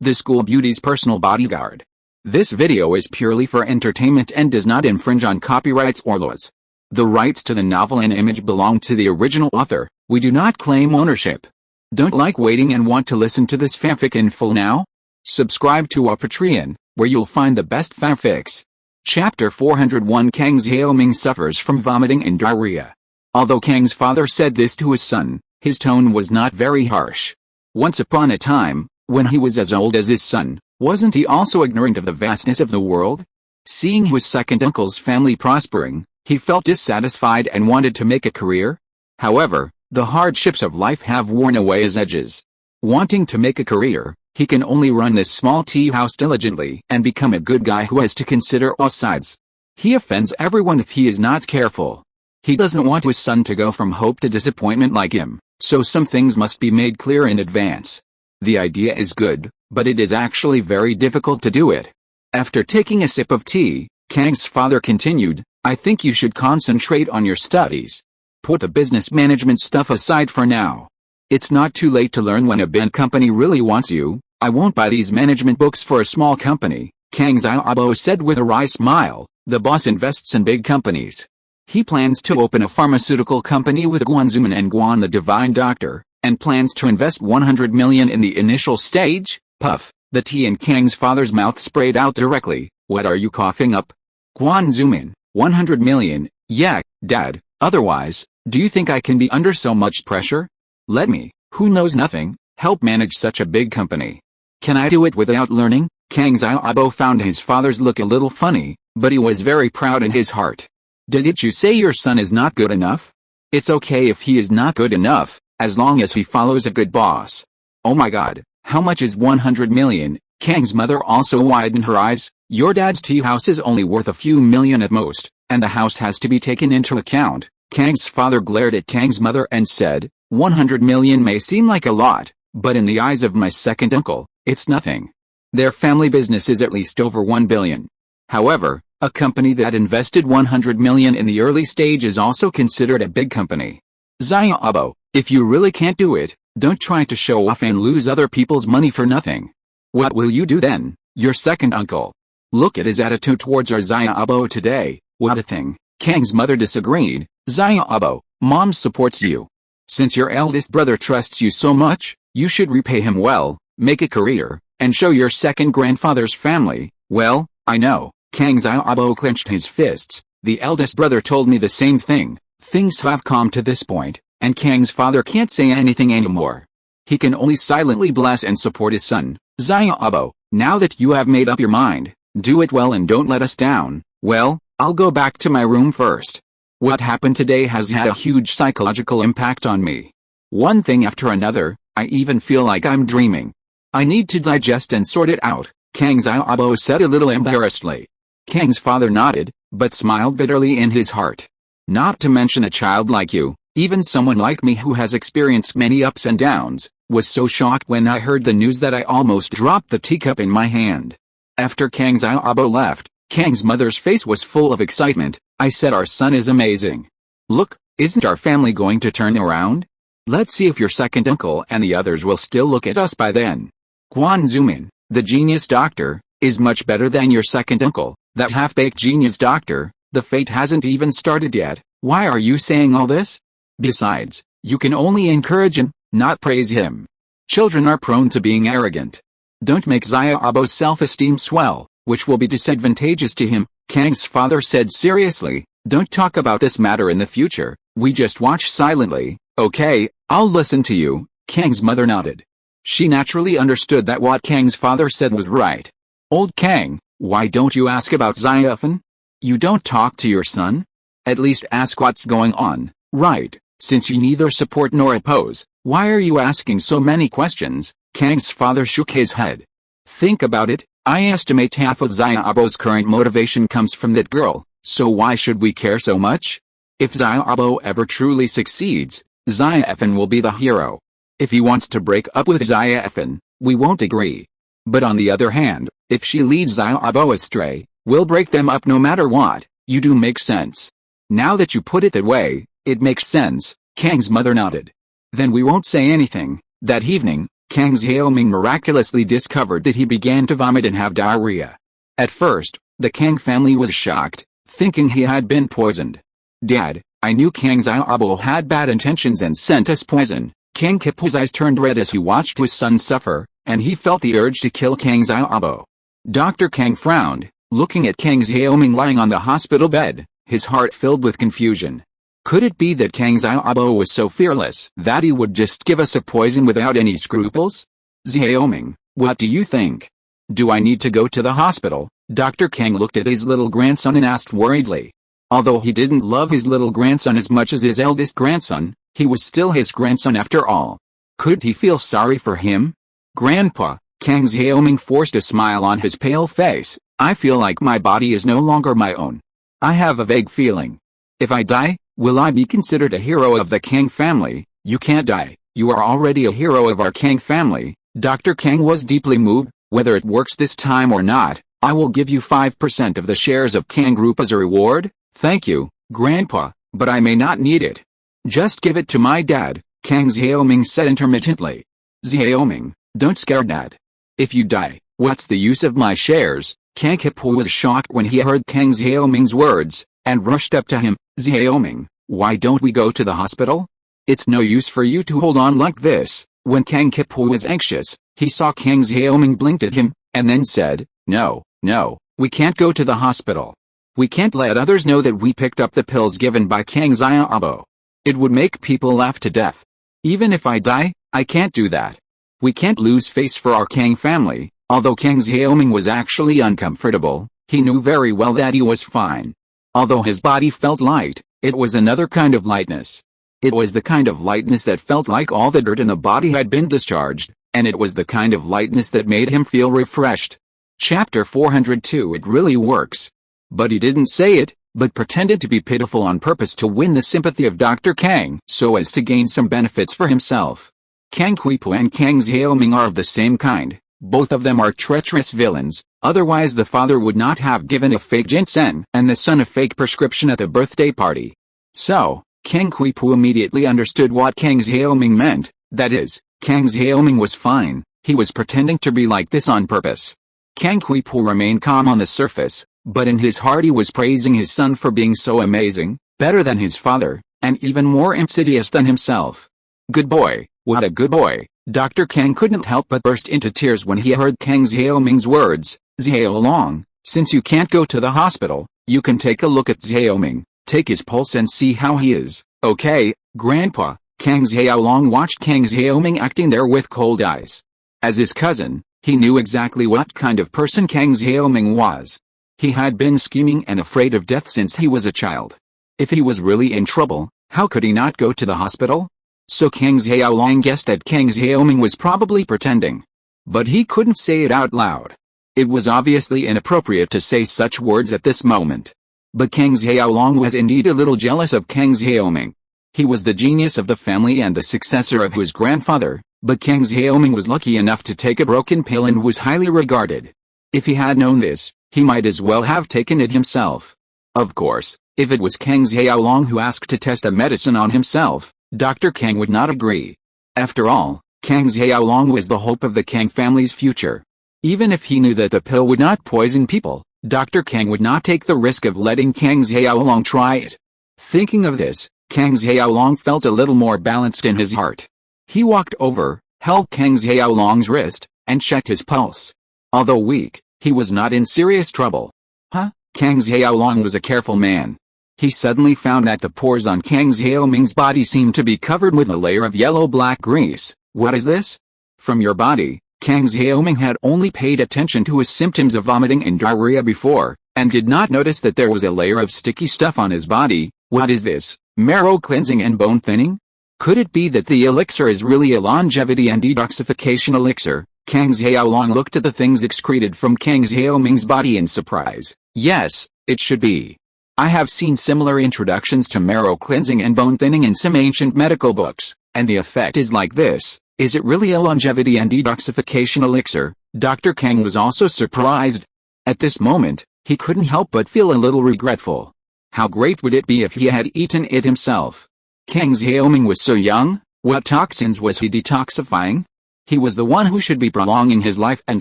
the school beauty's personal bodyguard. This video is purely for entertainment and does not infringe on copyrights or laws. The rights to the novel and image belong to the original author. We do not claim ownership. Don't like waiting and want to listen to this fanfic in full now? Subscribe to our Patreon, where you'll find the best fanfics. Chapter 401 Kang Xiaoming suffers from vomiting and diarrhea. Although Kang's father said this to his son, his tone was not very harsh. Once upon a time, when he was as old as his son, wasn't he also ignorant of the vastness of the world? Seeing his second uncle's family prospering, he felt dissatisfied and wanted to make a career. However, the hardships of life have worn away his edges. Wanting to make a career, he can only run this small tea house diligently and become a good guy who has to consider all sides. He offends everyone if he is not careful. He doesn't want his son to go from hope to disappointment like him, so some things must be made clear in advance. The idea is good, but it is actually very difficult to do it. After taking a sip of tea, Kang's father continued, I think you should concentrate on your studies. Put the business management stuff aside for now. It's not too late to learn when a big company really wants you. I won't buy these management books for a small company, Kang Xiaobo said with a wry smile. The boss invests in big companies. He plans to open a pharmaceutical company with Guanzuman and Guan the Divine Doctor, and plans to invest 100 million in the initial stage. Puff, the tea in Kang's father's mouth sprayed out directly. What are you coughing up? Guanzuman, 100 million, yeah, Dad, otherwise, do you think I can be under so much pressure? Let me, who knows nothing, help manage such a big company. Can I do it without learning? Kang Xiaobo found his father's look a little funny, but he was very proud in his heart. Didn't you say your son is not good enough? It's okay if he is not good enough, as long as he follows a good boss. Oh my god, how much is 100 million? Kang's mother also widened her eyes. Your dad's tea house is only worth a few million at most, and the house has to be taken into account. Kang's father glared at Kang's mother and said, 100 million may seem like a lot, but in the eyes of my second uncle, it's nothing. Their family business is at least over 1 billion. However, a company that invested 100 million in the early stage is also considered a big company. Xiaobo, if you really can't do it, don't try to show off and lose other people's money for nothing. What will you do then, your second uncle? Look at his attitude towards our Xiaobo today. What a thing. Kang's mother disagreed. Xiaobo, Mom supports you. Since your eldest brother trusts you so much, you should repay him well, make a career, and show your second grandfather's family. Well, I know. Kang Xiaobo clenched his fists. The eldest brother told me the same thing. Things have calmed to this point, and Kang's father can't say anything anymore. He can only silently bless and support his son. Xiaobo, now that you have made up your mind, do it well and don't let us down. Well, I'll go back to my room first. What happened today has had a huge psychological impact on me. One thing after another, I even feel like I'm dreaming. I need to digest and sort it out, Kang Xiaobo said a little embarrassedly. Kang's father nodded, but smiled bitterly in his heart. Not to mention a child like you, even someone like me who has experienced many ups and downs, was so shocked when I heard the news that I almost dropped the teacup in my hand. After Kang Xiaobo left, Kang's mother's face was full of excitement. I said our son is amazing. Look, isn't our family going to turn around? Let's see if your second uncle and the others will still look at us by then. Guanzuman, the genius doctor, is much better than your second uncle, that half-baked genius doctor. The fate hasn't even started yet. Why are you saying all this? Besides, you can only encourage him, not praise him. Children are prone to being arrogant. Don't make Xiaobo's self-esteem swell, which will be disadvantageous to him, Kang's father said seriously. Don't talk about this matter in the future, we just watch silently. Okay, I'll listen to you, Kang's mother nodded. She naturally understood that what Kang's father said was right. Old Kang, why don't you ask about Xiaofen? You don't talk to your son? At least ask what's going on, right? Since you neither support nor oppose, why are you asking so many questions? Kang's father shook his head. Think about it, I estimate half of Xiaobo's current motivation comes from that girl, so why should we care so much? If Xiaobo ever truly succeeds, Xiaofen will be the hero. If he wants to break up with Xiaofen, we won't agree. But on the other hand, if she leads Xiaobo astray, we'll break them up no matter what. You do make sense. Now that you put it that way, it makes sense, Kang's mother nodded. Then we won't say anything. That evening, Kang Xiaoming miraculously discovered that he began to vomit and have diarrhea. At first, the Kang family was shocked, thinking he had been poisoned. "Dad, I knew Kang Xiaobo had bad intentions and sent us poison." Kang Kipu's eyes turned red as he watched his son suffer, and he felt the urge to kill Kang Xiaobo. Dr. Kang frowned, looking at Kang Xiaoming lying on the hospital bed, his heart filled with confusion. Could it be that Kang Xiaobo was so fearless that he would just give us a poison without any scruples? "Xiaoming, what do you think? Do I need to go to the hospital?" Dr. Kang looked at his little grandson and asked worriedly. Although he didn't love his little grandson as much as his eldest grandson, he was still his grandson after all. Could he feel sorry for him? "Grandpa," Kang Xiaoming forced a smile on his pale face, "I feel like my body is no longer my own. I have a vague feeling. If I die, will I be considered a hero of the Kang family?" "You can't die. You are already a hero of our Kang family." Dr. Kang was deeply moved. "Whether it works this time or not, I will give you 5% of the shares of Pengzhan Group as a reward." "Thank you, Grandpa, but I may not need it." "Just give it to my dad," Kang Xiaoming said intermittently. "Xiaoming, don't scare Dad. If you die, what's the use of my shares?" Kang Kipu was shocked when he heard Kang Xiaoming's words, and rushed up to him. "Xiaoming, why don't we go to the hospital? It's no use for you to hold on like this." When Kang Kipu was anxious, he saw Kang Xiaoming blinked at him, and then said, No, we can't go to the hospital. We can't let others know that we picked up the pills given by Kang Xiaobo. It would make people laugh to death. Even if I die, I can't do that. We can't lose face for our Kang family." Although Kang Xiaoming was actually uncomfortable, he knew very well that he was fine. Although his body felt light, it was another kind of lightness. It was the kind of lightness that felt like all the dirt in the body had been discharged, and it was the kind of lightness that made him feel refreshed. Chapter 402. It really works. But he didn't say it, but pretended to be pitiful on purpose to win the sympathy of Dr. Kang so as to gain some benefits for himself. Kang Quipu and Kang Xiaoming are of the same kind. Both of them are treacherous villains, otherwise the father would not have given a fake ginseng and the son a fake prescription at the birthday party. So, Kang Quipu immediately understood what Kang Xiaoming meant, that is, Kang Xiaoming was fine, he was pretending to be like this on purpose. Kang Quipu remained calm on the surface, but in his heart he was praising his son for being so amazing, better than his father, and even more insidious than himself. "Good boy, what a good boy." Dr. Kang couldn't help but burst into tears when he heard Kang Xiaoming's words. "Xiaolong, since you can't go to the hospital, you can take a look at Xiaoming, take his pulse and see how he is." "Okay, Grandpa." Kang Xiaolong watched Kang Xiaoming acting there with cold eyes. As his cousin, he knew exactly what kind of person Kang Xiaoming was. He had been scheming and afraid of death since he was a child. If he was really in trouble, how could he not go to the hospital? So Kang Xiaolong guessed that Kang Xiaoming was probably pretending. But he couldn't say it out loud. It was obviously inappropriate to say such words at this moment. But Kang Xiaolong was indeed a little jealous of Kang Xiaoming. He was the genius of the family and the successor of his grandfather, but Kang Xiaoming was lucky enough to take a broken pill and was highly regarded. If he had known this, he might as well have taken it himself. Of course, if it was Kang Xiaolong who asked to test a medicine on himself, Dr. Kang would not agree. After all, Kang Xiaolong was the hope of the Kang family's future. Even if he knew that the pill would not poison people, Dr. Kang would not take the risk of letting Kang Xiaolong try it. Thinking of this, Kang Xiaolong felt a little more balanced in his heart. He walked over, held Kang Xiaolong's wrist, and checked his pulse. Although weak, he was not in serious trouble. Kang Xiaolong was a careful man. He suddenly found that the pores on Kang Xiaoming's body seemed to be covered with a layer of yellow-black grease. "What is this?" "From your body." Kang Xiaoming had only paid attention to his symptoms of vomiting and diarrhea before, and did not notice that there was a layer of sticky stuff on his body. "What is this? Marrow cleansing and bone thinning? Could it be that the elixir is really a longevity and detoxification elixir?" Kang Xiaolong looked at the things excreted from Kang Xiaoming's body in surprise. "Yes, it should be. I have seen similar introductions to marrow cleansing and bone thinning in some ancient medical books, and the effect is like this. Is it really a longevity and detoxification elixir?" Dr. Kang was also surprised. At this moment, he couldn't help but feel a little regretful. How great would it be if he had eaten it himself? Kang Xiaoming was so young, what toxins was he detoxifying? He was the one who should be prolonging his life and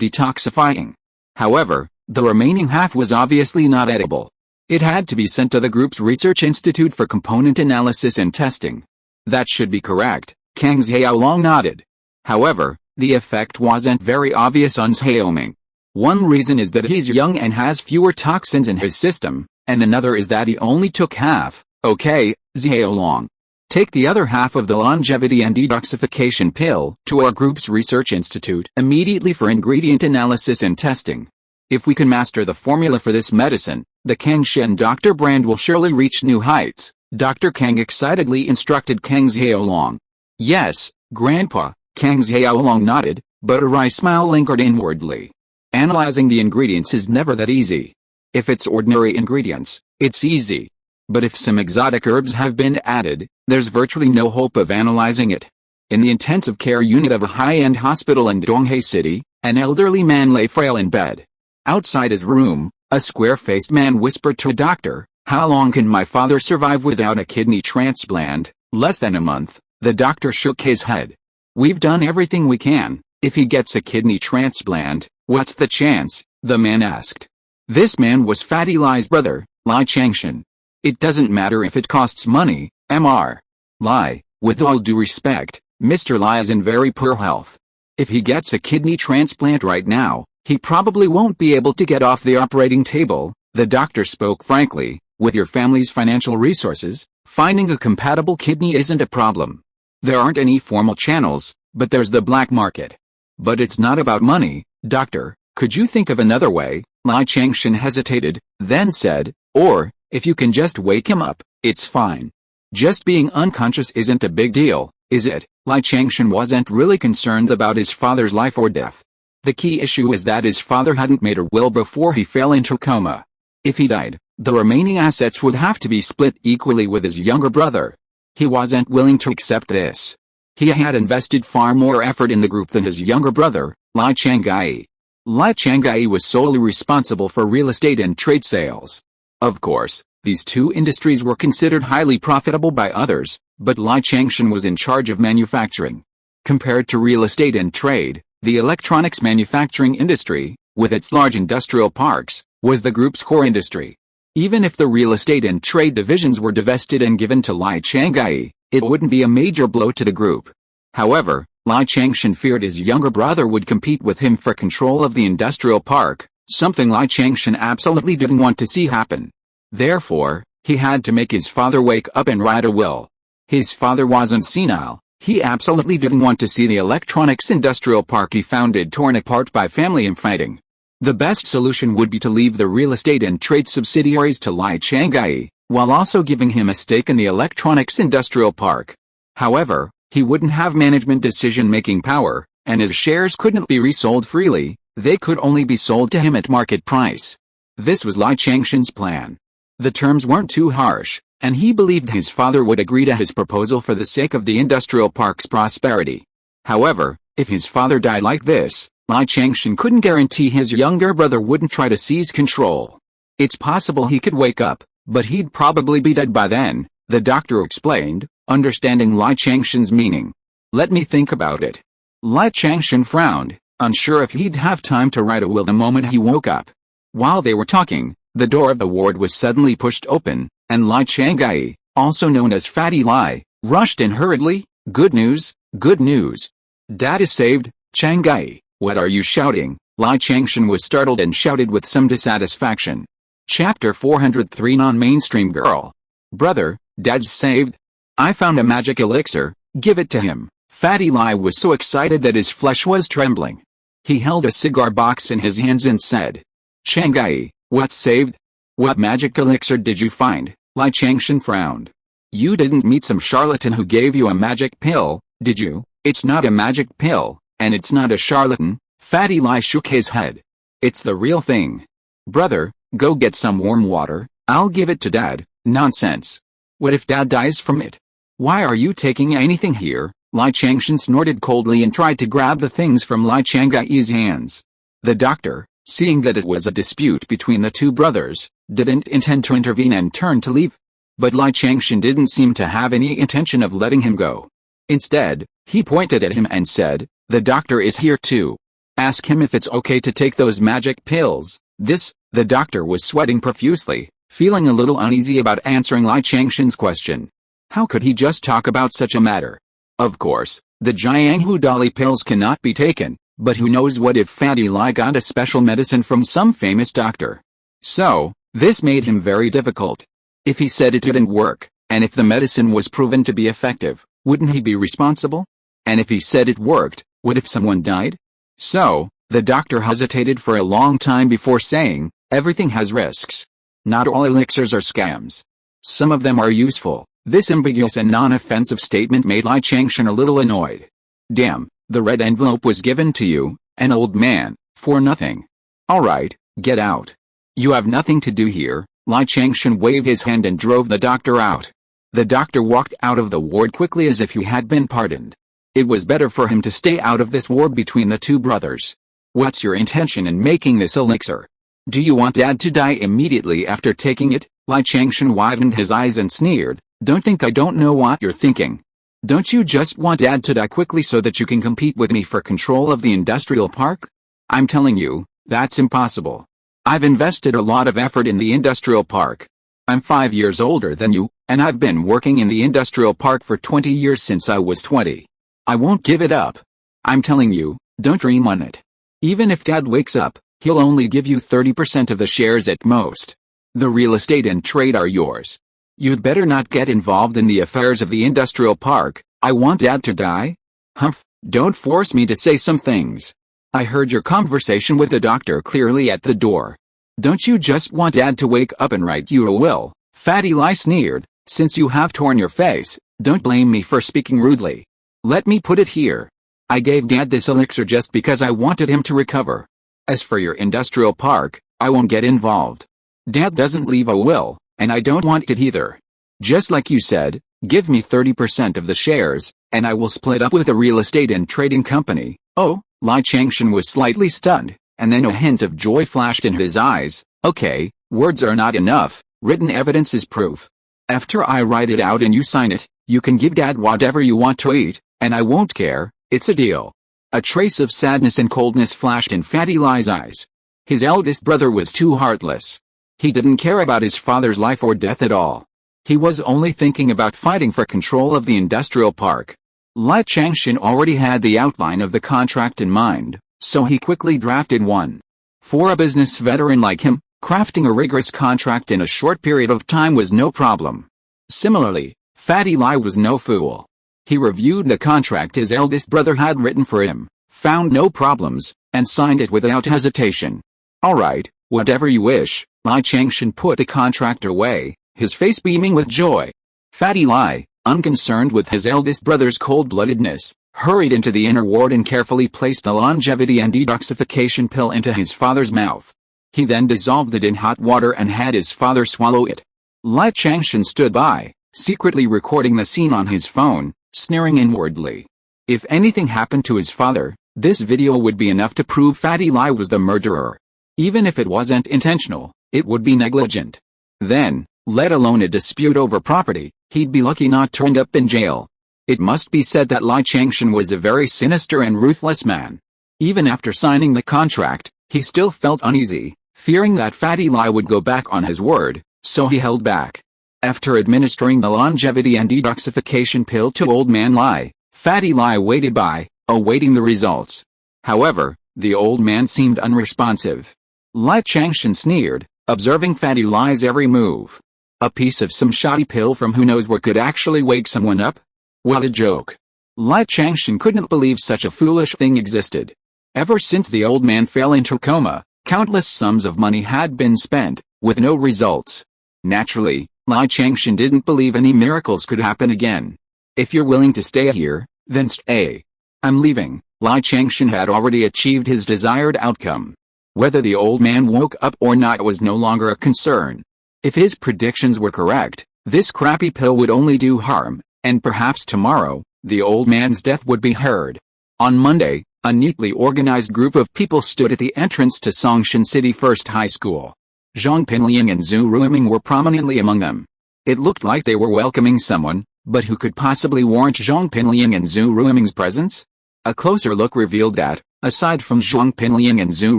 detoxifying. However, the remaining half was obviously not edible. It had to be sent to the group's research institute for component analysis and testing. That should be correct, Kang Xiaolong nodded. However, the effect wasn't very obvious on Xiaoming. One reason is that he's young and has fewer toxins in his system, and another is that he only took half. Okay, Xiaolong. Take the other half of the longevity and detoxification pill to our group's research institute immediately for ingredient analysis and testing. If we can master the formula for this medicine, the Kangshen Doctor brand will surely reach new heights, Dr. Kang excitedly instructed Kang Xiaolong. Yes, Grandpa, Kang Xiaolong nodded, but a wry smile lingered inwardly. Analyzing the ingredients is never that easy. If it's ordinary ingredients, it's easy. But if some exotic herbs have been added, there's virtually no hope of analyzing it. In the intensive care unit of a high-end hospital in Donghae City, an elderly man lay frail in bed. Outside his room, a square-faced man whispered to a doctor, "How long can my father survive without a kidney transplant?" "Less than a month," the doctor shook his head. "We've done everything we can. If he gets a kidney transplant, what's the chance?" the man asked. This man was Fatty Lai's brother, Lai Changshan. "It doesn't matter if it costs money, Mr. Lai, with all due respect, Mr. Lai is in very poor health. If he gets a kidney transplant right now, he probably won't be able to get off the operating table," the doctor spoke frankly. "With your family's financial resources, finding a compatible kidney isn't a problem. There aren't any formal channels, but there's the black market." "But it's not about money, doctor. Could you think of another way?" Lai Changshan hesitated, then said, "Or, if you can just wake him up, it's fine. Just being unconscious isn't a big deal, is it?" Lai Changshan wasn't really concerned about his father's life or death. The key issue is that his father hadn't made a will before he fell into coma. If he died, the remaining assets would have to be split equally with his younger brother. He wasn't willing to accept this. He had invested far more effort in the group than his younger brother, Lai Chang'ai. Lai Chang'ai was solely responsible for real estate and trade sales. Of course, these two industries were considered highly profitable by others, but Lai Changshan was in charge of manufacturing. Compared to real estate and trade, the electronics manufacturing industry, with its large industrial parks, was the group's core industry. Even if the real estate and trade divisions were divested and given to Lai Chang'ai, it wouldn't be a major blow to the group. However, Lai Changshan feared his younger brother would compete with him for control of the industrial park, something Lai Changshan absolutely didn't want to see happen. Therefore, he had to make his father wake up and write a will. His father wasn't senile. He absolutely didn't want to see the electronics industrial park he founded torn apart by family infighting. The best solution would be to leave the real estate and trade subsidiaries to Lai Chang'ai, while also giving him a stake in the electronics industrial park. However, he wouldn't have management decision-making power, and his shares couldn't be resold freely. They could only be sold to him at market price. This was Lai Changshan's plan. The terms weren't too harsh, and he believed his father would agree to his proposal for the sake of the industrial park's prosperity. However, if his father died like this, Lai Changshan couldn't guarantee his younger brother wouldn't try to seize control. It's possible he could wake up, but he'd probably be dead by then, the doctor explained, understanding Lai Changshan's meaning. "Let me think about it." Lai Changshan frowned, unsure if he'd have time to write a will the moment he woke up. While they were talking, the door of the ward was suddenly pushed open, and Lai Chang'ai, also known as Fatty Lai, rushed in hurriedly. "Good news, good news. Dad is saved, Chang'ai." "What are you shouting?" Lai Changshan was startled and shouted with some dissatisfaction. Chapter 403 Non-Mainstream Girl. "Brother, Dad's saved. I found a magic elixir, give it to him." Fatty Lai was so excited that his flesh was trembling. He held a cigar box in his hands and said, "Chang'ai, what's saved? What magic elixir did you find?" Lai Changshan frowned. "You didn't meet some charlatan who gave you a magic pill, did you?" "It's not a magic pill, and it's not a charlatan." Fatty Lai shook his head. "It's the real thing. Brother, go get some warm water, I'll give it to Dad." "Nonsense. What if Dad dies from it? Why are you taking anything here?" Lai Changshan snorted coldly and tried to grab the things from Lai Chang'ai's hands. The doctor, seeing that it was a dispute between the two brothers, didn't intend to intervene and turned to leave. But Lai Changshan didn't seem to have any intention of letting him go. Instead, he pointed at him and said, The doctor is here too. Ask him if it's okay to take those magic pills. The doctor was sweating profusely, feeling a little uneasy about answering Lai Changshan's question. How could he just talk about such a matter? Of course, the Jianghu Dali pills cannot be taken, but who knows what if Fatty Lai got a special medicine from some famous doctor. So, this made him very difficult. If he said it didn't work, and if the medicine was proven to be effective, wouldn't he be responsible? And if he said it worked, what if someone died? So, the doctor hesitated for a long time before saying, everything has risks. Not all elixirs are scams. Some of them are useful. This ambiguous and non-offensive statement made Lai Changshan a little annoyed. Damn, the red envelope was given to you, an old man, for nothing. Alright, get out. You have nothing to do here. Lai Changshan waved his hand and drove the doctor out. The doctor walked out of the ward quickly as if he had been pardoned. It was better for him to stay out of this war between the two brothers. What's your intention in making this elixir? Do you want Dad to die immediately after taking it? Lai Changshan widened his eyes and sneered. Don't think I don't know what you're thinking. Don't you just want Dad to die quickly so that you can compete with me for control of the industrial park? I'm telling you, that's impossible. I've invested a lot of effort in the industrial park. I'm 5 years older than you, and I've been working in the industrial park for 20 years since I was 20. I won't give it up. I'm telling you, don't dream on it. Even if Dad wakes up, he'll only give you 30% of the shares at most. The real estate and trade are yours. You'd better not get involved in the affairs of the industrial park. I want Dad to die? Humph, don't force me to say some things. I heard your conversation with the doctor clearly at the door. Don't you just want Dad to wake up and write you a will? Fatty Lai sneered. Since you have torn your face, don't blame me for speaking rudely. Let me put it here. I gave Dad this elixir just because I wanted him to recover. As for your industrial park, I won't get involved. Dad doesn't leave a will, and I don't want it either. Just like you said, give me 30% of the shares, and I will split up with a real estate and trading company. Oh, Lai Changshan was slightly stunned, and then a hint of joy flashed in his eyes. Okay, words are not enough, written evidence is proof. After I write it out and you sign it, you can give Dad whatever you want to eat, and I won't care. It's a deal. A trace of sadness and coldness flashed in Fatty Lai's eyes. His eldest brother was too heartless. He didn't care about his father's life or death at all. He was only thinking about fighting for control of the industrial park. Lai Changshan already had the outline of the contract in mind, so he quickly drafted one. For a business veteran like him, crafting a rigorous contract in a short period of time was no problem. Similarly, Fatty Lai was no fool. He reviewed the contract his eldest brother had written for him, found no problems, and signed it without hesitation. Alright, whatever you wish. Lai Changshan put the contract away, his face beaming with joy. Fatty Lai, unconcerned with his eldest brother's cold-bloodedness, hurried into the inner ward and carefully placed the longevity and detoxification pill into his father's mouth. He then dissolved it in hot water and had his father swallow it. Lai Changshan stood by, secretly recording the scene on his phone, sneering inwardly. If anything happened to his father, this video would be enough to prove Fatty Lai was the murderer. Even if it wasn't intentional, it would be negligent. Then, let alone a dispute over property, he'd be lucky not to end up in jail. It must be said that Lai Changshan was a very sinister and ruthless man. Even after signing the contract, he still felt uneasy, fearing that Fatty Lai would go back on his word, so he held back. After administering the longevity and detoxification pill to Old Man Lai, Fatty Lai waited by, awaiting the results. However, the old man seemed unresponsive. Lai Changshan sneered, observing Fatty Lai's every move. A piece of some shoddy pill from who knows what could actually wake someone up? What a joke. Lai Changshan couldn't believe such a foolish thing existed. Ever since the old man fell into coma, countless sums of money had been spent, with no results. Naturally, Lai Changshan didn't believe any miracles could happen again. If you're willing to stay here, then stay. I'm leaving. Lai Changshan had already achieved his desired outcome. Whether the old man woke up or not was no longer a concern. If his predictions were correct, this crappy pill would only do harm, and perhaps tomorrow, the old man's death would be heard. On Monday, a neatly organized group of people stood at the entrance to Songshan City First High School. Zhong Pinliang and Zhu Ruiming were prominently among them. It looked like they were welcoming someone, but who could possibly warrant Zhong Pinliang and Zhu Ruiming's presence? A closer look revealed that, aside from Zhong Pinliang and Zhu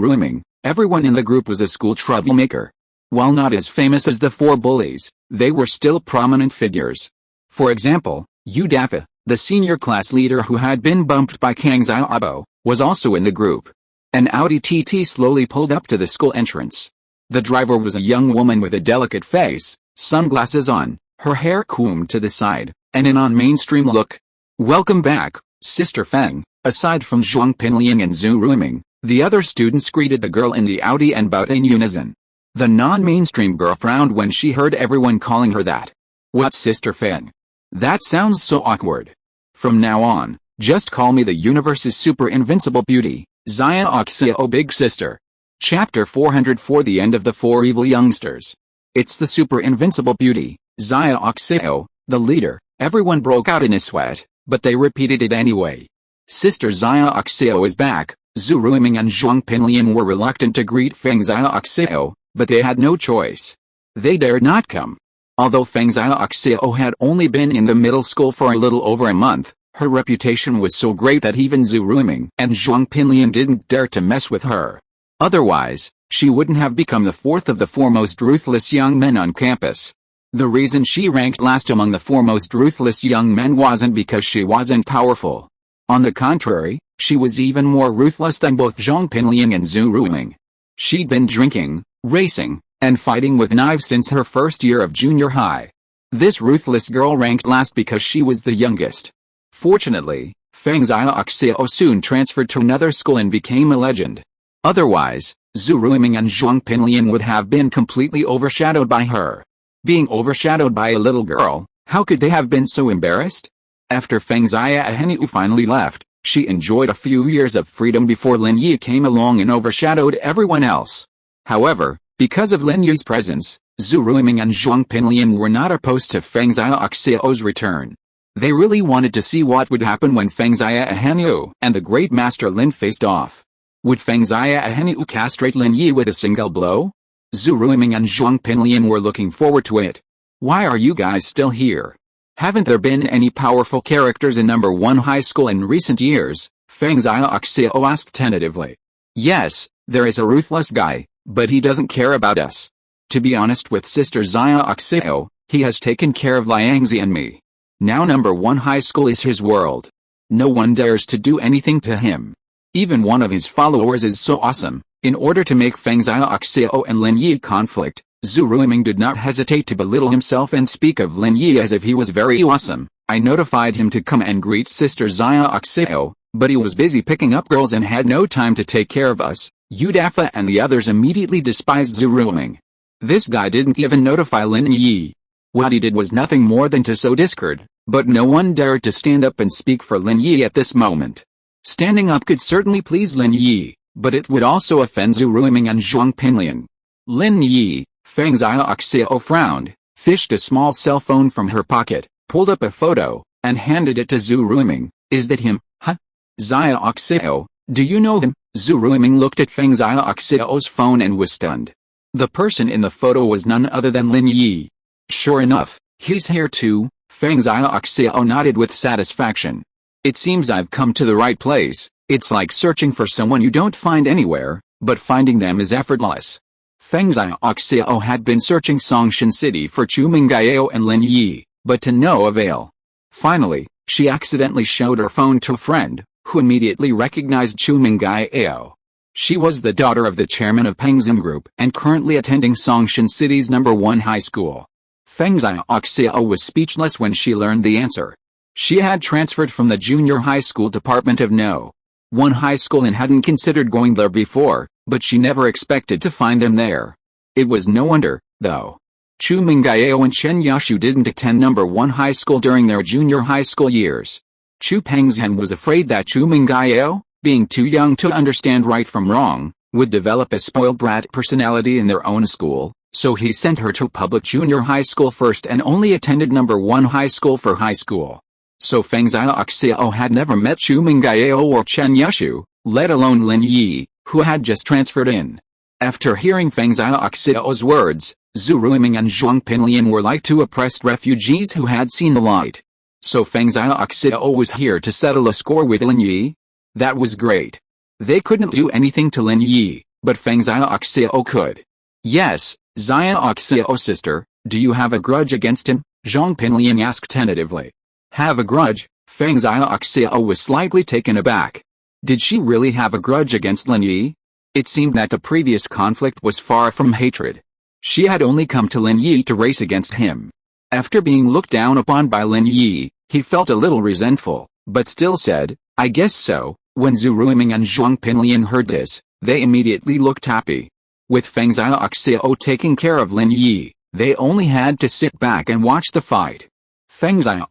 Ruiming, everyone in the group was a school troublemaker. While not as famous as the four bullies, they were still prominent figures. For example, Yu Dafa, the senior class leader who had been bumped by Kang Xiaobo, was also in the group. An Audi TT slowly pulled up to the school entrance. The driver was a young woman with a delicate face, sunglasses on, her hair combed to the side, and an on-mainstream look. "Welcome back, Sister Feng." Aside from Zhong Pinliang and Zhu Ruiming, the other students greeted the girl in the Audi and bowed in unison. The non-mainstream girl frowned when she heard everyone calling her that. "What, Sister Feng? That sounds so awkward. From now on, just call me the universe's super invincible beauty, Xia Oxio Big Sister." Chapter 404 The End of the Four Evil Youngsters. "It's the super invincible beauty, Xia Oxio, the leader." Everyone broke out in a sweat, but they repeated it anyway. Sister Xia Oxio is back. Zhu Ruiming and Zhong Pinliang were reluctant to greet Feng Xia Oxio, but they had no choice. They dared not come. Although Feng Xia Oxio had only been in the middle school for a little over a month, her reputation was so great that even Zhu Ruiming and Zhong Pinliang didn't dare to mess with her. Otherwise, she wouldn't have become the fourth of the foremost ruthless young men on campus. The reason she ranked last among the foremost ruthless young men wasn't because she wasn't powerful. On the contrary, she was even more ruthless than both Zhong Pinliang and Zhu Ruiming. She'd been drinking, racing, and fighting with knives since her first year of junior high. This ruthless girl ranked last because she was the youngest. Fortunately, Feng Xia Oxio soon transferred to another school and became a legend. Otherwise, Zhu Ruiming and Zhong Pinliang would have been completely overshadowed by her. Being overshadowed by a little girl, how could they have been so embarrassed? After Feng Xia finally left, she enjoyed a few years of freedom before Lin Yi came along and overshadowed everyone else. However, because of Lin Yi's presence, Zhu Ruiming and Zhong Pinliang were not opposed to Feng Xia return. They really wanted to see what would happen when Feng Xia and the great master Lin faced off. Would Feng Xia castrate Lin Yi with a single blow? Zhu Ruiming and Zhong Pinliang were looking forward to it. "Why are you guys still here? Haven't there been any powerful characters in number 1 high school in recent years?" Feng Xia asked tentatively. "Yes, there is a ruthless guy, but he doesn't care about us. To be honest with Sister Xia, he has taken care of Liangzi and me. Now number 1 high school is his world. No one dares to do anything to him. Even one of his followers is so awesome." In order to make Feng Xia and Lin Yi conflict, Zhu Ruiming did not hesitate to belittle himself and speak of Lin Yi as if he was very awesome. "I notified him to come and greet Sister Xia, but he was busy picking up girls and had no time to take care of us." Yu Dafa and the others immediately despised Zhu Ruiming. This guy didn't even notify Lin Yi. What he did was nothing more than to sow discord, but no one dared to stand up and speak for Lin Yi at this moment. Standing up could certainly please Lin Yi, but it would also offend Zhu Ruiming and Zhong Pinliang. Lin Yi, Feng Xia frowned, fished a small cell phone from her pocket, pulled up a photo, and handed it to Zhu Ruiming. "Is that him, huh? Xia, do you know him?" Zhu Ruiming looked at Feng Xiao's phone and was stunned. The person in the photo was none other than Lin Yi. "Sure enough, he's here too." Feng Xia nodded with satisfaction. "It seems I've come to the right place. It's like searching for someone you don't find anywhere, but finding them is effortless." Feng Xia had been searching Songshan City for Chu Mengyao and Lin Yi, but to no avail. Finally, she accidentally showed her phone to a friend, who immediately recognized Chu Mengyao. She was the daughter of the chairman of Pengzhan Group and currently attending Songshan City's number 1 high school. Feng Xia was speechless when she learned the answer. She had transferred from the junior high school department of No. 1 high school and hadn't considered going there before, but she never expected to find them there. It was no wonder, though. Chu Mengyao and Chen Yashu didn't attend number 1 high school during their junior high school years. Chu Pengzhan was afraid that Chu Mengyao, being too young to understand right from wrong, would develop a spoiled brat personality in their own school, so he sent her to public junior high school first and only attended number 1 high school for high school. So Feng Xia had never met Chu Mengyao or Chen Yashu, let alone Lin Yi, who had just transferred in. After hearing Feng Xiao's words, Zhu Ruiming and Zhong Pinliang were like 2 oppressed refugees who had seen the light. So Feng Xia was here to settle a score with Lin Yi? That was great. They couldn't do anything to Lin Yi, but Pengzhan could. Yes, Xiao sister, do you have a grudge against him? Zhong Pinliang asked tentatively. Have a grudge? Pengzhan was slightly taken aback. Did she really have a grudge against Lin Yi? It seemed that the previous conflict was far from hatred. She had only come to Lin Yi to race against him. After being looked down upon by Lin Yi, he felt a little resentful, but still said, I guess so. When Zhu Ruiming and Zhong Pinliang heard this, they immediately looked happy. With Pengzhan taking care of Lin Yi, they only had to sit back and watch the fight. Pengzhan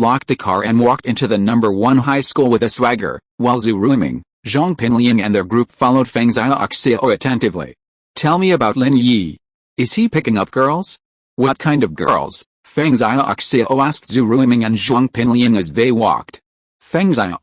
locked the car and walked into the number 1 high school with a swagger, while Zhu Ruiming, Zhong Pinliang and their group followed Pengzhan attentively. Tell me about Lin Yi. Is he picking up girls? What kind of girls? Pengzhan asked Zhu Ruiming and Zhong Pinliang as they walked. Pengzhan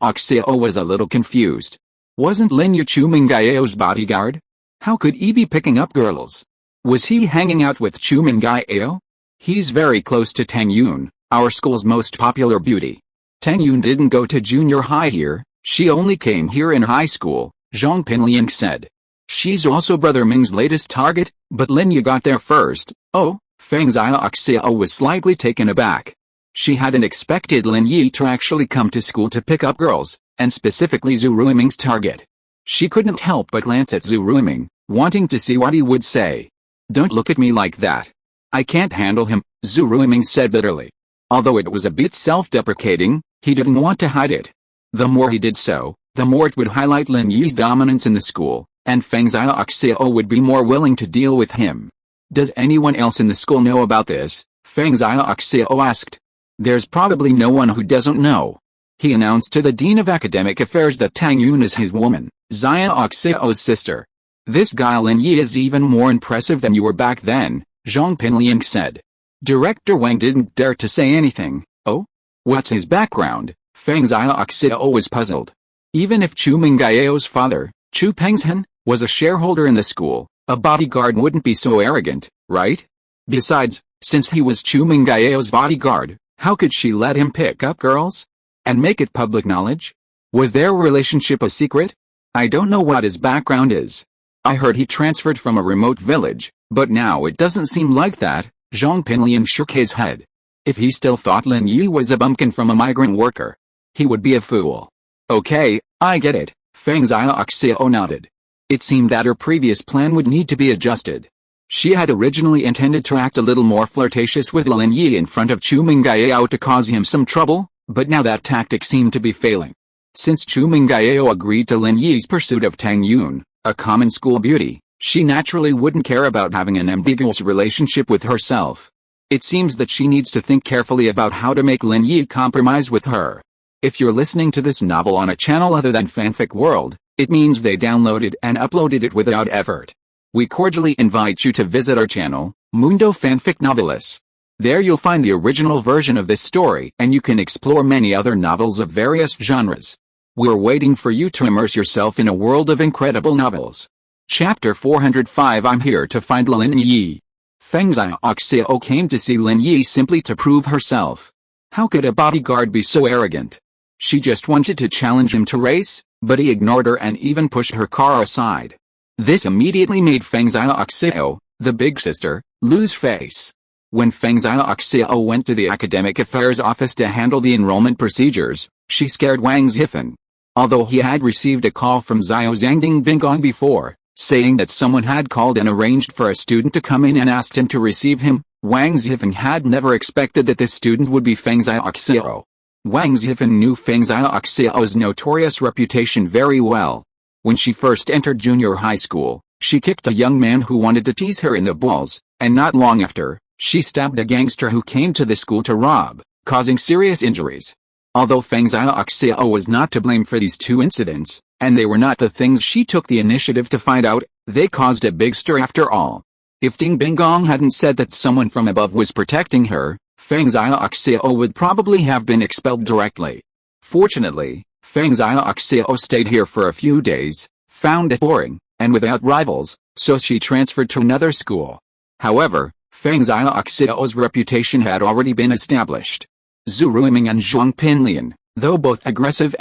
was a little confused. Wasn't Lin Yi Chu Mengyao's bodyguard? How could he be picking up girls? Was he hanging out with Chu Mengyao? He's very close to Tang Yun, our school's most popular beauty. Tang Yun didn't go to junior high here, she only came here in high school, Zhong Pinliang said. She's also Brother Ming's latest target, but Lin Yi got there first. Oh, Pengzhan was slightly taken aback. She hadn't expected Lin Yi to actually come to school to pick up girls, and specifically Zhu Ruiming's target. She couldn't help but glance at Zhu Ruiming, wanting to see what he would say. Don't look at me like that. I can't handle him, Zhu Ruiming said bitterly. Although it was a bit self-deprecating, he didn't want to hide it. The more he did so, the more it would highlight Lin Yi's dominance in the school, and Pengzhan would be more willing to deal with him. Does anyone else in the school know about this? Pengzhan asked. There's probably no one who doesn't know. He announced to the Dean of Academic Affairs that Tang Yun is his woman, Xiao's sister. This guy Lin Yi is even more impressive than you were back then, Zhong Pinliang said. Director Wang didn't dare to say anything. Oh? What's his background? Pengzhan was puzzled. Even if Chu Mengyao's father, Chu Pengzhan, was a shareholder in the school, a bodyguard wouldn't be so arrogant, right? Besides, since he was Chu Mengyao's bodyguard, how could she let him pick up girls? And make it public knowledge? Was their relationship a secret? I don't know what his background is. I heard he transferred from a remote village, but now it doesn't seem like that. Zhong Pinliang shook his head. If he still thought Lin Yi was a bumpkin from a migrant worker, he would be a fool. Okay, I get it, Pengzhan nodded. It seemed that her previous plan would need to be adjusted. She had originally intended to act a little more flirtatious with Lin Yi in front of Chu Mengyao to cause him some trouble, but now that tactic seemed to be failing. Since Chu Mengyao agreed to Lin Yi's pursuit of Tang Yun, a common school beauty, she naturally wouldn't care about having an ambiguous relationship with herself. It seems that she needs to think carefully about how to make Lin Yi compromise with her. If you're listening to this novel on a channel other than Fanfic World, it means they downloaded and uploaded it without effort. We cordially invite you to visit our channel, Mundo Fanfic Novelis. There you'll find the original version of this story and you can explore many other novels of various genres. We're waiting for you to immerse yourself in a world of incredible novels. Chapter 405 I'm here to find Lin Yi. Pengzhan came to see Lin Yi simply to prove herself. How could a bodyguard be so arrogant? She just wanted to challenge him to race, but he ignored her and even pushed her car aside. This immediately made Pengzhan, the big sister, lose face. When Pengzhan went to the Academic Affairs office to handle the enrollment procedures, she scared Wang Xixing. Although he had received a call from Xiao Zhangding Bingong before, saying that someone had called and arranged for a student to come in and asked him to receive him, Wang Xixing had never expected that this student would be Pengzhan. Wang Xixing knew Pengzhan's notorious reputation very well. When she first entered junior high school, she kicked a young man who wanted to tease her in the balls, and not long after, she stabbed a gangster who came to the school to rob, causing serious injuries. Although Pengzhan was not to blame for these two incidents, and they were not the things she took the initiative to find out, they caused a big stir after all. If Ding Bingong hadn't said that someone from above was protecting her, Pengzhan would probably have been expelled directly. Fortunately, Pengzhan stayed here for a few days, found it boring, and without rivals, so she transferred to another school. However, Pengzhan's reputation had already been established. Zhu Ruiming and Zhong Pinliang, though both aggressive,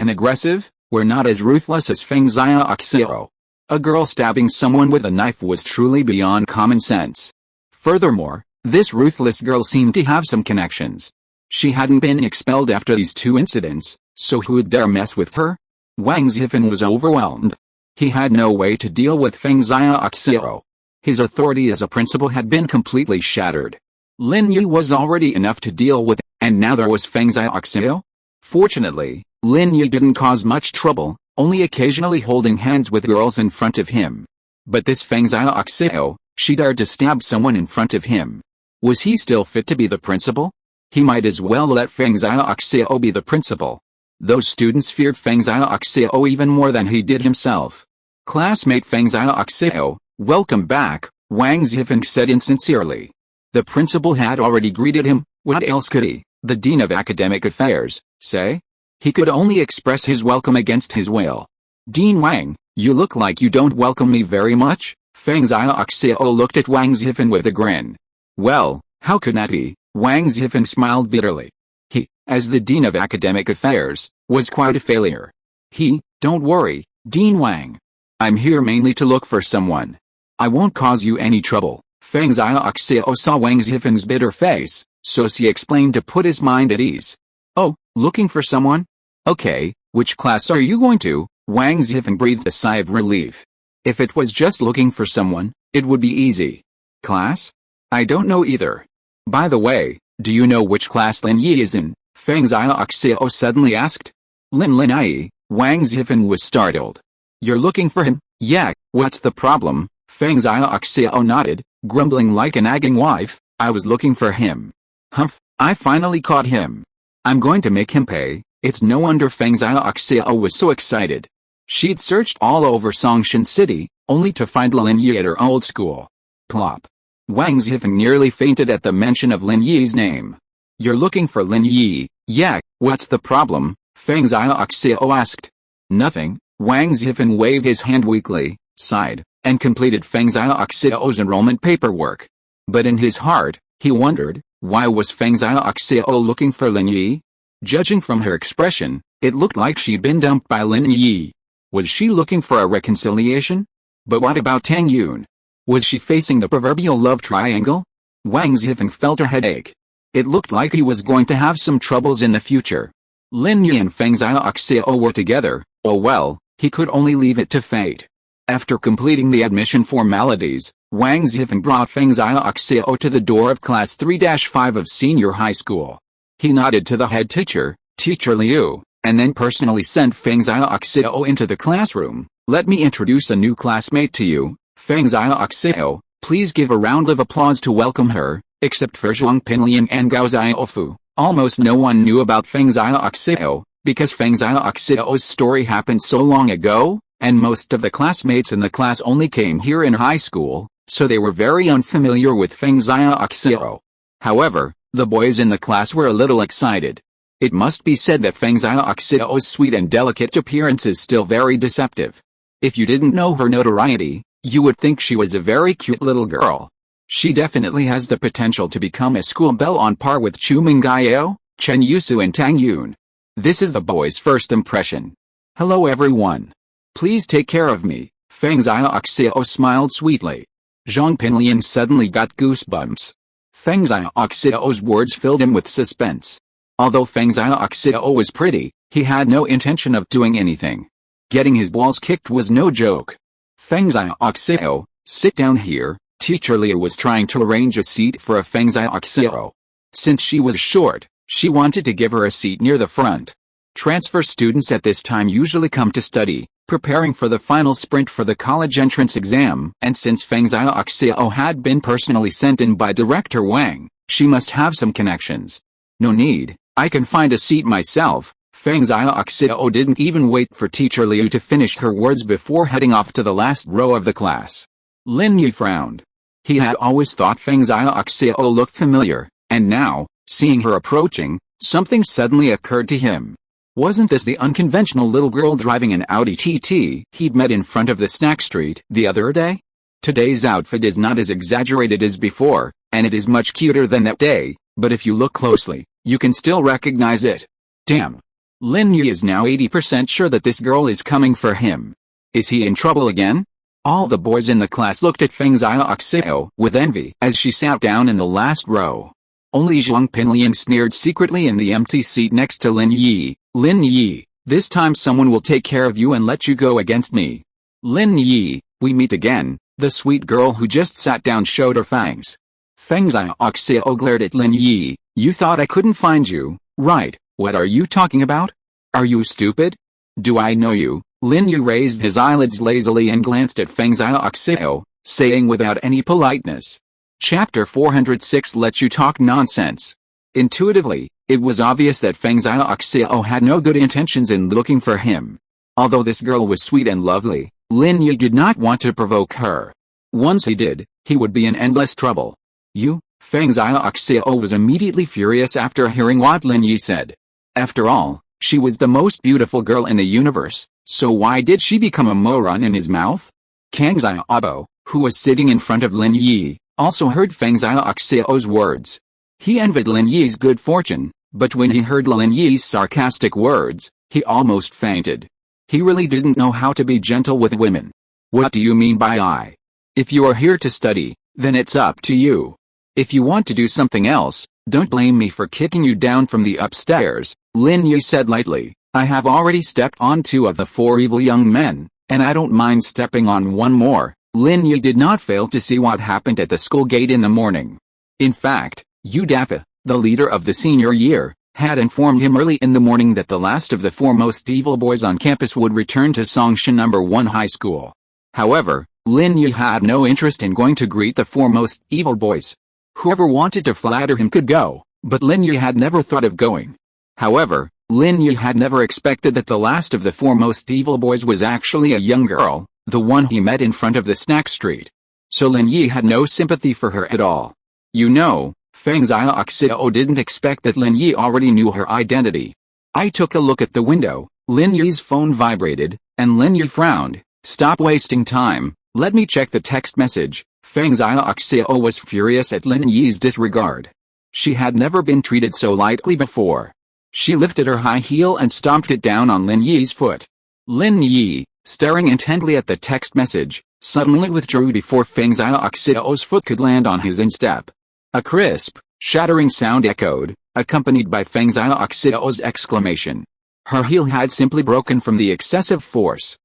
were not as ruthless as Pengzhan Group. A girl stabbing someone with a knife was truly beyond common sense. Furthermore, this ruthless girl seemed to have some connections. She hadn't been expelled after these two incidents, so who would dare mess with her? Wang Zifan was overwhelmed. He had no way to deal with Pengzhan Group. His authority as a principal had been completely shattered. Lin Yi was already enough to deal with, and now there was Pengzhan Group? Fortunately, Lin Yi didn't cause much trouble, only occasionally holding hands with girls in front of him. But this Pengzhan Group, she dared to stab someone in front of him. Was he still fit to be the principal? He might as well let Pengzhan Group be the principal. Those students feared Pengzhan Group even more than he did himself. Classmate Pengzhan Group, welcome back, Wang Zifeng said insincerely. The principal had already greeted him. What else could he, the dean of academic affairs, say? He could only express his welcome against his will. Dean Wang, you look like you don't welcome me very much? Pengzhan Group looked at Wang Zifeng with a grin. Well, how could that be? Wang Zifeng smiled bitterly. He, as the dean of academic affairs, was quite a failure. Don't worry, Dean Wang. I'm here mainly to look for someone. I won't cause you any trouble. Pengzhan Group saw Wang Zifeng's bitter face, so she explained to put his mind at ease. Oh, looking for someone? Okay, which class are you going to? Wang Zifeng breathed a sigh of relief. If it was just looking for someone, it would be easy. Class? I don't know either. By the way, do you know which class Lin Yi is in? Pengzhan Group suddenly asked. Lin Yi, Wang Zifeng was startled. You're looking for him? Yeah, what's the problem? Pengzhan Group nodded, grumbling like a nagging wife. I was looking for him. Humph, I finally caught him. I'm going to make him pay. It's no wonder Pengzhan Group was so excited. She'd searched all over Songshan city, only to find Lin Yi at her old school. Plop. Wang Zifeng nearly fainted at the mention of Lin Yi's name. You're looking for Lin Yi? Yeah, what's the problem? Pengzhan Group asked. Nothing. Wang Zifeng waved his hand weakly, sighed, and completed Pengzhan Group's enrollment paperwork. But in his heart, he wondered, why was Pengzhan Group looking for Lin Yi? Judging from her expression, it looked like she'd been dumped by Lin Yi. Was she looking for a reconciliation? But what about Tang Yun? Was she facing the proverbial love triangle? Wang Zifeng felt a headache. It looked like he was going to have some troubles in the future. Lin Yi and Pengzhan Group were together. Oh well, he could only leave it to fate. After completing the admission formalities, Wang Zifeng brought Pengzhan Group to the door of Class 3-5 of senior high school. He nodded to the head teacher, Teacher Liu, and then personally sent Pengzhan Group into the classroom. Let me introduce a new classmate to you, Pengzhan Group. Please give a round of applause to welcome her. Except for Zhong Pinliang and Gao Xiaofu, almost no one knew about Pengzhan Group, because Pengzhan Group's story happened so long ago, and most of the classmates in the class only came here in high school, so they were very unfamiliar with Pengzhan Group. However, the boys in the class were a little excited. It must be said that Pengzhan Group's sweet and delicate appearance is still very deceptive. If you didn't know her notoriety, you would think she was a very cute little girl. She definitely has the potential to become a school belle on par with Chu Mengyao, Chen Yusu and Tang Yun. This is the boys' first impression. Hello everyone. Please take care of me. Pengzhan Group smiled sweetly. Zhong Pinliang suddenly got goosebumps. Pengzhan Group's words filled him with suspense. Although Pengzhan Group was pretty, he had no intention of doing anything. Getting his balls kicked was no joke. Pengzhan Group, sit down here. Teacher Liu was trying to arrange a seat for a Pengzhan Group. Since she was short, she wanted to give her a seat near the front. Transfer students at this time usually come to study, preparing for the final sprint for the college entrance exam, and since Pengzhan Group had been personally sent in by Director Wang, she must have some connections. No need, I can find a seat myself. Pengzhan Group didn't even wait for Teacher Liu to finish her words before heading off to the last row of the class. Lin Yi frowned. He had always thought Pengzhan Group looked familiar, and now, seeing her approaching, something suddenly occurred to him. Wasn't this the unconventional little girl driving an Audi TT he'd met in front of the snack street the other day? Today's outfit is not as exaggerated as before, and it is much cuter than that day, but if you look closely, you can still recognize it. Damn. Lin Yi is now 80% sure that this girl is coming for him. Is he in trouble again? All the boys in the class looked at Pengzhan Group with envy as she sat down in the last row. Only Zhong Pinliang sneered secretly in the empty seat next to Lin Yi. Lin Yi, this time someone will take care of you and let you go against me. Lin Yi, we meet again. The sweet girl who just sat down showed her fangs. Pengzhan Group glared at Lin Yi. You thought I couldn't find you, right? What are you talking about? Are you stupid? Do I know you? Lin Yi raised his eyelids lazily and glanced at Pengzhan Group, saying without any politeness. Chapter 406 lets you talk nonsense. Intuitively, it was obvious that Pengzhan Group had no good intentions in looking for him. Although this girl was sweet and lovely, Lin Yi did not want to provoke her. Once he did, he would be in endless trouble. You? Pengzhan Group was immediately furious after hearing what Lin Yi said. After all, she was the most beautiful girl in the universe, so why did she become a moron in his mouth? Pengzhan Group, who was sitting in front of Lin Yi, also heard Pengzhan Group's words. He envied Lin Yi's good fortune, but when he heard Lin Yi's sarcastic words, he almost fainted. He really didn't know how to be gentle with women. What do you mean by I? If you are here to study, then it's up to you. If you want to do something else, don't blame me for kicking you down from the upstairs, Lin Yi said lightly. I have already stepped on 2 of the 4 evil young men, and I don't mind stepping on 1 more. Lin Yi did not fail to see what happened at the school gate in the morning. In fact, Yu Dafa, the leader of the senior year, had informed him early in the morning that the last of the 4 most evil boys on campus would return to Songshan No. 1 high school. However, Lin Yi had no interest in going to greet the 4 most evil boys. Whoever wanted to flatter him could go, but Lin Yi had never thought of going. However, Lin Yi had never expected that the last of the 4 most evil boys was actually a young girl, the one he met in front of the snack street. So Lin Yi had no sympathy for her at all. You know, Pengzhan Group didn't expect that Lin Yi already knew her identity. I took a look at the window. Lin Yi's phone vibrated, and Lin Yi frowned. Stop wasting time, let me check the text message. Pengzhan Group was furious at Lin Yi's disregard. She had never been treated so lightly before. She lifted her high heel and stomped it down on Lin Yi's foot. Lin Yi, staring intently at the text message, suddenly withdrew before Pengzhan Group's foot could land on his instep. A crisp, shattering sound echoed, accompanied by Pengzhan Group's exclamation. Her heel had simply broken from the excessive force.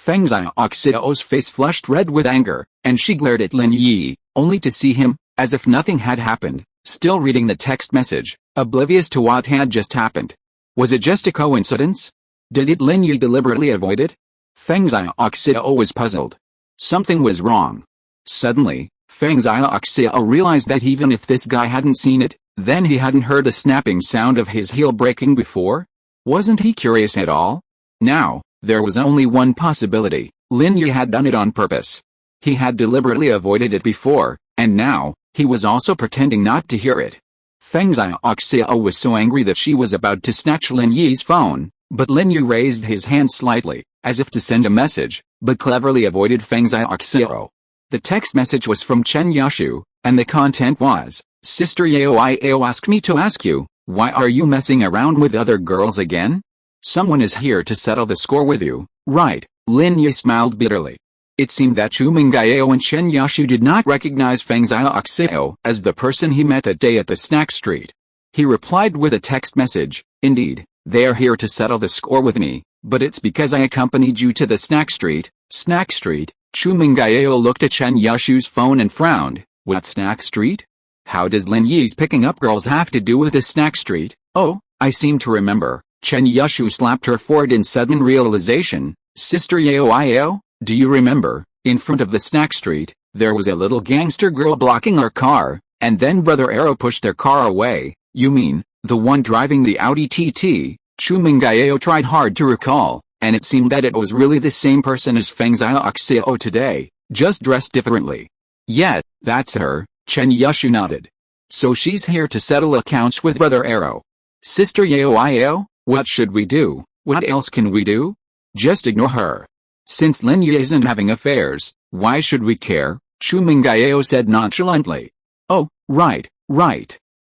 Pengzhan Group's face flushed red with anger, and she glared at Lin Yi, only to see him, as if nothing had happened, still reading the text message, oblivious to what had just happened. Was it just a coincidence? Did Lin Yi deliberately avoid it? Pengzhan Group was puzzled. Something was wrong. Suddenly, Pengzhan Group realized that even if this guy hadn't seen it, then he hadn't heard the snapping sound of his heel breaking before? Wasn't he curious at all? Now, there was only one possibility. Lin Yi had done it on purpose. He had deliberately avoided it before, and now, he was also pretending not to hear it. Pengzhan Group was so angry that she was about to snatch Lin Yi's phone, but Lin Yi raised his hand slightly, as if to send a message, but cleverly avoided Pengzhan Group. The text message was from Chen Yashu, and the content was, Sister Yao asked me to ask you, why are you messing around with other girls again? Someone is here to settle the score with you, right? Lin Yi smiled bitterly. It seemed that Chu Mengyao and Chen Yashu did not recognize Pengzhan Group as the person he met that day at the snack street. He replied with a text message, indeed, they are here to settle the score with me, but it's because I accompanied you to the snack street. Snack street? Chu Mengyao looked at Chen Yashu's phone and frowned. What snack street? How does Lin Yi's picking up girls have to do with the snack street? Oh, I seem to remember. Chen Yashu slapped her forehead in sudden realization. Sister Yao, do you remember, in front of the snack street, there was a little gangster girl blocking our car, and then Brother Arrow pushed their car away. You mean, the one driving the Audi TT? Chu Mengyao tried hard to recall, and it seemed that it was really the same person as Pengzhan Group today, just dressed differently. Yeah, that's her, Chen Yashu nodded. So she's here to settle accounts with Brother Arrow. Sister Yao, what should we do? What else can we do? Just ignore her. Since Lin Yi isn't having affairs, why should we care? Chu Mengyao said nonchalantly. Oh, right.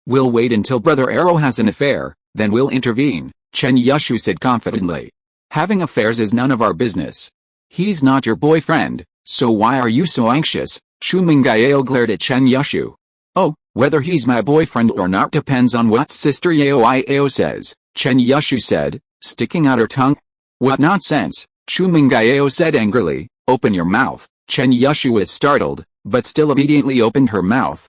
We'll wait until Brother Arrow has an affair, then we'll intervene. Chen Yushu said confidently. Having affairs is none of our business. He's not your boyfriend, so why are you so anxious? Chu Mengyao glared at Chen Yushu. Oh, whether he's my boyfriend or not depends on what Sister Yao says, Chen Yushu said, sticking out her tongue. What nonsense, Chu Mengyao said angrily. Open your mouth. Chen Yushu was startled, but still obediently opened her mouth.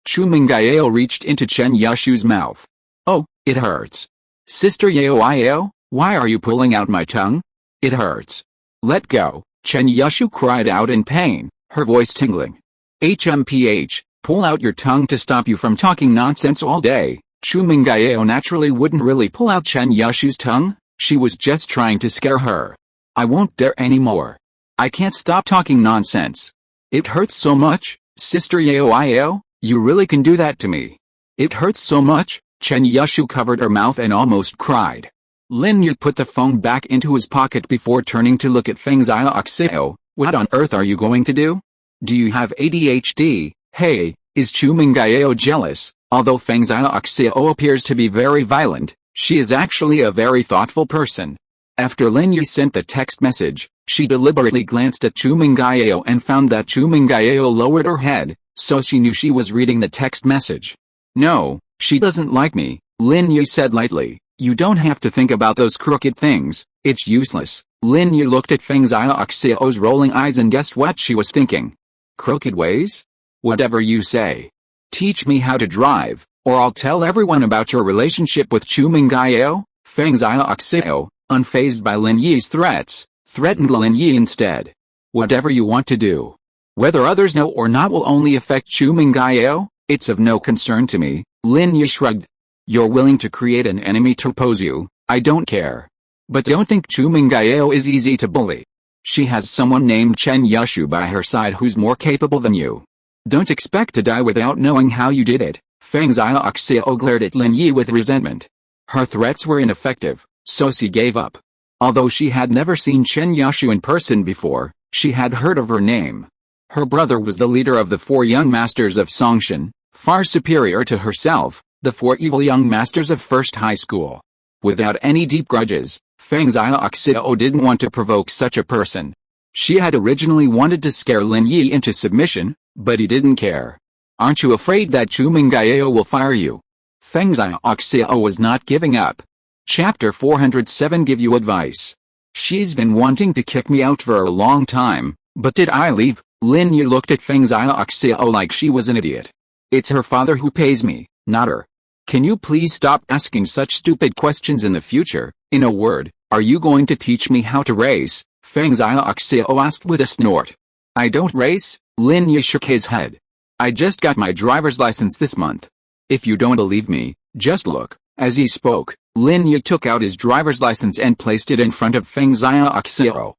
Chu Mengyao reached into Chen Yushu's mouth. Oh, it hurts. Sister Yao, why are you pulling out my tongue? It hurts. Let go, Chen Yushu cried out in pain, her voice tingling. HMPH, pull out your tongue to stop you from talking nonsense all day. Chu Mengyao naturally wouldn't really pull out Chen Yushu's tongue, she was just trying to scare her. I won't dare anymore. I can't stop talking nonsense. It hurts so much, Sister Yao, you really can do that to me. It hurts so much, Chen Yushu covered her mouth and almost cried. Lin Yi put the phone back into his pocket before turning to look at Pengzhan Group. What on earth are you going to do? Do you have ADHD? Hey, is Chu Mengyao jealous? Although Pengzhan Group appears to be very violent, she is actually a very thoughtful person. After Lin Yi sent the text message, she deliberately glanced at Chu Mengyao and found that Chu Mengyao lowered her head, so she knew she was reading the text message. No, she doesn't like me, Lin Yi said lightly. You don't have to think about those crooked things, it's useless. Lin Yi looked at Pengzhan Group's rolling eyes and guessed what she was thinking. Crooked ways? Whatever you say. Teach me how to drive, or I'll tell everyone about your relationship with Chu Mengyao. Pengzhan Group, unfazed by Lin Yi's threats, threatened Lin Yi instead. Whatever you want to do. Whether others know or not will only affect Chu Mengyao, it's of no concern to me, Lin Yi shrugged. You're willing to create an enemy to oppose you, I don't care. But don't think Chu Mengyao is easy to bully. She has someone named Chen Yushu by her side who's more capable than you. Don't expect to die without knowing how you did it. Pengzhan Group glared at Lin Yi with resentment. Her threats were ineffective, so she gave up. Although she had never seen Chen Yushu in person before, she had heard of her name. Her brother was the leader of the 4 young masters of Songshan, far superior to herself, the 4 evil young masters of First High School. Without any deep grudges, Pengzhan Group didn't want to provoke such a person. She had originally wanted to scare Lin Yi into submission, but he didn't care. Aren't you afraid that Chu Mengyao will fire you? Pengzhan Group was not giving up. Chapter 407 Give you advice. She's been wanting to kick me out for a long time, but did I leave? Lin Yi looked at Pengzhan Group like she was an idiot. It's her father who pays me, not her. Can you please stop asking such stupid questions in the future? In a word, are you going to teach me how to race? Pengzhan Group asked with a snort. I don't race, Lin Yi shook his head. I just got my driver's license this month. If you don't believe me, just look. As he spoke, Lin Yi took out his driver's license and placed it in front of Pengzhan Group.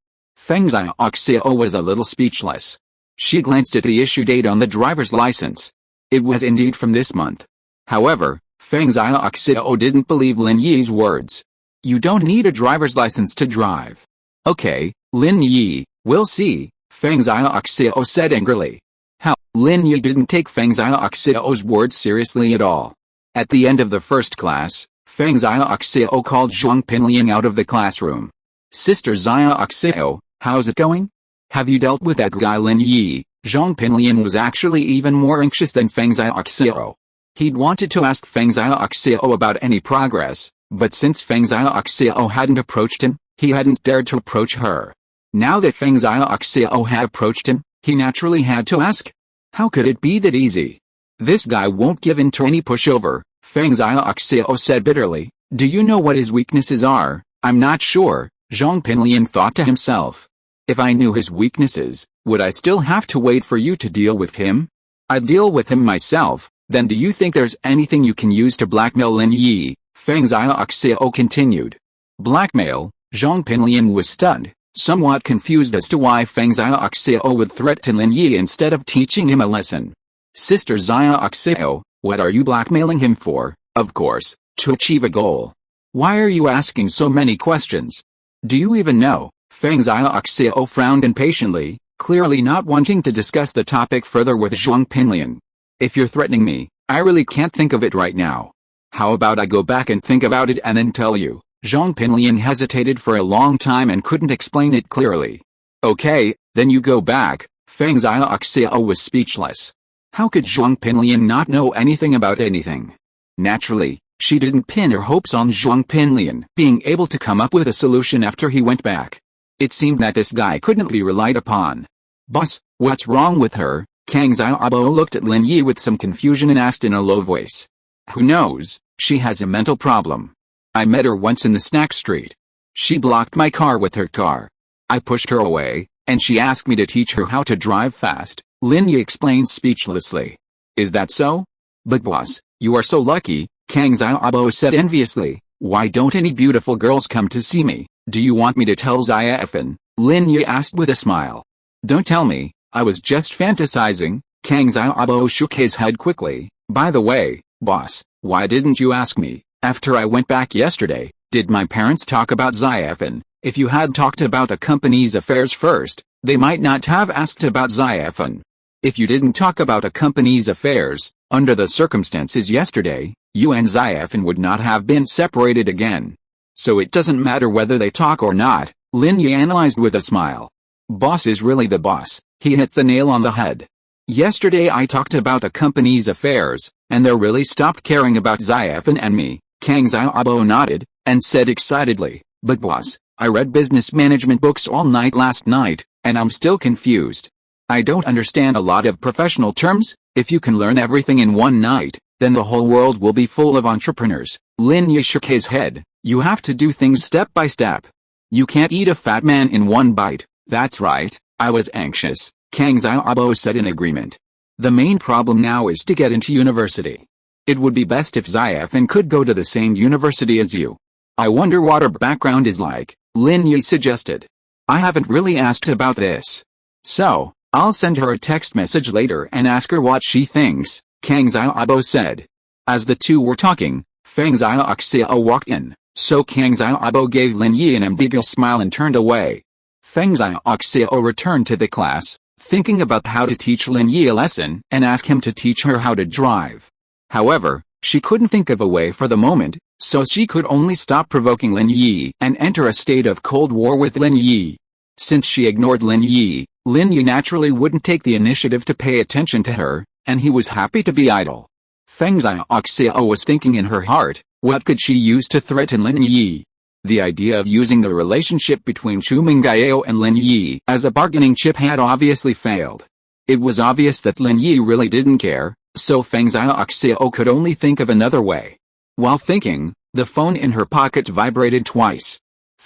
Pengzhan Group was a little speechless. She glanced at the issue date on the driver's license. It was indeed from this month. However, Pengzhan Group didn't believe Lin Yi's words. You don't need a driver's license to drive. Okay, Lin Yi, we'll see, Pengzhan Group said angrily. How? Lin Yi didn't take Pengzhan Group's words seriously at all. At the end of the first class, Pengzhan Group called Zhong Pinliang out of the classroom. Sister Group, how's it going? Have you dealt with that guy Lin Yi? Zhong Pinliang was actually even more anxious than Pengzhan Group. He'd wanted to ask Pengzhan Group about any progress, but since Pengzhan Group hadn't approached him, he hadn't dared to approach her. Now that Pengzhan Group had approached him, he naturally had to ask. How could it be that easy? This guy won't give in to any pushover, Pengzhan Group said bitterly. Do you know what his weaknesses are? I'm not sure, Zhong Pinliang thought to himself. If I knew his weaknesses, would I still have to wait for you to deal with him? I'd deal with him myself. Then do you think there's anything you can use to blackmail Lin Yi? Pengzhan Group continued. Blackmail? Zhong Pinliang was stunned, somewhat confused as to why Pengzhan Group would threaten Lin Yi instead of teaching him a lesson. Sister Group, what are you blackmailing him for? Of course, to achieve a goal. Why are you asking so many questions? Do you even know? Pengzhan Group frowned impatiently, clearly not wanting to discuss the topic further with Zhong Pinliang. If you're threatening me, I really can't think of it right now. How about I go back and think about it and then tell you? Zhong Pinliang hesitated for a long time and couldn't explain it clearly. Okay, then you go back. Pengzhan was speechless. How could Zhong Pinliang not know anything about anything? Naturally, she didn't pin her hopes on Zhong Pinliang being able to come up with a solution after he went back. It seemed that this guy couldn't be relied upon. Boss, what's wrong with her? Pengzhan looked at Lin Yi with some confusion and asked in a low voice. Who knows, she has a mental problem. I met her once in the snack street. She blocked my car with her car. I pushed her away, and she asked me to teach her how to drive fast, Lin Yi explained speechlessly. Is that so? But boss, you are so lucky, Pengzhan said enviously. Why don't any beautiful girls come to see me? Do you want me to tell Xiaofan? Lin Yi asked with a smile. Don't tell me, I was just fantasizing. Pengzhan shook his head quickly. By the way, boss, why didn't you ask me? After I went back yesterday, did my parents talk about Xiaofan? If you had talked about the company's affairs first, they might not have asked about Xiaofan. If you didn't talk about the company's affairs, under the circumstances yesterday, you and Xiaofan would not have been separated again. So it doesn't matter whether they talk or not, Lin Yi analyzed with a smile. Boss is really the boss, he hit the nail on the head. Yesterday I talked about the company's affairs, and they really stopped caring about Xiaofan and me. Pengzhan nodded, and said excitedly, but boss, I read business management books all night last night, and I'm still confused. I don't understand a lot of professional terms. If you can learn everything in one night, then the whole world will be full of entrepreneurs. Lin Yi shook his head. You have to do things step by step. You can't eat a fat man in one bite. That's right, I was anxious, Pengzhan said in agreement. The main problem now is to get into university. It would be best if Xiaofan could go to the same university as you. I wonder what her background is like, Lin Yi suggested. I haven't really asked about this. So, I'll send her a text message later and ask her what she thinks, Pengzhan said. As the two were talking, Pengzhan walked in, so Pengzhan gave Lin Yi an ambiguous smile and turned away. Pengzhan returned to the class, thinking about how to teach Lin Yi a lesson and ask him to teach her how to drive. However, she couldn't think of a way for the moment, so she could only stop provoking Lin Yi and enter a state of cold war with Lin Yi. Since she ignored Lin Yi naturally wouldn't take the initiative to pay attention to her, and he was happy to be idle. Pengzhan was thinking in her heart, what could she use to threaten Lin Yi? The idea of using the relationship between Chu Mengyao and Lin Yi as a bargaining chip had obviously failed. It was obvious that Lin Yi really didn't care, so Pengzhan could only think of another way. While thinking, the phone in her pocket vibrated twice.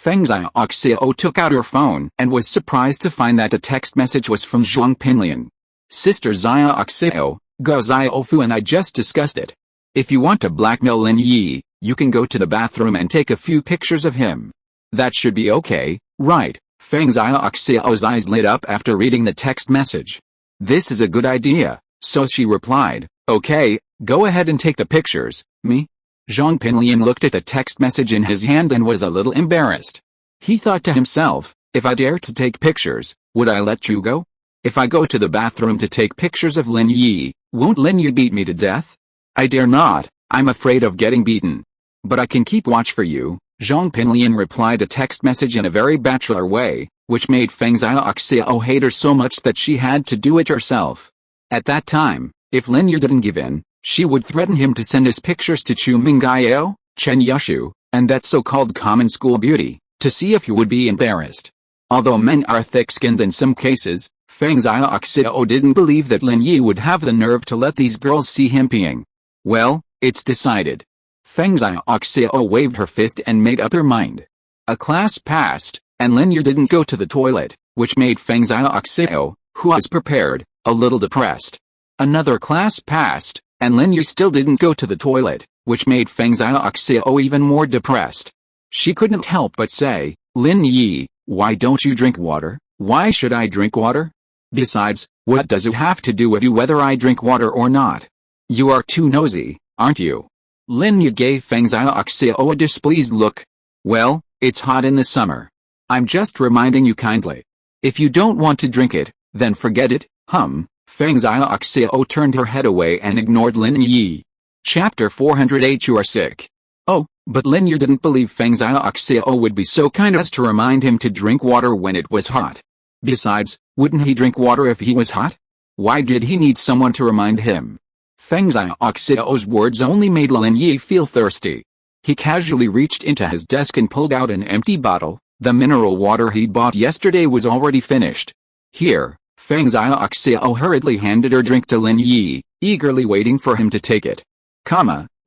Pengzhan took out her phone and was surprised to find that the text message was from Zhong Pinliang. Sister Xiaoxio, Go Xiaofu and I just discussed it. If you want to blackmail Lin Yi, you can go to the bathroom and take a few pictures of him. That should be okay, right? Pengzhan's eyes lit up after reading the text message. This is a good idea, so she replied, okay, go ahead and take the pictures. Me? Zhong Pinliang looked at the text message in his hand and was a little embarrassed. He thought to himself, if I dare to take pictures, would I let you go? If I go to the bathroom to take pictures of Lin Yi, won't Lin Yi beat me to death? I dare not, I'm afraid of getting beaten. But I can keep watch for you, Zhong Pinliang replied a text message in a very bachelor way, which made Pengzhan hate her so much that she had to do it herself. At that time, if Lin Yi didn't give in, she would threaten him to send his pictures to Chu Mengyao, Chen Yushu, and that so-called common school beauty, to see if he would be embarrassed. Although men are thick-skinned in some cases, Pengzhan didn't believe that Lin Yi would have the nerve to let these girls see him peeing. Well, it's decided. Pengzhan waved her fist and made up her mind. A class passed, and Lin Yi didn't go to the toilet, which made Pengzhan, who was prepared, a little depressed. Another class passed, and Lin Yi still didn't go to the toilet, which made Pengzhan even more depressed. She couldn't help but say, Lin Yi, why don't you drink water? Why should I drink water? Besides, what does it have to do with you whether I drink water or not? You are too nosy, aren't you? Lin Yi gave Pengzhan a displeased look. Well, it's hot in the summer. I'm just reminding you kindly. If you don't want to drink it, then forget it, Pengzhan turned her head away and ignored Lin Yi. Chapter 408 You are sick. Oh, But Lin Yi didn't believe Pengzhan Xiao would be so kind as to remind him to drink water when it was hot. Besides, wouldn't he drink water if he was hot? Why did he need someone to remind him? Pengzhan Xiao's words only made Lin Yi feel thirsty. He casually reached into his desk and pulled out an empty bottle. The mineral water he'd bought yesterday was already finished. Here, Pengzhan Xiao hurriedly handed her drink to Lin Yi, eagerly waiting for him to take it.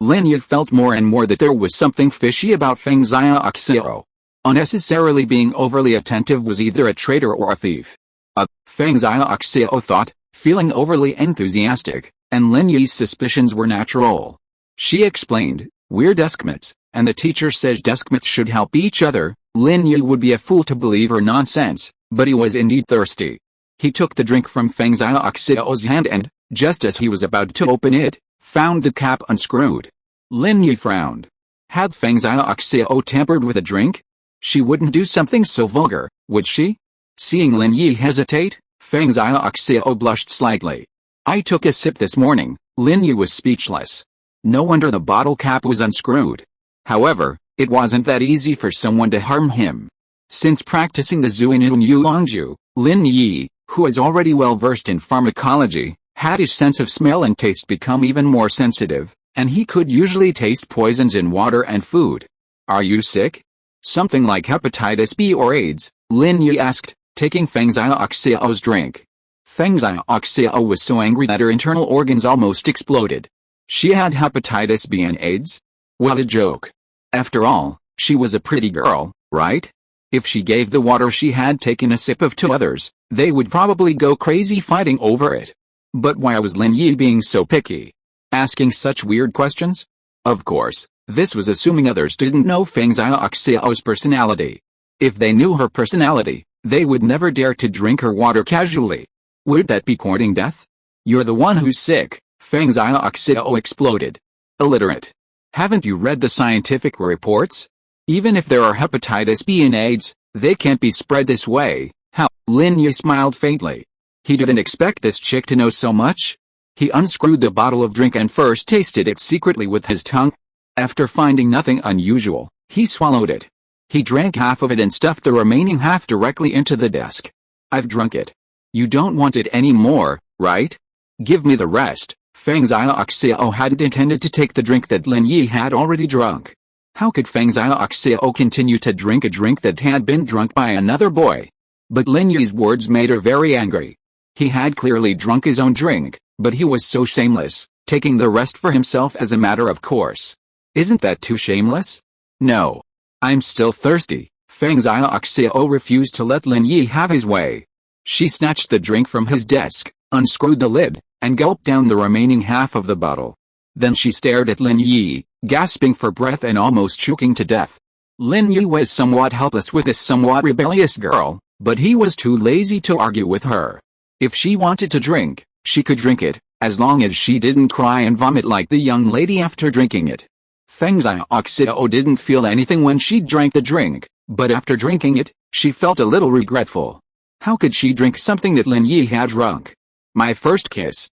Lin Yi felt more and more that there was something fishy about Pengzhan Xiao. Unnecessarily being overly attentive was either a traitor or a thief. Pengzhan Xiao thought, feeling overly enthusiastic, and Lin Yi's suspicions were natural. She explained, "We're deskmates, and the teacher says deskmates should help each other." Lin Yi would be a fool to believe her nonsense, but he was indeed thirsty. He took the drink from Pengzhan Xiao's hand and, just as he was about to open it, found the cap unscrewed. Lin Yi frowned. Had Pengzhan Xiao tampered with a drink? She wouldn't do something so vulgar, would she? Seeing Lin Yi hesitate, Pengzhan Xiao blushed slightly. "I took a sip this morning." Lin Yi was speechless. No wonder the bottle cap was unscrewed. However, it wasn't that easy for someone to harm him. Since practicing the Xuanyuan Yulong Jue, Lin Yi, who is already well versed in pharmacology, had his sense of smell and taste become even more sensitive, and he could usually taste poisons in water and food. "Are you sick? Something like hepatitis B or AIDS?" Lin Yi asked, taking Pengzhan Xiao's drink. Pengzhan Xiao was so angry that her internal organs almost exploded. She had hepatitis B and AIDS? What a joke. After all, she was a pretty girl, right? If she gave the water she had taken a sip of to others, they would probably go crazy fighting over it. But why was Lin Yi being so picky? Asking such weird questions? Of course, this was assuming others didn't know Pengzhan Xiao's personality. If they knew her personality, they would never dare to drink her water casually. Would that be courting death? "You're the one who's sick," Pengzhan Xiao exploded. "Illiterate. Haven't you read the scientific reports? Even if there are hepatitis B and AIDS, they can't be spread this way." "How?" Lin Yi smiled faintly. He didn't expect this chick to know so much. He unscrewed the bottle of drink and first tasted it secretly with his tongue. After finding nothing unusual, he swallowed it. He drank half of it and stuffed the remaining half directly into the desk. "I've drunk it. You don't want it any more, right? Give me the rest." Pengzhan Xiao hadn't intended to take the drink that Lin Yi had already drunk. How could Pengzhan Xiao continue to drink a drink that had been drunk by another boy? But Lin Yi's words made her very angry. He had clearly drunk his own drink, but he was so shameless, taking the rest for himself as a matter of course. Isn't that too shameless? "No. I'm still thirsty." Pengzhan Xiao refused to let Lin Yi have his way. She snatched the drink from his desk, unscrewed the lid, and gulped down the remaining half of the bottle. Then she stared at Lin Yi, gasping for breath and almost choking to death. Lin Yi was somewhat helpless with this somewhat rebellious girl, but he was too lazy to argue with her. If she wanted to drink, she could drink it, as long as she didn't cry and vomit like the young lady after drinking it. Pengzhan Xiao didn't feel anything when she drank the drink, but after drinking it, she felt a little regretful. How could she drink something that Lin Yi had drunk? "My first kiss,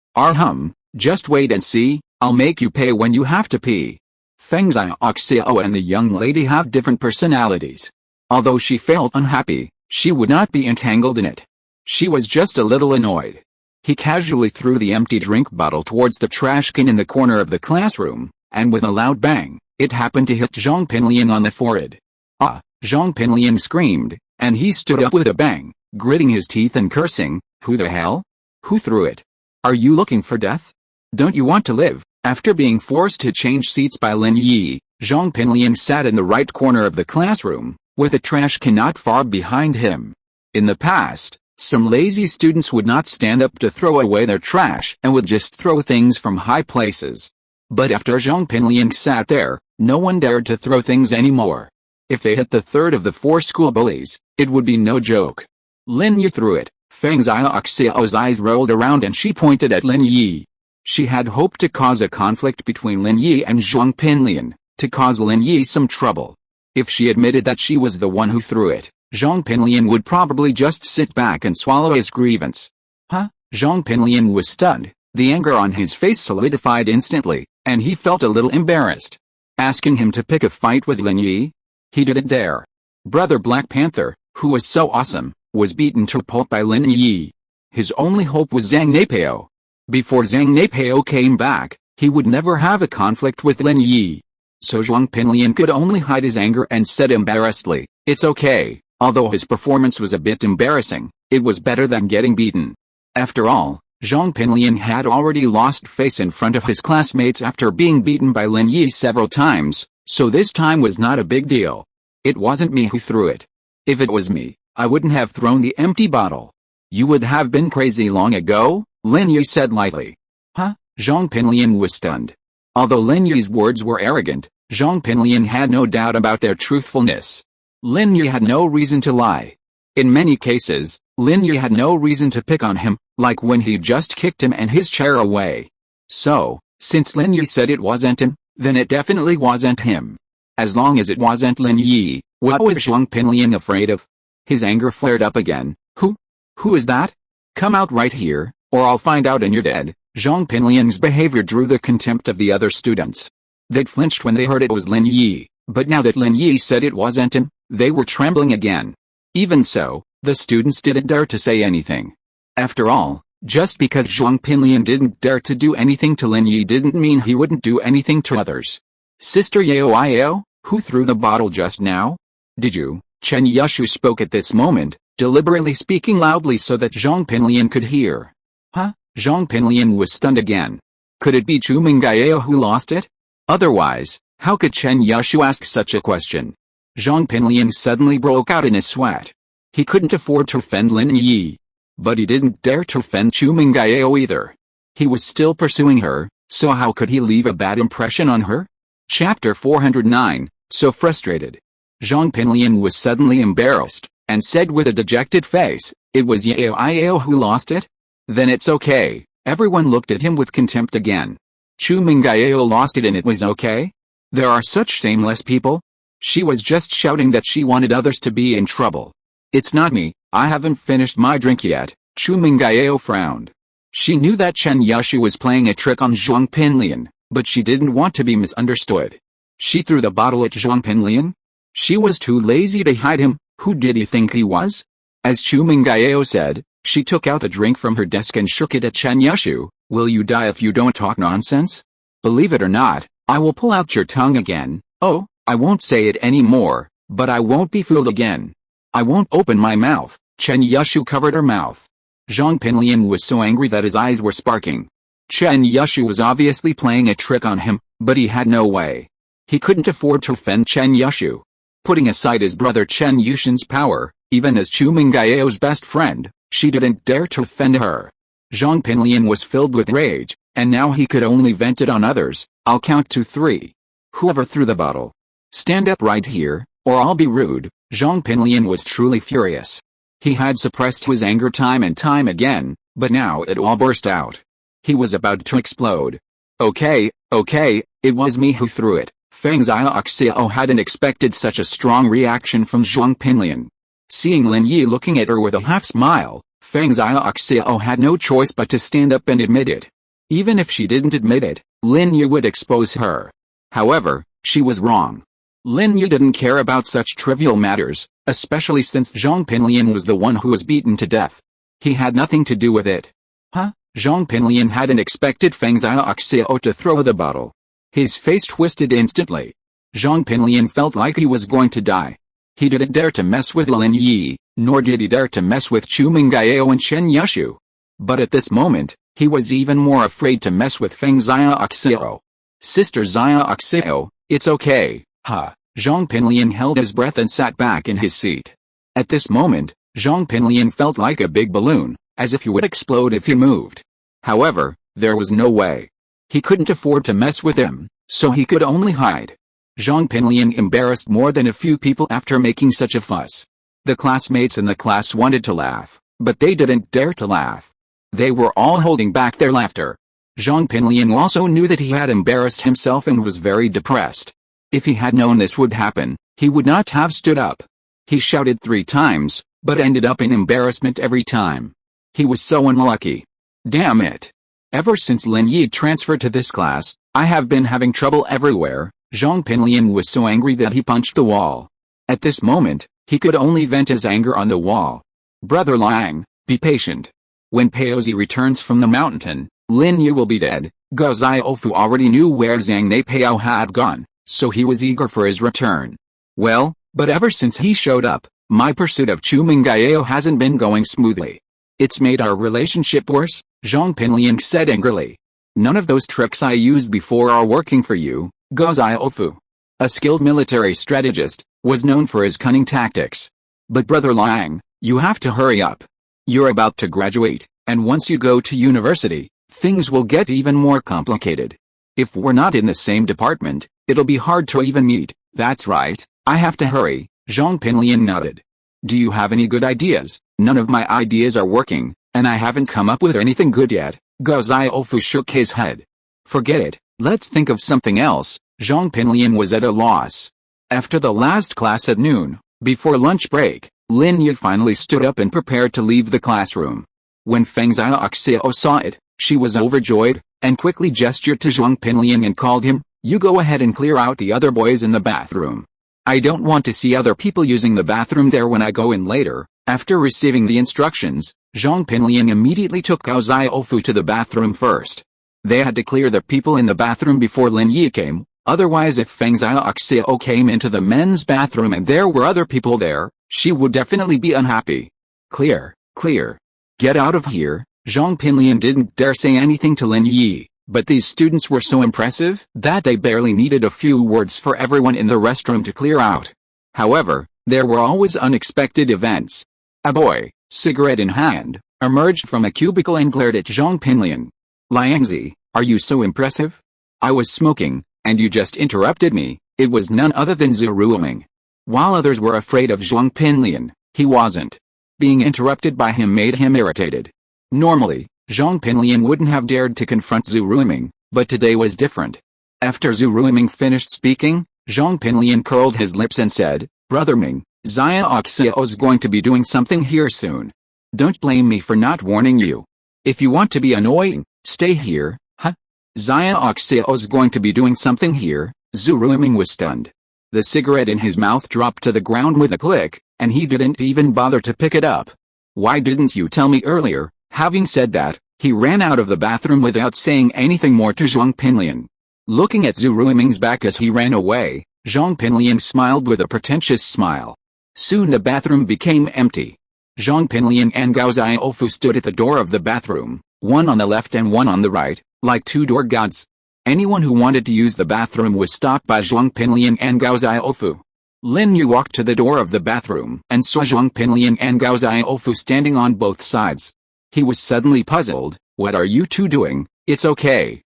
just wait and see, I'll make you pay when you have to pee." Pengzhan Xiao and the young lady have different personalities. Although she felt unhappy, she would not be entangled in it. She was just a little annoyed. He casually threw the empty drink bottle towards the trash can in the corner of the classroom, and with a loud bang, it happened to hit Zhong Pinliang on the forehead. "Ah!" Zhong Pinliang screamed, and he stood up with a bang, gritting his teeth and cursing, "Who the hell? Who threw it? Are you looking for death? Don't you want to live?" After being forced to change seats by Lin Yi, Zhong Pinliang sat in the right corner of the classroom, with a trash can not far behind him. In the past, some lazy students would not stand up to throw away their trash and would just throw things from high places. But after Zhong Pinliang sat there, no one dared to throw things anymore. If they hit the third of the 4 school bullies, it would be no joke. Lin Yi threw it. Pengzhan Xiao's eyes rolled around and she pointed at Lin Yi. She had hoped to cause a conflict between Lin Yi and Zhong Pinliang, to cause Lin Yi some trouble. If she admitted that she was the one who threw it, Zhong Pinliang would probably just sit back and swallow his grievance. "Huh?" Zhong Pinliang was stunned. The anger on his face solidified instantly, and he felt a little embarrassed. asking him to pick a fight with Lin Yi. He didn't dare. Brother Black Panther, who was so awesome, was beaten to pulp by Lin Yi. His only hope was Zhang Neipao. Before Zhang Neipao came back, he would never have a conflict with Lin Yi. So Zhong Pinliang could only hide his anger and said embarrassedly, "It's okay." Although his performance was a bit embarrassing, it was better than getting beaten. After all, Zhong Pinliang had already lost face in front of his classmates after being beaten by Lin Yi several times, so this time was not a big deal. It wasn't me who threw it. If it was me, I wouldn't have thrown the empty bottle. You would have been crazy long ago, Lin Yi said lightly. Huh? Zhong Pinliang was stunned. Although Lin Yi's words were arrogant, Zhong Pinliang had no doubt about their truthfulness. Lin Yi had no reason to lie. In many cases, Lin Yi had no reason to pick on him, like when he just kicked him and his chair away. So, since Lin Yi said it wasn't him, then it definitely wasn't him. As long as it wasn't Lin Yi, what was Zhong Pinliang afraid of? His anger flared up again. Who is that? Come out right here, or I'll find out and you're dead. Zhong Pinliang's behavior drew the contempt of the other students. They'd flinched when they heard it was Lin Yi, but now that Lin Yi said it wasn't him, they were trembling again. Even so, the students didn't dare to say anything. After all, just because Zhong Pinliang didn't dare to do anything to Lin Yi didn't mean he wouldn't do anything to others. Sister Yao, who threw the bottle just now? Did you? Chen Yushu spoke at this moment, deliberately speaking loudly so that Zhong Pinliang could hear. Huh? Zhong Pinliang was stunned again. Could it be Chu Mengyao who lost it? Otherwise, how could Chen Yushu ask such a question? Zhong Pinliang suddenly broke out in a sweat. He couldn't afford to offend Lin Yi. But he didn't dare to offend Chu Mengyao either. He was still pursuing her, so how could he leave a bad impression on her? Chapter 409, So Frustrated. Zhong Pinliang was suddenly embarrassed, and said with a dejected face, "It was Yao who lost it? Then it's okay." Everyone looked at him with contempt again. Chu Mengyao lost it and it was okay? There are such shameless people? She was just shouting that she wanted others to be in trouble. It's not me, I haven't finished my drink yet, Chu Mengyao frowned. She knew that Chen Yushu was playing a trick on Zhong Pinliang, but she didn't want to be misunderstood. She threw the bottle at Zhong Pinliang? She was too lazy to hide him. Who did he think he was? As Chu Mengyao said, she took out the drink from her desk and shook it at Chen Yushu. Will you die if you don't talk nonsense? Believe it or not, I will pull out your tongue again. Oh, I won't say it anymore, but I won't be fooled again. I won't open my mouth. Chen Yushu covered her mouth. Zhong Pinliang was so angry that his eyes were sparking. Chen Yushu was obviously playing a trick on him, but he had no way. He couldn't afford to offend Chen Yushu. Putting aside his brother Chen Yushin's power, even as Chu Mengyao's best friend, she didn't dare to offend her. Zhong Pinliang was filled with rage, and now he could only vent it on others. I'll count to 3. Whoever threw the bottle. Stand up right here, or I'll be rude. Zhong Pinliang was truly furious. He had suppressed his anger time and time again, but now it all burst out. He was about to explode. Okay, it was me who threw it. Pengzhan Group hadn't expected such a strong reaction from Zhong Pinliang. Seeing Lin Yi looking at her with a half smile, Pengzhan Group had no choice but to stand up and admit it. Even if she didn't admit it, Lin Yi would expose her. However, she was wrong. Lin Yi didn't care about such trivial matters, especially since Zhong Pinliang was the one who was beaten to death. He had nothing to do with it. Huh? Zhong Pinliang hadn't expected Pengzhan Group to throw the bottle. His face twisted instantly. Zhong Pinliang felt like he was going to die. He didn't dare to mess with Lin Yi, nor did he dare to mess with Chu Mengyao and Chen Yushu. But at this moment, he was even more afraid to mess with Pengzhan Group. Sister Zhong, it's okay, huh? Zhong Pinliang held his breath and sat back in his seat. At this moment, Zhong Pinliang felt like a big balloon, as if he would explode if he moved. However, there was no way. He couldn't afford to mess with him, so he could only hide. Zhong Pinliang embarrassed more than a few people after making such a fuss. The classmates in the class wanted to laugh, but they didn't dare to laugh. They were all holding back their laughter. Zhong Pinliang also knew that he had embarrassed himself and was very depressed. If he had known this would happen, he would not have stood up. He shouted 3 times, but ended up in embarrassment every time. He was so unlucky. Damn it. Ever since Lin Yi transferred to this class, I have been having trouble everywhere. Zhong Pinliang was so angry that he punched the wall. At this moment, he could only vent his anger on the wall. Brother Liang, be patient. When Peozi returns from the mountain, Lin Yi will be dead. Gao Xiaofu already knew where Zhang Neipao had gone, so he was eager for his return. Well, but ever since he showed up, my pursuit of Chu Mengyao hasn't been going smoothly. It's made our relationship worse, Zhong Pinliang said angrily. None of those tricks I used before are working for you, Gao Xiaofu. A skilled military strategist, was known for his cunning tactics. But Brother Liang, you have to hurry up. You're about to graduate, and once you go to university, things will get even more complicated. If we're not in the same department, it'll be hard to even meet. That's right, I have to hurry, Zhong Pinliang nodded. Do you have any good ideas? None of my ideas are working, and I haven't come up with anything good yet. Gao Xiaofu shook his head. Forget it, let's think of something else. Zhong Pinliang was at a loss. After the last class at noon, before lunch break, Lin Yi finally stood up and prepared to leave the classroom. When Feng Xiaoxiao saw it, she was overjoyed, and quickly gestured to Zhong Pinliang and called him, "You go ahead and clear out the other boys in the bathroom. I don't want to see other people using the bathroom there when I go in later." After receiving the instructions, Zhong Pinliang immediately took Gao Xiaofu to the bathroom first. They had to clear the people in the bathroom before Lin Yi came, otherwise if Feng Xiaoxiao came into the men's bathroom and there were other people there, she would definitely be unhappy. Clear, clear. Get out of here. Zhong Pinliang didn't dare say anything to Lin Yi, but these students were so impressive that they barely needed a few words for everyone in the restroom to clear out. However, there were always unexpected events. A boy, cigarette in hand, emerged from a cubicle and glared at Zhong Pinliang. "Liangzi, are you so impressive? I was smoking, and you just interrupted me." It was none other than Zhu Ruoming. While others were afraid of Zhong Pinliang, he wasn't. Being interrupted by him made him irritated. Normally, Zhong Pinliang wouldn't have dared to confront Zhu Ruoming, but today was different. After Zhu Ruoming finished speaking, Zhong Pinliang curled his lips and said, "Brother Ming, Xiaoxiao's going to be doing something here soon. Don't blame me for not warning you. If you want to be annoying, stay here." "Huh? Xiaoxiao's going to be doing something here?" Zhu Ruoming was stunned. The cigarette in his mouth dropped to the ground with a click, and he didn't even bother to pick it up. "Why didn't you tell me earlier?" Having said that, he ran out of the bathroom without saying anything more to Zhong Pinliang. Looking at Zhu Ruoming's back as he ran away, Zhong Pinliang smiled with a pretentious smile. Soon the bathroom became empty. Zhong Pinliang and Gao Xiaofu stood at the door of the bathroom, one on the left and one on the right, like two door gods. Anyone who wanted to use the bathroom was stopped by Zhong Pinliang and Gao Xiaofu. Lin Yi walked to the door of the bathroom and saw Zhong Pinliang and Gao Xiaofu standing on both sides. He was suddenly puzzled. "What are you two doing?" It's okay,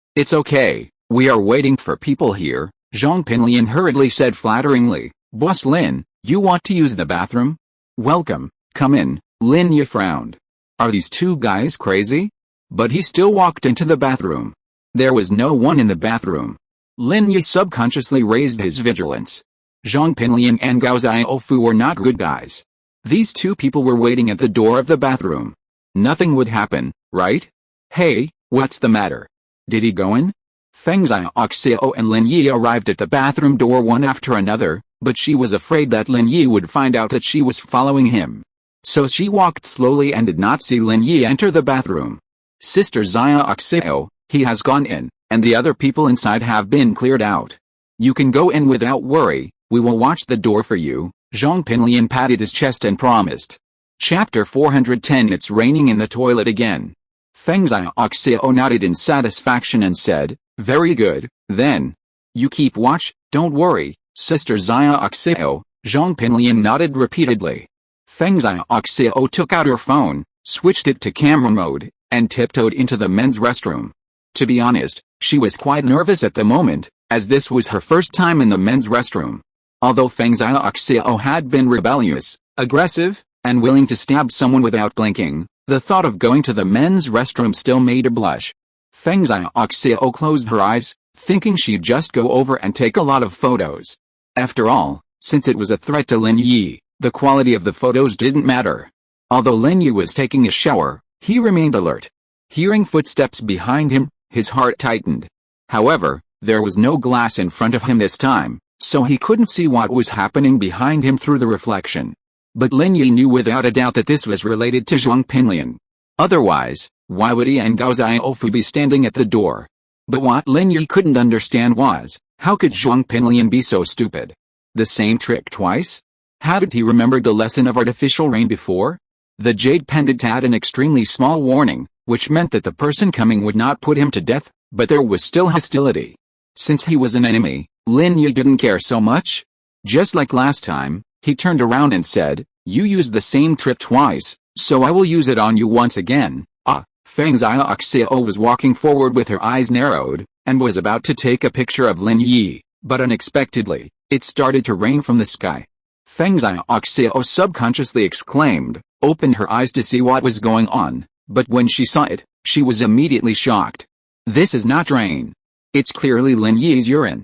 we are waiting for people here," Zhong Pinliang hurriedly said flatteringly. "Boss Lin, you want to use the bathroom? Welcome, come in." Lin Yi frowned. Are these two guys crazy? But he still walked into the bathroom. There was no one in the bathroom. Lin Yi subconsciously raised his vigilance. Zhong Pinliang and Gao Xiaofu were not good guys. These two people were waiting at the door of the bathroom. Nothing would happen, right? "Hey, what's the matter? Did he go in?" Feng Xiaoxiao and Lin Yi arrived at the bathroom door one after another, but she was afraid that Lin Yi would find out that she was following him. So she walked slowly and did not see Lin Yi enter the bathroom. "Sister Xiaoxiao, he has gone in, and the other people inside have been cleared out. You can go in without worry, we will watch the door for you," Zhong Pinliang patted his chest and promised. Chapter 410 It's raining in the toilet again. Feng Xiaoxiao nodded in satisfaction and said, "Very good, then. You keep watch, don't worry, Sister Xiaoxiao," Zhong Pinliang nodded repeatedly. Feng Xiaoxiao took out her phone, switched it to camera mode, and tiptoed into the men's restroom. To be honest, she was quite nervous at the moment, as this was her first time in the men's restroom. Although Feng Xiaoxiao had been rebellious, aggressive, and willing to stab someone without blinking, the thought of going to the men's restroom still made her blush. Feng Xiaoxiao closed her eyes, thinking she'd just go over and take a lot of photos. After all, since it was a threat to Lin Yi, the quality of the photos didn't matter. Although Lin Yi was taking a shower, he remained alert. Hearing footsteps behind him, his heart tightened. However, There was no glass in front of him this time, so he couldn't see what was happening behind him through the reflection. But Lin Yi knew without a doubt that this was related to Zhong Pinliang. Otherwise, why would he and Gao Xiaofu be standing at the door? But what Lin Yi couldn't understand was, how could Zhong Pinliang be so stupid? The same trick twice? Hadn't he remembered the lesson of artificial rain before? The jade pendant had an extremely small warning, which meant that the person coming would not put him to death, but there was still hostility. Since he was an enemy, Lin Yi didn't care so much. Just like last time, he turned around and said, "You used the same trick twice, so I will use it on you once again." Feng Xiaoxiao was walking forward with her eyes narrowed, and was about to take a picture of Lin Yi, but unexpectedly, it started to rain from the sky. Feng Xiaoxiao subconsciously exclaimed, opened her eyes to see what was going on, but when she saw it, she was immediately shocked. This is not rain. It's clearly Lin Yi's urine.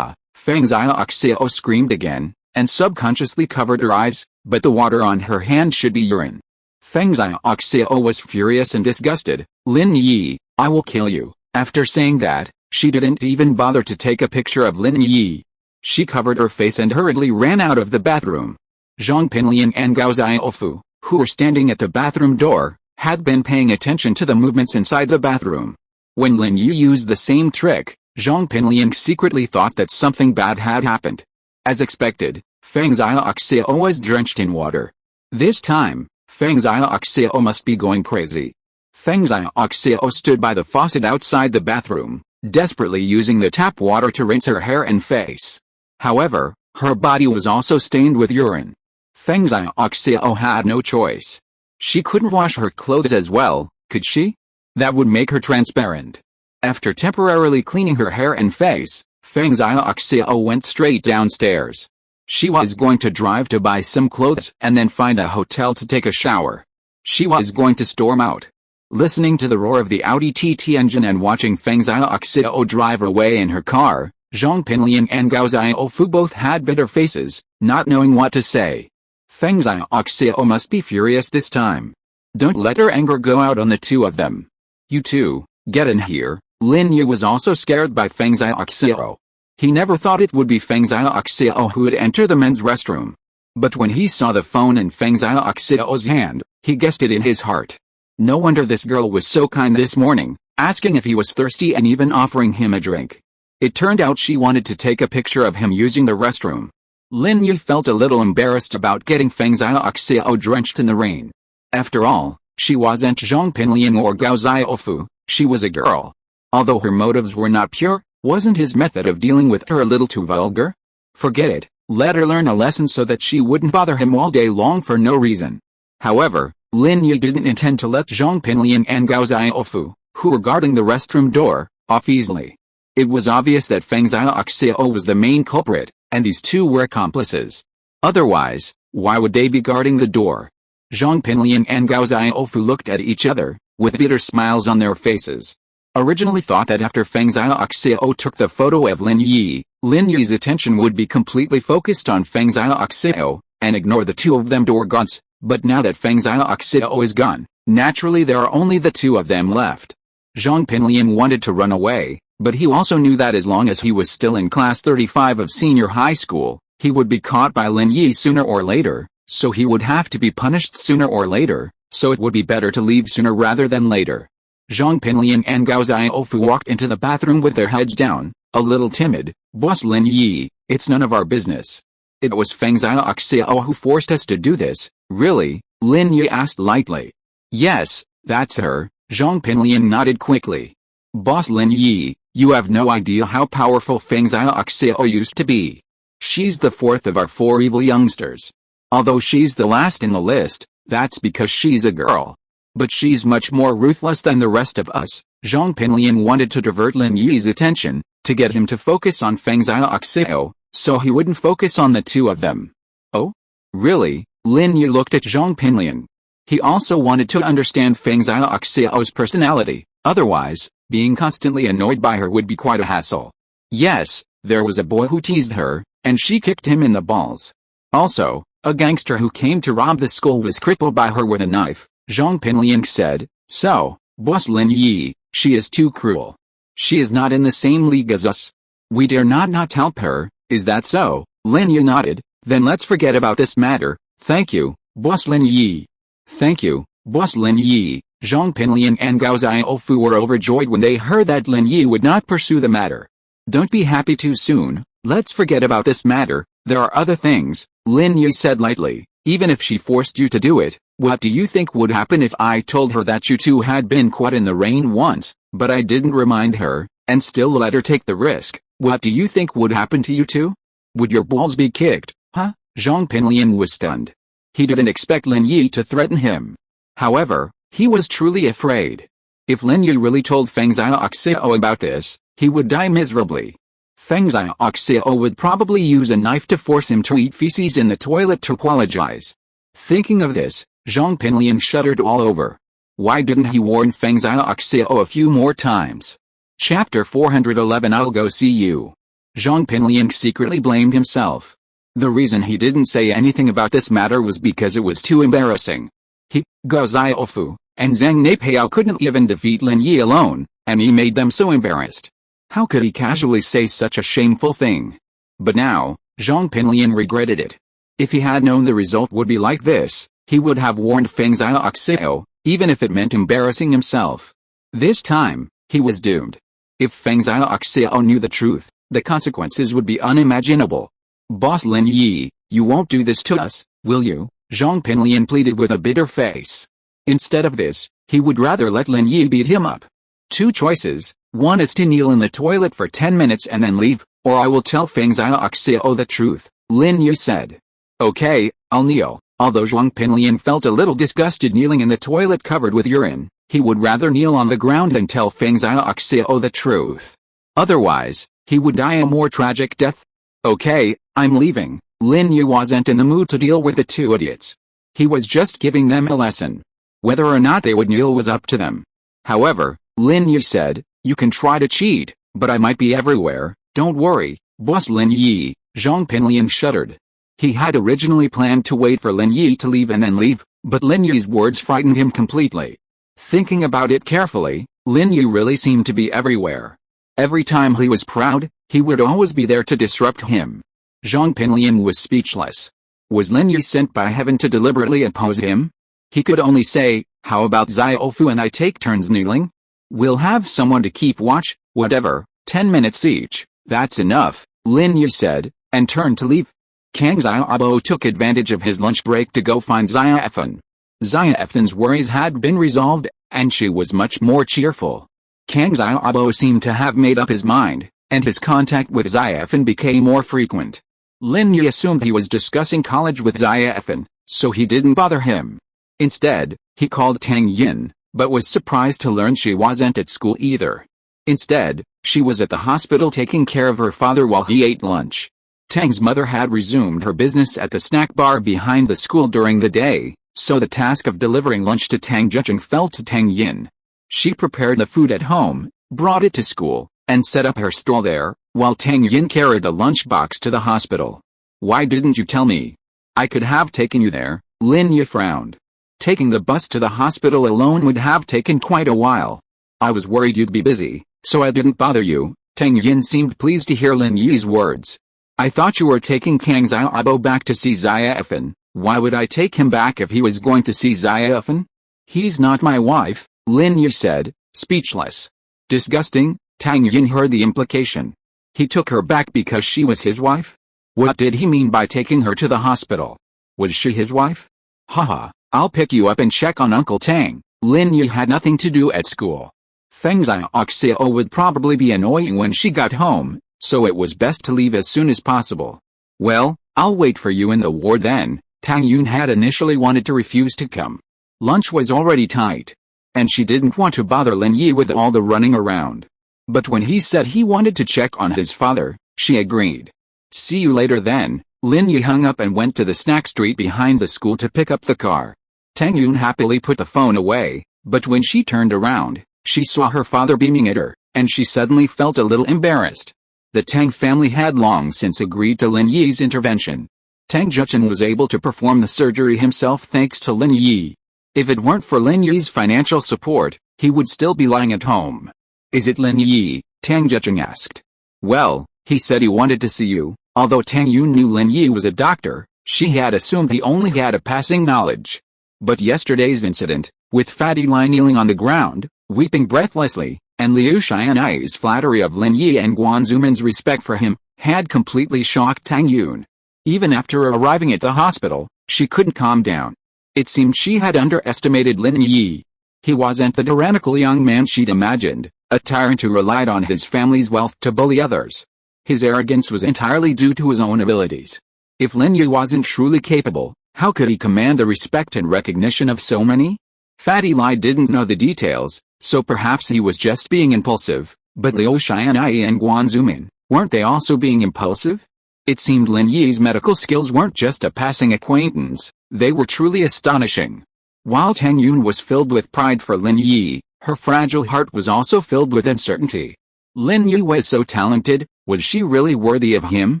Feng Xiaoxiao screamed again, and subconsciously covered her eyes, but the water on her hand should be urine. Feng Xiaoxiao was furious and disgusted. "Lin Yi, I will kill you." After saying that, she didn't even bother to take a picture of Lin Yi. She covered her face and hurriedly ran out of the bathroom. Zhong Pinliang and Gao Xiaofu, who were standing at the bathroom door, had been paying attention to the movements inside the bathroom. When Lin Yi used the same trick, Zhong Pinliang secretly thought that something bad had happened. As expected, Feng Xiaoxiao was drenched in water. This time, Feng Xiaoxiao must be going crazy. Feng Xiaoxiao stood by the faucet outside the bathroom, desperately using the tap water to rinse her hair and face. However, her body was also stained with urine. Feng Xiaoxiao had no choice. She couldn't wash her clothes as well, could she? That would make her transparent. After temporarily cleaning her hair and face, Feng Xiaoxiao went straight downstairs. She was going to drive to buy some clothes and then find a hotel to take a shower. She was going to storm out. Listening to the roar of the Audi TT engine and watching Feng Xiaoxiao drive away in her car, Zhong Pinliang and Gao Xiaofu both had bitter faces, not knowing what to say. Feng Xiaoxiao must be furious this time. Don't let her anger go out on the two of them. "You two, get in here." Lin Yi was also scared by Feng Xiaoxiao. He never thought it would be Feng Xiaoxiao who would enter the men's restroom. But when he saw the phone in Feng Xiaoxiao's hand, he guessed it in his heart. No wonder this girl was so kind this morning, asking if he was thirsty and even offering him a drink. It turned out she wanted to take a picture of him using the restroom. Lin Yi felt a little embarrassed about getting Feng Xiaoxiao drenched in the rain. After all, she wasn't Zhong Pinliang or Gao Xiaofu, she was a girl. Although her motives were not pure, wasn't his method of dealing with her a little too vulgar? Forget it, let her learn a lesson so that she wouldn't bother him all day long for no reason. However, Lin Yi didn't intend to let Zhong Pinliang and Gao Xiaofu, who were guarding the restroom door, off easily. It was obvious that Feng Xiaoxiao was the main culprit, and these two were accomplices. Otherwise, why would they be guarding the door? Zhong Pinliang and Gao Xiaofu looked at each other, with bitter smiles on their faces. Originally thought that after Feng Xiaoxiao took the photo of Lin Yi's attention would be completely focused on Feng Xiaoxiao, and ignore the two of them door guards, but now that Feng Xiaoxiao is gone, naturally there are only the two of them left. Zhong Pinliang wanted to run away, but he also knew that as long as he was still in class 35 of senior high school, he would be caught by Lin Yi sooner or later, so he would have to be punished sooner or later, so it would be better to leave sooner rather than later. Zhong Pinliang and Gao Xiaofu walked into the bathroom with their heads down, a little timid. "Boss Lin Yi, it's none of our business. It was Feng Xiaoxiao who forced us to do this." "Really?" Lin Yi asked lightly. "Yes, that's her." Zhong Pinliang nodded quickly. "Boss Lin Yi, you have no idea how powerful Feng Xiaoxiao used to be. She's the fourth of our four evil youngsters. Although she's the last in the list, that's because she's a girl. But she's much more ruthless than the rest of us." Zhong Pinliang wanted to divert Lin Yi's attention, to get him to focus on Feng Xiaoxiao, so he wouldn't focus on the two of them. "Oh? Really?" Lin Yi looked at Zhong Pinliang. He also wanted to understand Feng Xiaoxiao's personality, otherwise, being constantly annoyed by her would be quite a hassle. "Yes, there was a boy who teased her, and she kicked him in the balls. Also, a gangster who came to rob the school was crippled by her with a knife," Zhong Pinliang said. "So, Boss Lin Yi, she is too cruel. She is not in the same league as us." We dare not help her, is that so? Lin Yi nodded. Then let's forget about this matter. Thank you, Boss Lin Yi. Thank you, Boss Lin Yi. Zhong Pinliang and Gao Xiaofu were overjoyed when they heard that Lin Yi would not pursue the matter. Don't be happy too soon. Let's forget about this matter. There are other things, Lin Yi said lightly. Even if she forced you to do it, what do you think would happen if I told her that you two had been caught in the rain once, but I didn't remind her, and still let her take the risk? What do you think would happen to you two? Would your balls be kicked, huh? Zhong Pinliang was stunned. He didn't expect Lin Yi to threaten him. However, he was truly afraid. If Lin Yi really told Feng Xiaoxiao about this, he would die miserably. Feng Xiaoxiao would probably use a knife to force him to eat feces in the toilet to apologize. Thinking of this, Zhong Pinliang shuddered all over. Why didn't he warn Feng Xiaoxiao a few more times? Chapter 411 I'll go see you. Zhong Pinliang secretly blamed himself. The reason he didn't say anything about this matter was because it was too embarrassing. He, Gao Xiaofu, and Zhang Neipao couldn't even defeat Lin Yi alone, and he made them so embarrassed. How could he casually say such a shameful thing? But now, Zhong Pinliang regretted it. If he had known the result would be like this, he would have warned Feng Xiaoxiao, even if it meant embarrassing himself. This time, he was doomed. If Feng Xiaoxiao knew the truth, the consequences would be unimaginable. Boss Lin Yi, you won't do this to us, will you? Zhong Pinliang pleaded with a bitter face. Instead of this, he would rather let Lin Yi beat him up. Two choices, one is to kneel in the toilet for 10 minutes and then leave, or I will tell Feng Xiaoxiao the truth, Lin Yi said. Okay, I'll kneel. Although Zhong Pinliang felt a little disgusted kneeling in the toilet covered with urine, he would rather kneel on the ground than tell Feng Xiaoxiao the truth. Otherwise, he would die a more tragic death. Okay, I'm leaving. Lin Yi wasn't in the mood to deal with the two idiots. He was just giving them a lesson. Whether or not they would kneel was up to them. However, Lin Yi said, you can try to cheat, but I might be everywhere, don't worry, Boss Lin Yi. Zhong Pinliang shuddered. He had originally planned to wait for Lin Yi to leave and then leave, but Lin Yi's words frightened him completely. Thinking about it carefully, Lin Yi really seemed to be everywhere. Every time he was proud, he would always be there to disrupt him. Zhong Pinliang was speechless. Was Lin Yi sent by heaven to deliberately oppose him? He could only say, how about Xiaofu and I take turns kneeling? We'll have someone to keep watch, whatever, 10 minutes each, that's enough, Lin Yi said, and turned to leave. Kang Xiaobo took advantage of his lunch break to go find Xiaofen. Xiaofen's worries had been resolved, and she was much more cheerful. Kang Xiaobo seemed to have made up his mind, and his contact with Xiaofen became more frequent. Lin Yi assumed he was discussing college with Xiaofen, so he didn't bother him. Instead, he called Tang Yin, but was surprised to learn she wasn't at school either. Instead, she was at the hospital taking care of her father while he ate lunch. Tang's mother had resumed her business at the snack bar behind the school during the day, so the task of delivering lunch to Tang Zhecheng fell to Tang Yin. She prepared the food at home, brought it to school, and set up her stall there, while Tang Yin carried the lunchbox to the hospital. Why didn't you tell me? I could have taken you there, Lin Yi frowned. Taking the bus to the hospital alone would have taken quite a while. I was worried you'd be busy, so I didn't bother you. Tang Yin seemed pleased to hear Lin Yi's words. I thought you were taking Kang Xiaobo back to see Xiaofen. Why would I take him back if he was going to see Xiaofen? He's not my wife, Lin Yi said, speechless. Disgusting, Tang Yin heard the implication. He took her back because she was his wife? What did he mean by taking her to the hospital? Was she his wife? Haha, I'll pick you up and check on Uncle Tang. Lin Yi had nothing to do at school. Feng Xiaoxiao would probably be annoying when she got home, so it was best to leave as soon as possible. Well, I'll wait for you in the ward then. Tang Yun had initially wanted to refuse to come. Lunch was already tight, and she didn't want to bother Lin Yi with all the running around. But when he said he wanted to check on his father, she agreed. See you later then. Lin Yi hung up and went to the snack street behind the school to pick up the car. Tang Yun happily put the phone away, but when she turned around, she saw her father beaming at her, and she suddenly felt a little embarrassed. The Tang family had long since agreed to Lin Yi's intervention. Tang Zhecheng was able to perform the surgery himself thanks to Lin Yi. If it weren't for Lin Yi's financial support, he would still be lying at home. Is it Lin Yi? Tang Zhecheng asked. Well, He said he wanted to see you. Although Tang Yun knew Lin Yi was a doctor, she had assumed he only had a passing knowledge. But yesterday's incident, with Fatty Lai kneeling on the ground, weeping breathlessly, and Liu Xianyai's flattery of Lin Yi and Guan Zuman's respect for him, had completely shocked Tang Yun. Even after arriving at the hospital, she couldn't calm down. It seemed she had underestimated Lin Yi. He wasn't the tyrannical young man she'd imagined, a tyrant who relied on his family's wealth to bully others. His arrogance was entirely due to his own abilities. If Lin Yi wasn't truly capable, how could he command the respect and recognition of so many? Fatty Lai didn't know the details, so perhaps he was just being impulsive, but Liu Xianyai and Guan Zuman, weren't they also being impulsive? It seemed Lin Yi's medical skills weren't just a passing acquaintance, they were truly astonishing. While Tang Yun was filled with pride for Lin Yi, her fragile heart was also filled with uncertainty. Lin Yi was so talented, was she really worthy of him?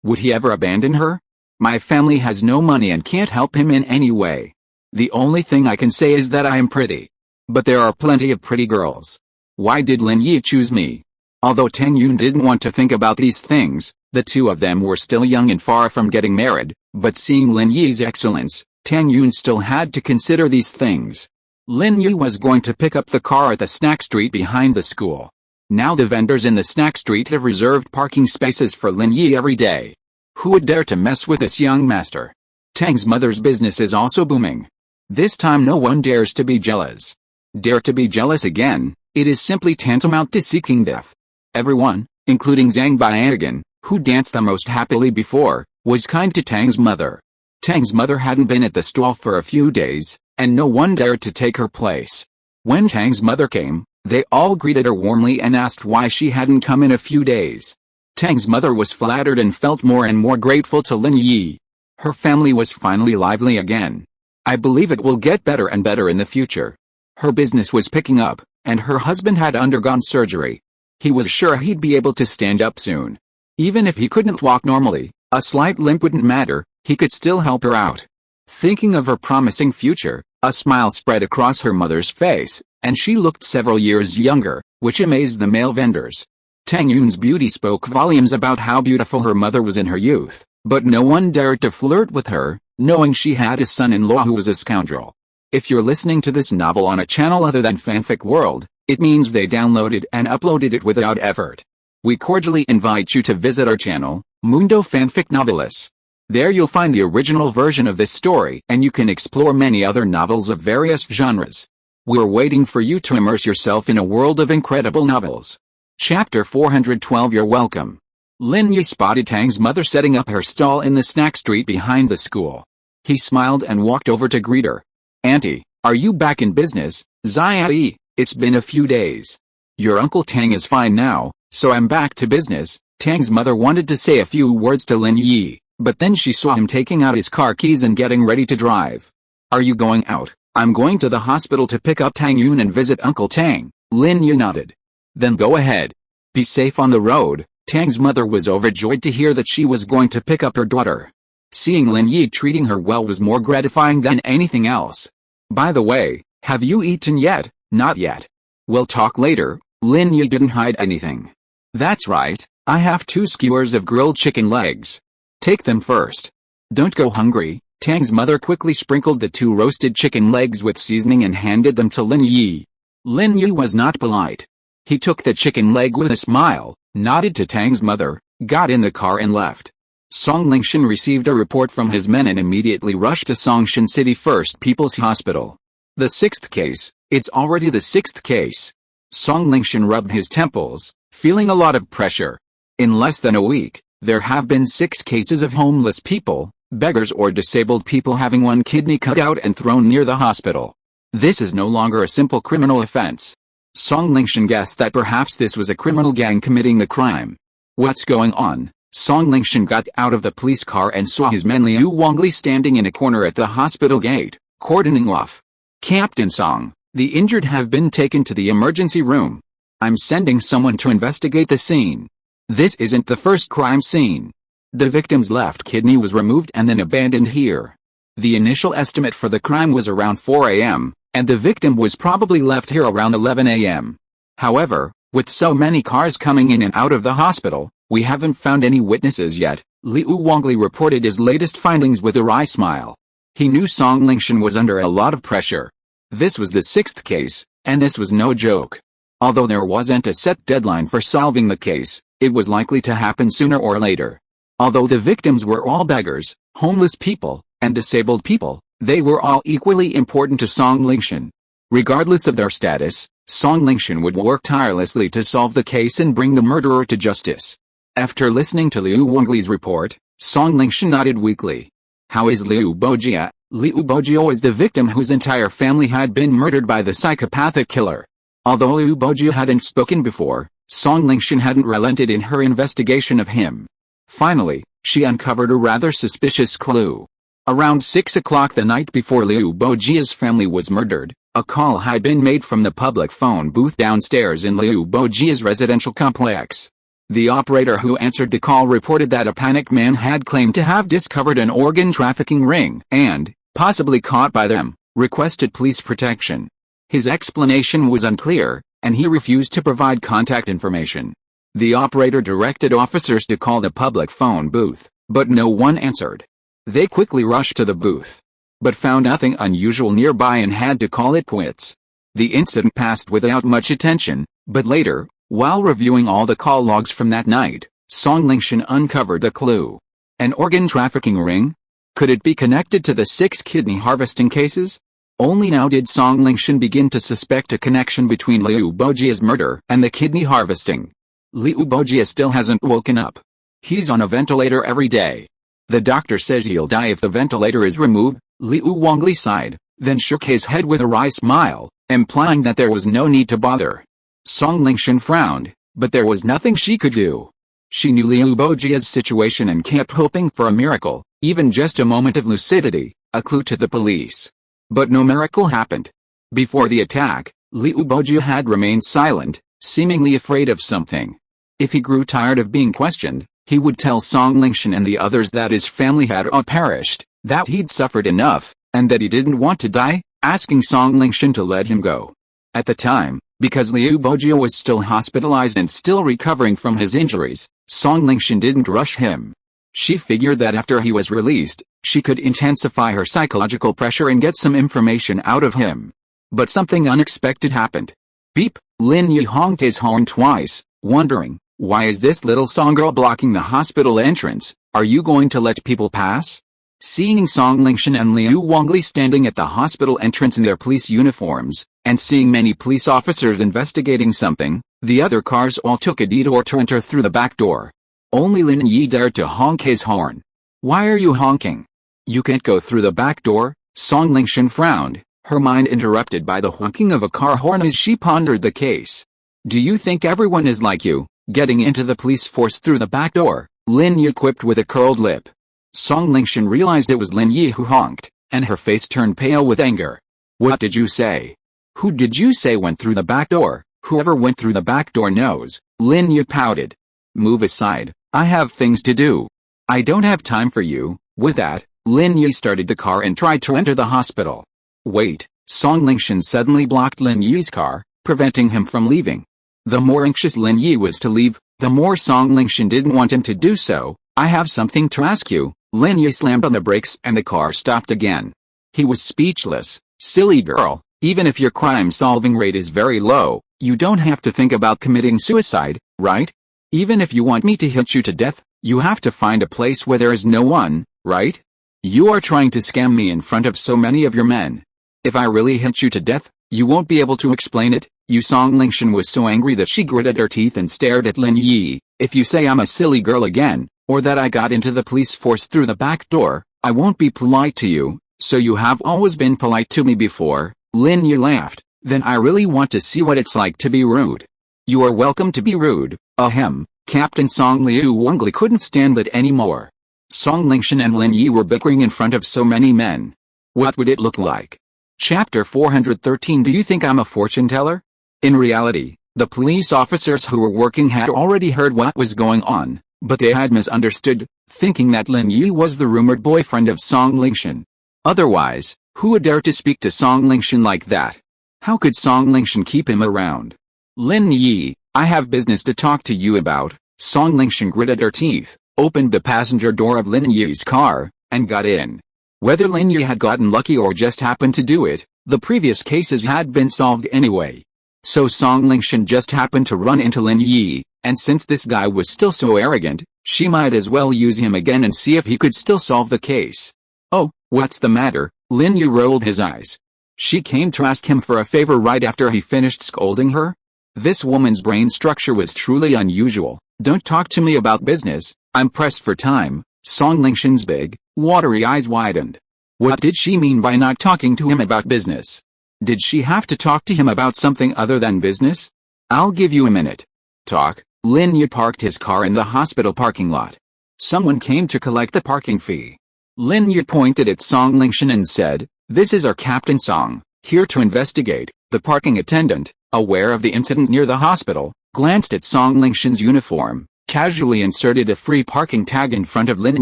Would he ever abandon her? My family has no money and can't help him in any way. The only thing I can say is that I am pretty. But there are plenty of pretty girls. Why did Lin Yi choose me? Although Tang Yun didn't want to think about these things, the two of them were still young and far from getting married, but seeing Lin Yi's excellence, Tang Yun still had to consider these things. Lin Yi was going to pick up the car at the snack street behind the school. Now the vendors in the snack street have reserved parking spaces for Lin Yi every day. Who would dare to mess with this young master? Tang's mother's business is also booming. This time no one dares to be jealous. Dare to be jealous again, it is simply tantamount to seeking death. Everyone, including Zhang Baiyan, who danced the most happily before, was kind to Tang's mother. Tang's mother hadn't been at the stall for a few days, and no one dared to take her place. When Tang's mother came, they all greeted her warmly and asked why she hadn't come in a few days. Tang's mother was flattered and felt more and more grateful to Lin Yi. Her family was finally lively again. I believe it will get better and better in the future. Her business was picking up, and her husband had undergone surgery. He was sure he'd be able to stand up soon. Even if he couldn't walk normally, a slight limp wouldn't matter, he could still help her out. Thinking of her promising future, a smile spread across her mother's face, and she looked several years younger, which amazed the male vendors. Tang Yun's beauty spoke volumes about how beautiful her mother was in her youth, but no one dared to flirt with her, knowing she had a son-in-law who was a scoundrel. If you're listening to this novel on a channel other than Fanfic World, it means they downloaded and uploaded it without effort. We cordially invite you to visit our channel, Mundo Fanfic Novelis. There you'll find the original version of this story and you can explore many other novels of various genres. We're waiting for you to immerse yourself in a world of incredible novels. Chapter 412 You're welcome. Lin Yi spotted Tang's mother setting up her stall in the snack street behind the school. He smiled and walked over to greet her. Auntie, are you back in business? Zai, it's been a few days. Your Uncle Tang is fine now, so I'm back to business. Tang's mother wanted to say a few words to Lin Yi, but then she saw him taking out his car keys and getting ready to drive. Are you going out? I'm going to the hospital to pick up Tang Yun and visit Uncle Tang. Lin Yi nodded. Then go ahead. Be safe on the road. Tang's mother was overjoyed to hear that she was going to pick up her daughter. Seeing Lin Yi treating her well was more gratifying than anything else. By the way, have you eaten yet? Not yet. We'll talk later. Lin Yi didn't hide anything. That's right, I have 2 skewers of grilled chicken legs. Take them first. Don't go hungry. Tang's mother quickly sprinkled the 2 roasted chicken legs with seasoning and handed them to Lin Yi. Lin Yi was not polite. He took the chicken leg with a smile, nodded to Tang's mother, got in the car and left. Song Lingshan received a report from his men and immediately rushed to Songshan City First People's Hospital. The 6th case, it's already the 6th case. Song Lingshan rubbed his temples, feeling a lot of pressure. In less than a week, there have been 6 cases of homeless people, beggars or disabled people having one kidney cut out and thrown near the hospital. This is no longer a simple criminal offense. Song Lingshan guessed that perhaps this was a criminal gang committing the crime. What's going on? Song Lingshan got out of the police car and saw his man Liu Wangli standing in a corner at the hospital gate, cordoning off. Captain Song, the injured have been taken to the emergency room. I'm sending someone to investigate the scene. This isn't the first crime scene. The victim's left kidney was removed and then abandoned here. The initial estimate for the crime was around 4 a.m., and the victim was probably left here around 11 a.m. However, with so many cars coming in and out of the hospital, We haven't found any witnesses yet, Liu Wangli reported his latest findings with a wry smile. He knew Song Lingshan was under a lot of pressure. This was the 6th case, and this was no joke. Although there wasn't a set deadline for solving the case, it was likely to happen sooner or later. Although the victims were all beggars, homeless people, and disabled people, they were all equally important to Song Lingshan. Regardless of their status, Song Lingshan would work tirelessly to solve the case and bring the murderer to justice. After listening to Liu Wangli's report, Song Lingshan nodded weakly. How is Liu Bojia? Liu Bojia is the victim whose entire family had been murdered by the psychopathic killer. Although Liu Bojia hadn't spoken before, Song Lingshan hadn't relented in her investigation of him. Finally, she uncovered a rather suspicious clue. Around 6 o'clock the night before Liu Bojia's family was murdered, a call had been made from the public phone booth downstairs in Liu Bojia's residential complex. The operator who answered the call reported that a panicked man had claimed to have discovered an organ trafficking ring and, possibly caught by them, requested police protection. His explanation was unclear, and he refused to provide contact information. The operator directed officers to call the public phone booth, but no one answered. They quickly rushed to the booth, but found nothing unusual nearby and had to call it quits. The incident passed without much attention, but later, while reviewing all the call logs from that night, Song Lingshan uncovered a clue. An organ trafficking ring? Could it be connected to the 6 kidney harvesting cases? Only now did Song Lingshan begin to suspect a connection between Liu Bojia's murder and the kidney harvesting. Liu Bojia still hasn't woken up. He's on a ventilator every day. The doctor says he'll die if the ventilator is removed. Liu Wangli sighed, then shook his head with a wry smile, implying that there was no need to bother. Song Lingshan frowned, but there was nothing she could do. She knew Liu Bojia's situation and kept hoping for a miracle, even just a moment of lucidity, a clue to the police. But no miracle happened. Before the attack, Liu Bojia had remained silent, seemingly afraid of something. If he grew tired of being questioned, he would tell Song Lingshan and the others that his family had all perished, that he'd suffered enough, and that he didn't want to die, asking Song Lingshan to let him go. At the time, because Liu Bojia was still hospitalized and still recovering from his injuries, Song Lingshan didn't rush him. She figured that after he was released, she could intensify her psychological pressure and get some information out of him. But something unexpected happened. Beep! Lin Yi honked his horn twice, wondering, why is this little song girl blocking the hospital entrance? Are you going to let people pass? Seeing Song Lingshan and Liu Wangli standing at the hospital entrance in their police uniforms, and seeing many police officers investigating something, the other cars all took a detour to enter through the back door. Only Lin Yi dared to honk his horn. Why are you honking? You can't go through the back door. Song Lingshan frowned, her mind interrupted by the honking of a car horn as she pondered the case. Do you think everyone is like you, getting into the police force through the back door? Lin Yi quipped with a curled lip. Song Lingshan realized it was Lin Yi who honked, and her face turned pale with anger. What did you say? Who did you say went through the back door? Whoever went through the back door knows. Lin Yi pouted. Move aside, I have things to do. I don't have time for you. With that, Lin Yi started the car and tried to enter the hospital. Wait, Song Lingshan suddenly blocked Lin Yi's car, preventing him from leaving. The more anxious Lin Yi was to leave, the more Song Lingshan didn't want him to do so. I have something to ask you. Lin Yi slammed on the brakes and the car stopped again. He was speechless. Silly girl, even if your crime-solving rate is very low, you don't have to think about committing suicide, right? Even if you want me to hit you to death, you have to find a place where there is no one, right? You are trying to scam me in front of so many of your men. If I really hit you to death, you won't be able to explain it. Song Lingshan was so angry that she gritted her teeth and stared at Lin Yi. If you say I'm a silly girl again, or that I got into the police force through the back door, I won't be polite to you, so you have always been polite to me before. Lin Yi laughed. Then I really want to see what it's like to be rude. You are welcome to be rude. Ahem. Captain Song Liu Wangli couldn't stand it anymore. Song Lingshan and Lin Yi were bickering in front of so many men. What would it look like? Chapter 413. Do you think I'm a fortune teller? In reality, the police officers who were working had already heard what was going on, but they had misunderstood, thinking that Lin Yi was the rumored boyfriend of Song Lingshan. Otherwise, who would dare to speak to Song Lingshan like that? How could Song Lingshan keep him around? Lin Yi, I have business to talk to you about. Song Lingshan gritted her teeth, opened the passenger door of Lin Yi's car, and got in. Whether Lin Yi had gotten lucky or just happened to do it, the previous cases had been solved anyway. So Song Lingshan just happened to run into Lin Yi, and since this guy was still so arrogant, she might as well use him again and see if he could still solve the case. "Oh, what's the matter?" Lin Yi rolled his eyes. She came to ask him for a favor right after he finished scolding her? This woman's brain structure was truly unusual. "Don't talk to me about business, I'm pressed for time." Song Lingshan's big, watery eyes widened. What did she mean by not talking to him about business? Did she have to talk to him about something other than business? "I'll give you a minute." Talk. Lin Yi parked his car in the hospital parking lot. Someone came to collect the parking fee. Lin Yi pointed at Song Lingshan and said, "This is our Captain Song, here to investigate." The parking attendant, aware of the incident near the hospital, glanced at Song Lingshan's uniform, casually inserted a free parking tag in front of Lin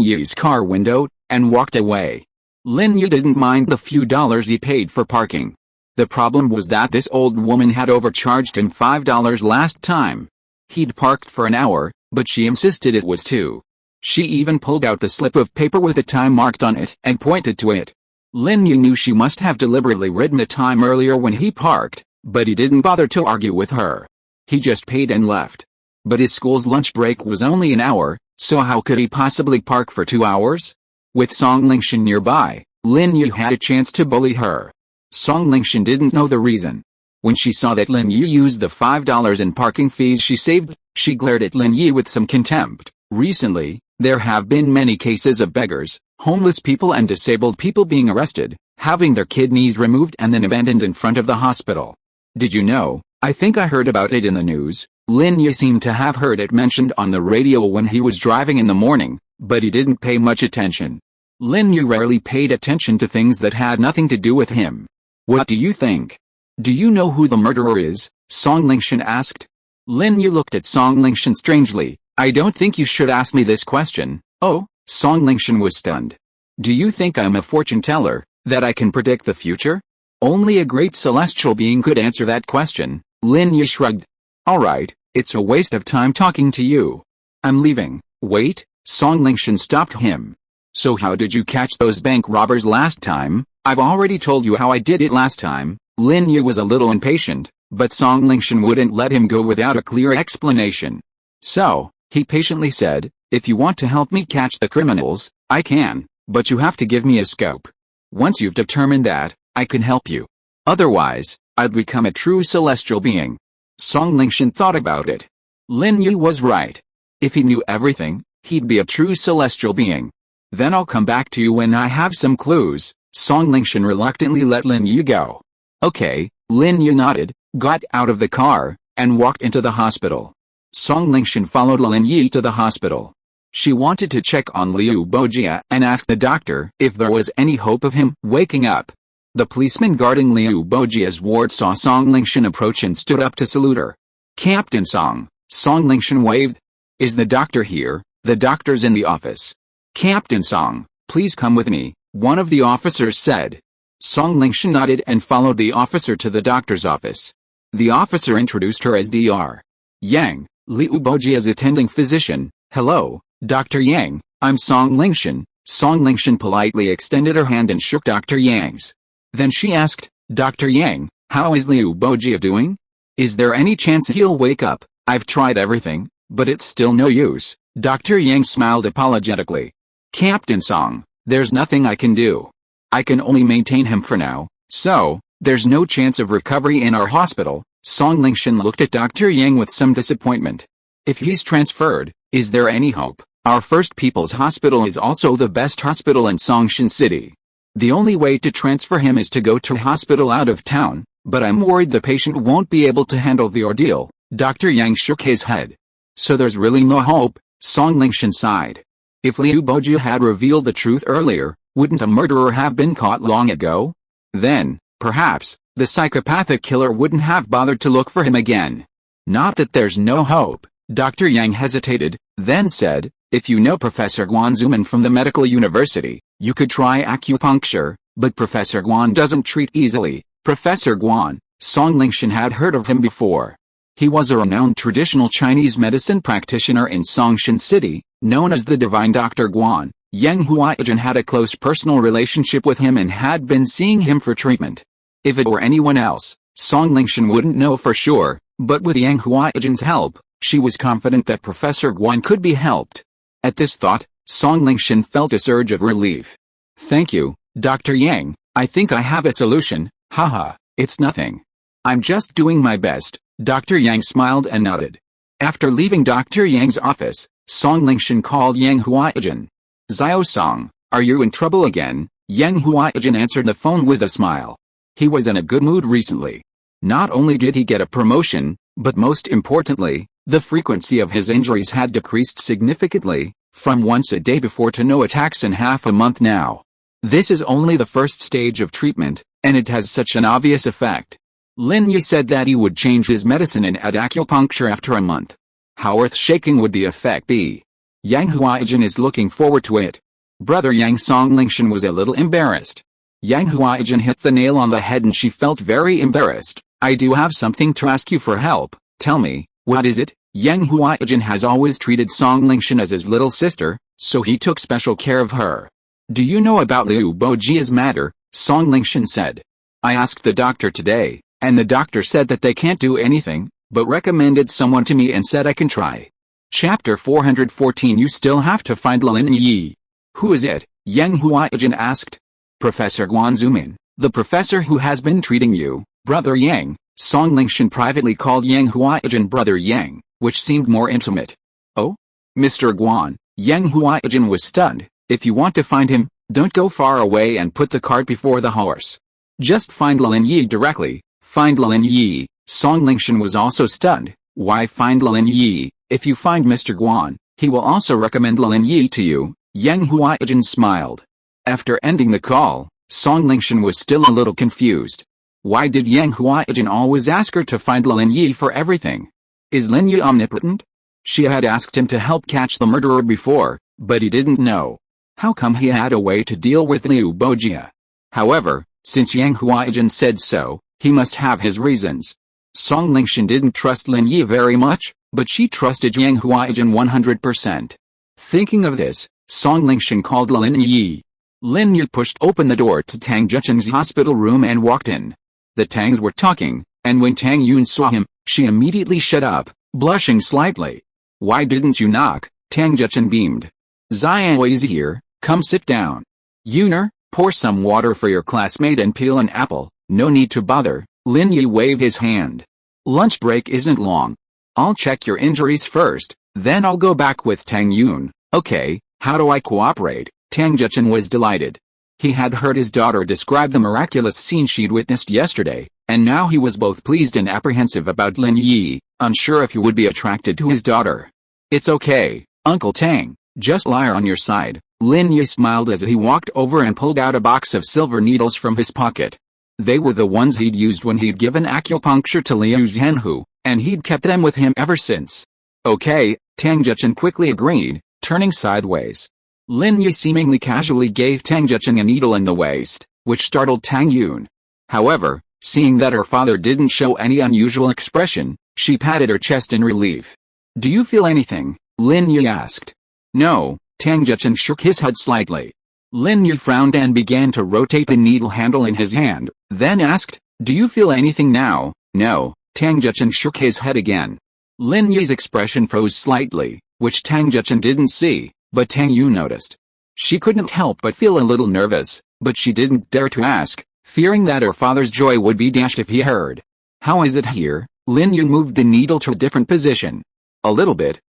Yi's car window, and walked away. Lin Yi didn't mind the few dollars he paid for parking. The problem was that this old woman had overcharged him $5 last time. He'd parked for an hour, but she insisted it was 2. She even pulled out the slip of paper with the time marked on it and pointed to it. Lin Yi knew she must have deliberately written the time earlier when he parked, but he didn't bother to argue with her. He just paid and left. But his school's lunch break was only an hour, so how could he possibly park for 2 hours? With Song Lingshan nearby, Lin Yi had a chance to bully her. Song Lingshan didn't know the reason. When she saw that Lin Yi used the $5 in parking fees she saved, she glared at Lin Yi with some contempt. Recently, there have been many cases of beggars, homeless people and disabled people being arrested, having their kidneys removed and then abandoned in front of the hospital. "Did you know? I think I heard about it in the news." Lin Yi seemed to have heard it mentioned on the radio when he was driving in the morning, but he didn't pay much attention. Lin Yi rarely paid attention to things that had nothing to do with him. "What do you think? Do you know who the murderer is?" Song Lingshan asked. Lin Yi looked at Song Lingshan strangely. "I don't think you should ask me this question." "Oh?" Song Lingshan was stunned. "Do you think I'm a fortune teller, that I can predict the future?" "Only a great celestial being could answer that question." Lin Yi shrugged. "Alright, it's a waste of time talking to you. I'm leaving." "Wait," Song Lingshan stopped him. "So how did you catch those bank robbers last time?" "I've already told you how I did it last time." Lin Yi was a little impatient, but Song Lingshan wouldn't let him go without a clear explanation. "So," he patiently said, "if you want to help me catch the criminals, I can, but you have to give me a scope. Once you've determined that, I can help you. Otherwise, I'd become a true celestial being." Song Lingshan thought about it. Lin Yi was right. If he knew everything, he'd be a true celestial being. "Then I'll come back to you when I have some clues." Song Lingshan reluctantly let Lin Yi go. "Okay," Lin Yi nodded, got out of the car, and walked into the hospital. Song Lingshan followed Lin Yi to the hospital. She wanted to check on Liu Bojia and ask the doctor if there was any hope of him waking up. The policeman guarding Liu Bojia's ward saw Song Lingshan approach and stood up to salute her. "Captain Song," Song Lingshan waved. "Is the doctor here?" "The doctor's in the office." "Captain Song, please come with me," one of the officers said. Song Lingshan nodded and followed the officer to the doctor's office. The officer introduced her as Dr. Yang, Liu Bojia's attending physician. "Hello, Dr. Yang, I'm Song Lingshan." Song Lingshan politely extended her hand and shook Dr. Yang's. Then she asked, "Dr. Yang, how is Liu Bojia doing? Is there any chance he'll wake up?" "I've tried everything, but it's still no use." Dr. Yang smiled apologetically. "Captain Song, there's nothing I can do. I can only maintain him for now, so there's no chance of recovery in our hospital." Song Lingshan looked at Dr. Yang with some disappointment. "If he's transferred, is there any hope? Our First People's Hospital is also the best hospital in Songshan City. The only way to transfer him is to go to a hospital out of town, but I'm worried the patient won't be able to handle the ordeal." Dr. Yang shook his head. "So there's really no hope?" Song Lingshan sighed. If Liu Bojia had revealed the truth earlier, wouldn't a murderer have been caught long ago? Then, perhaps, the psychopathic killer wouldn't have bothered to look for him again. "Not that there's no hope," Dr. Yang hesitated, then said, "If you know Professor Guan Zuman from the medical university, you could try acupuncture, but Professor Guan doesn't treat easily." Professor Guan, Song Lingshan had heard of him before. He was a renowned traditional Chinese medicine practitioner in Songshan City, known as the Divine Dr. Guan. Yang Huaijin had a close personal relationship with him and had been seeing him for treatment. If it were anyone else, Song Lingshan wouldn't know for sure, but with Yang Huaijin's help, she was confident that Professor Guan could be helped. At this thought, Song Lingshan felt a surge of relief. Thank you, Dr. Yang, I think I have a solution, haha, it's nothing. I'm just doing my best. Dr. Yang smiled and nodded. After leaving Dr. Yang's office, Song Lingshan called Yang Huaijin. Xiao Song, are you in trouble again? Yang Huaijin answered the phone with a smile. He was in a good mood recently. Not only did he get a promotion, but most importantly, the frequency of his injuries had decreased significantly, from once a day before to no attacks in half a month now. This is only the first stage of treatment, and it has such an obvious effect. Lin Yi said that he would change his medicine and add acupuncture after a month. How earth-shaking would the effect be? Yang Huaijin is looking forward to it. Brother Yang, Song Lingshan was a little embarrassed. Yang Huaijin hit the nail on the head and she felt very embarrassed. I do have something to ask you for help, tell me, what is it? Yang Huaijin has always treated Song Lingshan as his little sister, so he took special care of her. Do you know about Liu Bojia's matter? Song Lingshan said. I asked the doctor today, and the doctor said that they can't do anything, but recommended someone to me and said I can try. Chapter 414. You still have to find Lin Yi. Who is it? Yang Huaijin asked. Professor Guan Zumin, the professor who has been treating you, Brother Yang. Song Lingshan privately called Yang Huaijin Brother Yang, which seemed more intimate. Oh? Mr. Guan. Yang Huaijin was stunned. If you want to find him, don't go far away and put the cart before the horse. Just find Lin Yi directly. Find Lin Yi. Song Lingshan was also stunned. Why find Lin Yi? If you find Mr. Guan, he will also recommend Lin Yi to you. Yang Huaijin smiled. After ending the call, Song Lingshan was still a little confused. Why did Yang Huaijin always ask her to find Lin Yi for everything? Is Lin Yi omnipotent? She had asked him to help catch the murderer before, but he didn't know. How come he had a way to deal with Liu Bojia? However, since Yang Huaijin said so, he must have his reasons. Song Lingshan didn't trust Lin Yi very much, but she trusted Yang Huaijin 100%. Thinking of this, Song Lingshan called Lin Yi. Lin Yi pushed open the door to Tang Juchen's hospital room and walked in. The Tangs were talking, and when Tang Yun saw him, she immediately shut up, blushing slightly. Why didn't you knock? Tang Juchen beamed. Xiao is here, come sit down. Yuner, pour some water for your classmate and peel an apple, no need to bother. Lin Yi waved his hand. Lunch break isn't long. I'll check your injuries first, then I'll go back with Tang Yun. Okay, how do I cooperate? Tang Juchen was delighted. He had heard his daughter describe the miraculous scene she'd witnessed yesterday, and now he was both pleased and apprehensive about Lin Yi, unsure if he would be attracted to his daughter. It's okay, Uncle Tang, just lie on your side. Lin Yi smiled as he walked over and pulled out a box of silver needles from his pocket. They were the ones he'd used when he'd given acupuncture to Liu Zhenhu, and he'd kept them with him ever since. Okay, Tang Juchen quickly agreed, turning sideways. Lin Yi seemingly casually gave Tang Juchen a needle in the waist, which startled Tang Yun. However, seeing that her father didn't show any unusual expression, she patted her chest in relief. Do you feel anything? Lin Yi asked. No, Tang Juchen shook his head slightly. Lin Yi frowned and began to rotate the needle handle in his hand, then asked, do you feel anything now? No, Tang Juchen shook his head again. Lin Yi's expression froze slightly, which Tang Juchen didn't see, but Tang Yu noticed. She couldn't help but feel a little nervous, but she didn't dare to ask, fearing that her father's joy would be dashed if he heard. How is it here? Lin Yi moved the needle to a different position. A little bit,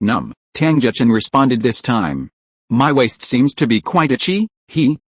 numb, Tang Juchen responded this time. My waist seems to be quite itchy.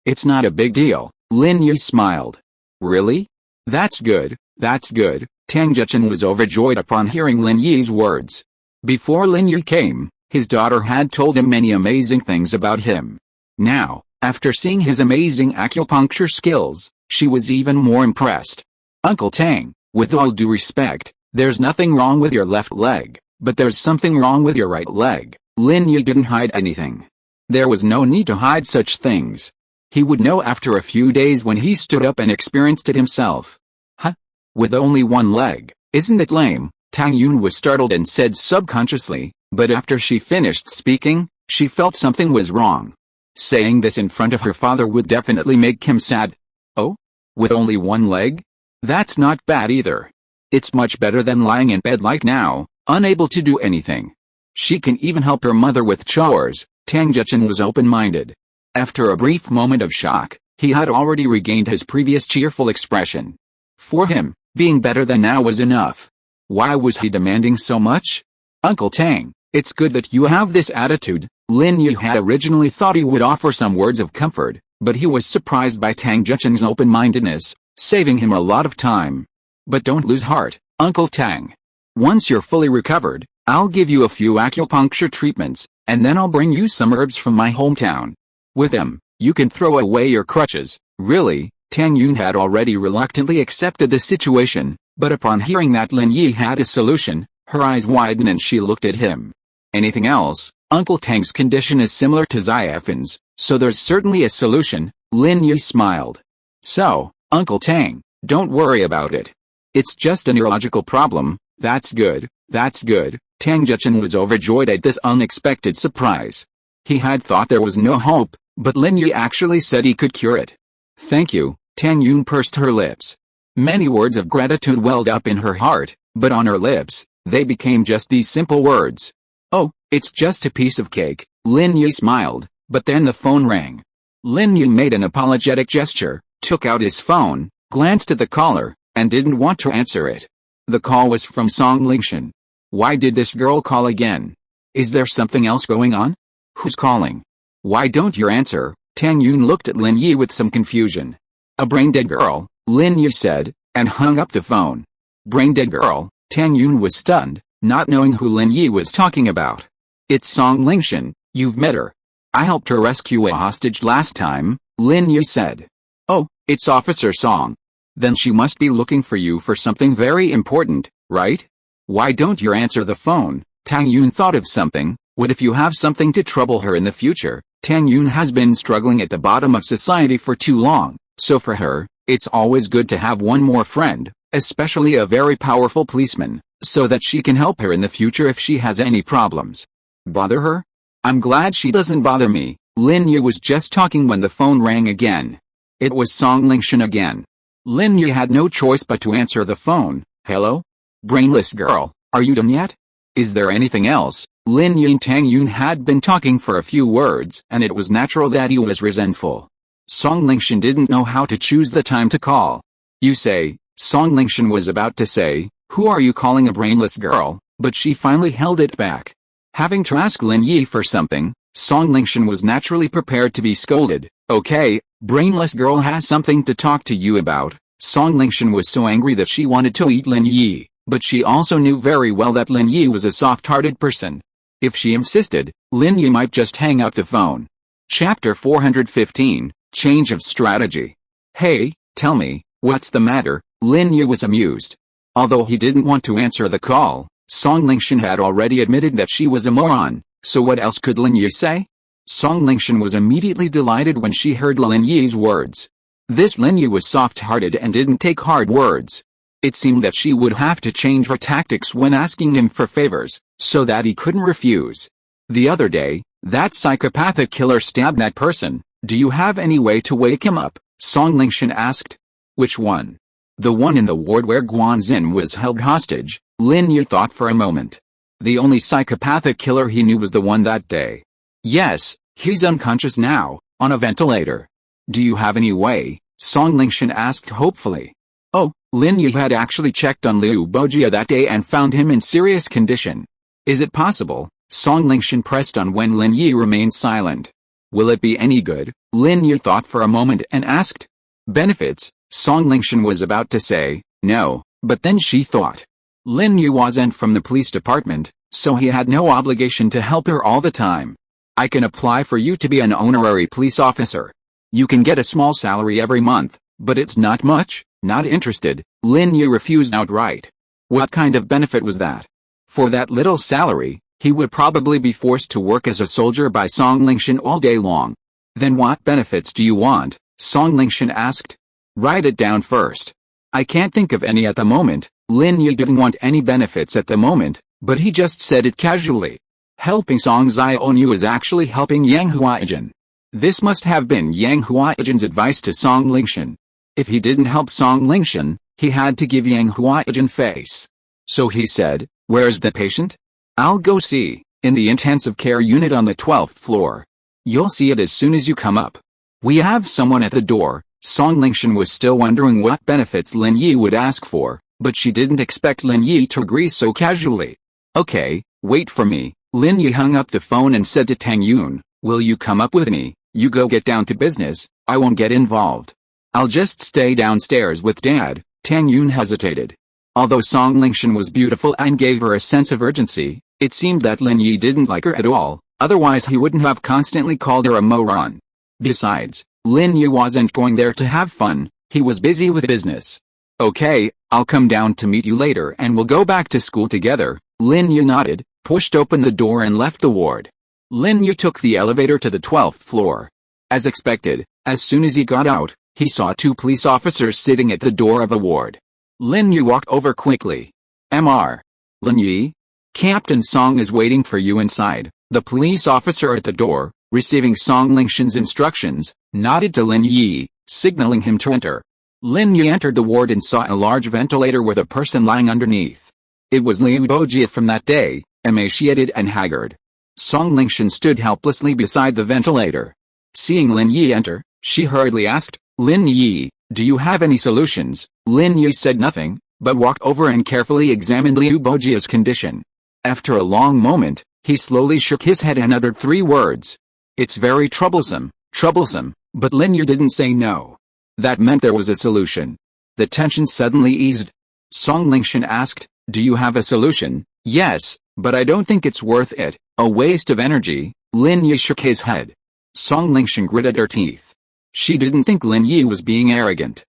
It's not a big deal. Lin Yi smiled. Really? That's good. Tang Juchen was overjoyed upon hearing Lin Yi's words. Before Lin Yi came, his daughter had told him many amazing things about him. Now, after seeing his amazing acupuncture skills, she was even more impressed. Uncle Tang, with all due respect, there's nothing wrong with your left leg, but there's something wrong with your right leg. Lin Yi didn't hide anything. There was no need to hide such things. He would know after a few days when he stood up and experienced it himself. Huh? With only one leg, isn't it lame? Tang Yun was startled and said subconsciously, but after she finished speaking, she felt something was wrong. Saying this in front of her father would definitely make him sad. Oh? With only one leg? That's not bad either. It's much better than lying in bed like now, unable to do anything. She can even help her mother with chores. Tang Jichin was open-minded. After a brief moment of shock, he had already regained his previous cheerful expression. For him, being better than now was enough. Why was he demanding so much? Uncle Tang, it's good that you have this attitude. Lin Yi had originally thought he would offer some words of comfort, but he was surprised by Tang Jichin's open-mindedness, saving him a lot of time. But don't lose heart, Uncle Tang. Once you're fully recovered, I'll give you a few acupuncture treatments, and then I'll bring you some herbs from my hometown. With them, you can throw away your crutches. Really, Tang Yun had already reluctantly accepted the situation, but upon hearing that Lin Yi had a solution, her eyes widened and she looked at him. Anything else? Uncle Tang's condition is similar to Xiaofan's, so there's certainly a solution. Lin Yi smiled. So, Uncle Tang, don't worry about it. It's just a neurological problem. That's good, that's good. Tang Jichin was overjoyed at this unexpected surprise. He had thought there was no hope, but Lin Yi actually said he could cure it. Thank you. Tang Yun pursed her lips. Many words of gratitude welled up in her heart, but on her lips, they became just these simple words. Oh, it's just a piece of cake. Lin Yi smiled, but then the phone rang. Lin Yi made an apologetic gesture, took out his phone, glanced at the caller, and didn't want to answer it. The call was from Song Lingshan. Why did this girl call again? Is there something else going on? Who's calling? Why don't you answer? Tang Yun looked at Lin Yi with some confusion. A brain-dead girl, Lin Yi said, and hung up the phone. Brain-dead girl? Tang Yun was stunned, not knowing who Lin Yi was talking about. It's Song Lingshan, you've met her. I helped her rescue a hostage last time, Lin Yi said. Oh, it's Officer Song. Then she must be looking for you for something very important, right? Why don't you answer the phone? Tang Yun thought of something. What if you have something to trouble her in the future? Tang Yun has been struggling at the bottom of society for too long, so for her, it's always good to have one more friend, especially a very powerful policeman, so that she can help her in the future if she has any problems. Bother her? I'm glad she doesn't bother me. Lin Yi was just talking when the phone rang again. It was Song Lingshan again. Lin Yi had no choice but to answer the phone. Hello? Brainless girl, are you done yet? Is there anything else? Lin Yi and Tang Yun had been talking for a few words, and it was natural that he was resentful. Song Lingshan didn't know how to choose the time to call. You say, Song Lingshan was about to say, who are you calling a brainless girl, but she finally held it back. Having to ask Lin Yi for something, Song Lingshan was naturally prepared to be scolded. Okay, brainless girl has something to talk to you about. Song Lingshan was so angry that she wanted to eat Lin Yi, but she also knew very well that Lin Yi was a soft-hearted person. If she insisted, Lin Yi might just hang up the phone. Chapter 415, Change of Strategy. Hey, tell me, what's the matter? Lin Yi was amused. Although he didn't want to answer the call, Song Lingshan had already admitted that she was a moron, so what else could Lin Yi say? Song Lingshan was immediately delighted when she heard Lin Yi's words. This Lin Yi was soft-hearted and didn't take hard words. It seemed that she would have to change her tactics when asking him for favors, so that he couldn't refuse. The other day, that psychopathic killer stabbed that person. Do you have any way to wake him up? Song Lingshan asked. Which one? The one in the ward where Guanzin was held hostage. Lin Yi thought for a moment. The only psychopathic killer he knew was the one that day. Yes, he's unconscious now, on a ventilator. Do you have any way? Song Lingshan asked hopefully. Oh, Lin Yi had actually checked on Liu Bojia that day and found him in serious condition. Is it possible? Song Lingshan pressed on when Lin Yi remained silent. Will it be any good? Lin Yi thought for a moment and asked. Benefits? Song Lingshan was about to say, no, but then she thought. Lin Yi wasn't from the police department, so he had no obligation to help her all the time. I can apply for you to be an honorary police officer. You can get a small salary every month, but it's not much. Not interested, Lin Yi refused outright. What kind of benefit was that? For that little salary, he would probably be forced to work as a soldier by Song Lingshan all day long. Then what benefits do you want? Song Lingshan asked. Write it down first. I can't think of any at the moment. Lin Yi didn't want any benefits at the moment, but he just said it casually. Helping Song Xiaoyu is actually helping Yang Huaijin. This must have been Yang Huaijin's advice to Song Lingshan. If he didn't help Song Lingshan, he had to give Yang Huaijin face. So he said, "Where's the patient? I'll go see, in the intensive care unit on the 12th floor. You'll see it as soon as you come up. We have someone at the door." Song Lingshan was still wondering what benefits Lin Yi would ask for, but she didn't expect Lin Yi to agree so casually. "Okay, wait for me." Lin Yi hung up the phone and said to Tang Yun, "Will you come up with me? You go get down to business, I won't get involved. I'll just stay downstairs with Dad." Tang Yun hesitated. Although Song Lingshan was beautiful and gave her a sense of urgency, it seemed that Lin Yi didn't like her at all, otherwise he wouldn't have constantly called her a moron. Besides, Lin Yi wasn't going there to have fun, he was busy with business. "Okay, I'll come down to meet you later and we'll go back to school together." Lin Yi nodded, pushed open the door and left the ward. Lin Yi took the elevator to the 12th floor. As expected, as soon as he got out, he saw 2 police officers sitting at the door of a ward. Lin Yi walked over quickly. "Mr. Lin Yi? Captain Song is waiting for you inside." The police officer at the door, receiving Song Lingshan's instructions, nodded to Lin Yi, signaling him to enter. Lin Yi entered the ward and saw a large ventilator with a person lying underneath. It was Liu Bojie from that day, emaciated and haggard. Song Lingshan stood helplessly beside the ventilator. Seeing Lin Yi enter, she hurriedly asked, "Lin Yi, do you have any solutions?" Lin Yi said nothing, but walked over and carefully examined Liu Bojie's condition. After a long moment, he slowly shook his head and uttered 3 words. "It's very troublesome, troublesome," but Lin Yi didn't say no. That meant there was a solution. The tension suddenly eased. Song Lingshan asked, "Do you have a solution?" "Yes, but I don't think it's worth it, a waste of energy." Lin Yi shook his head. Song Lingshan gritted her teeth. She didn't think Lin Yi was being arrogant.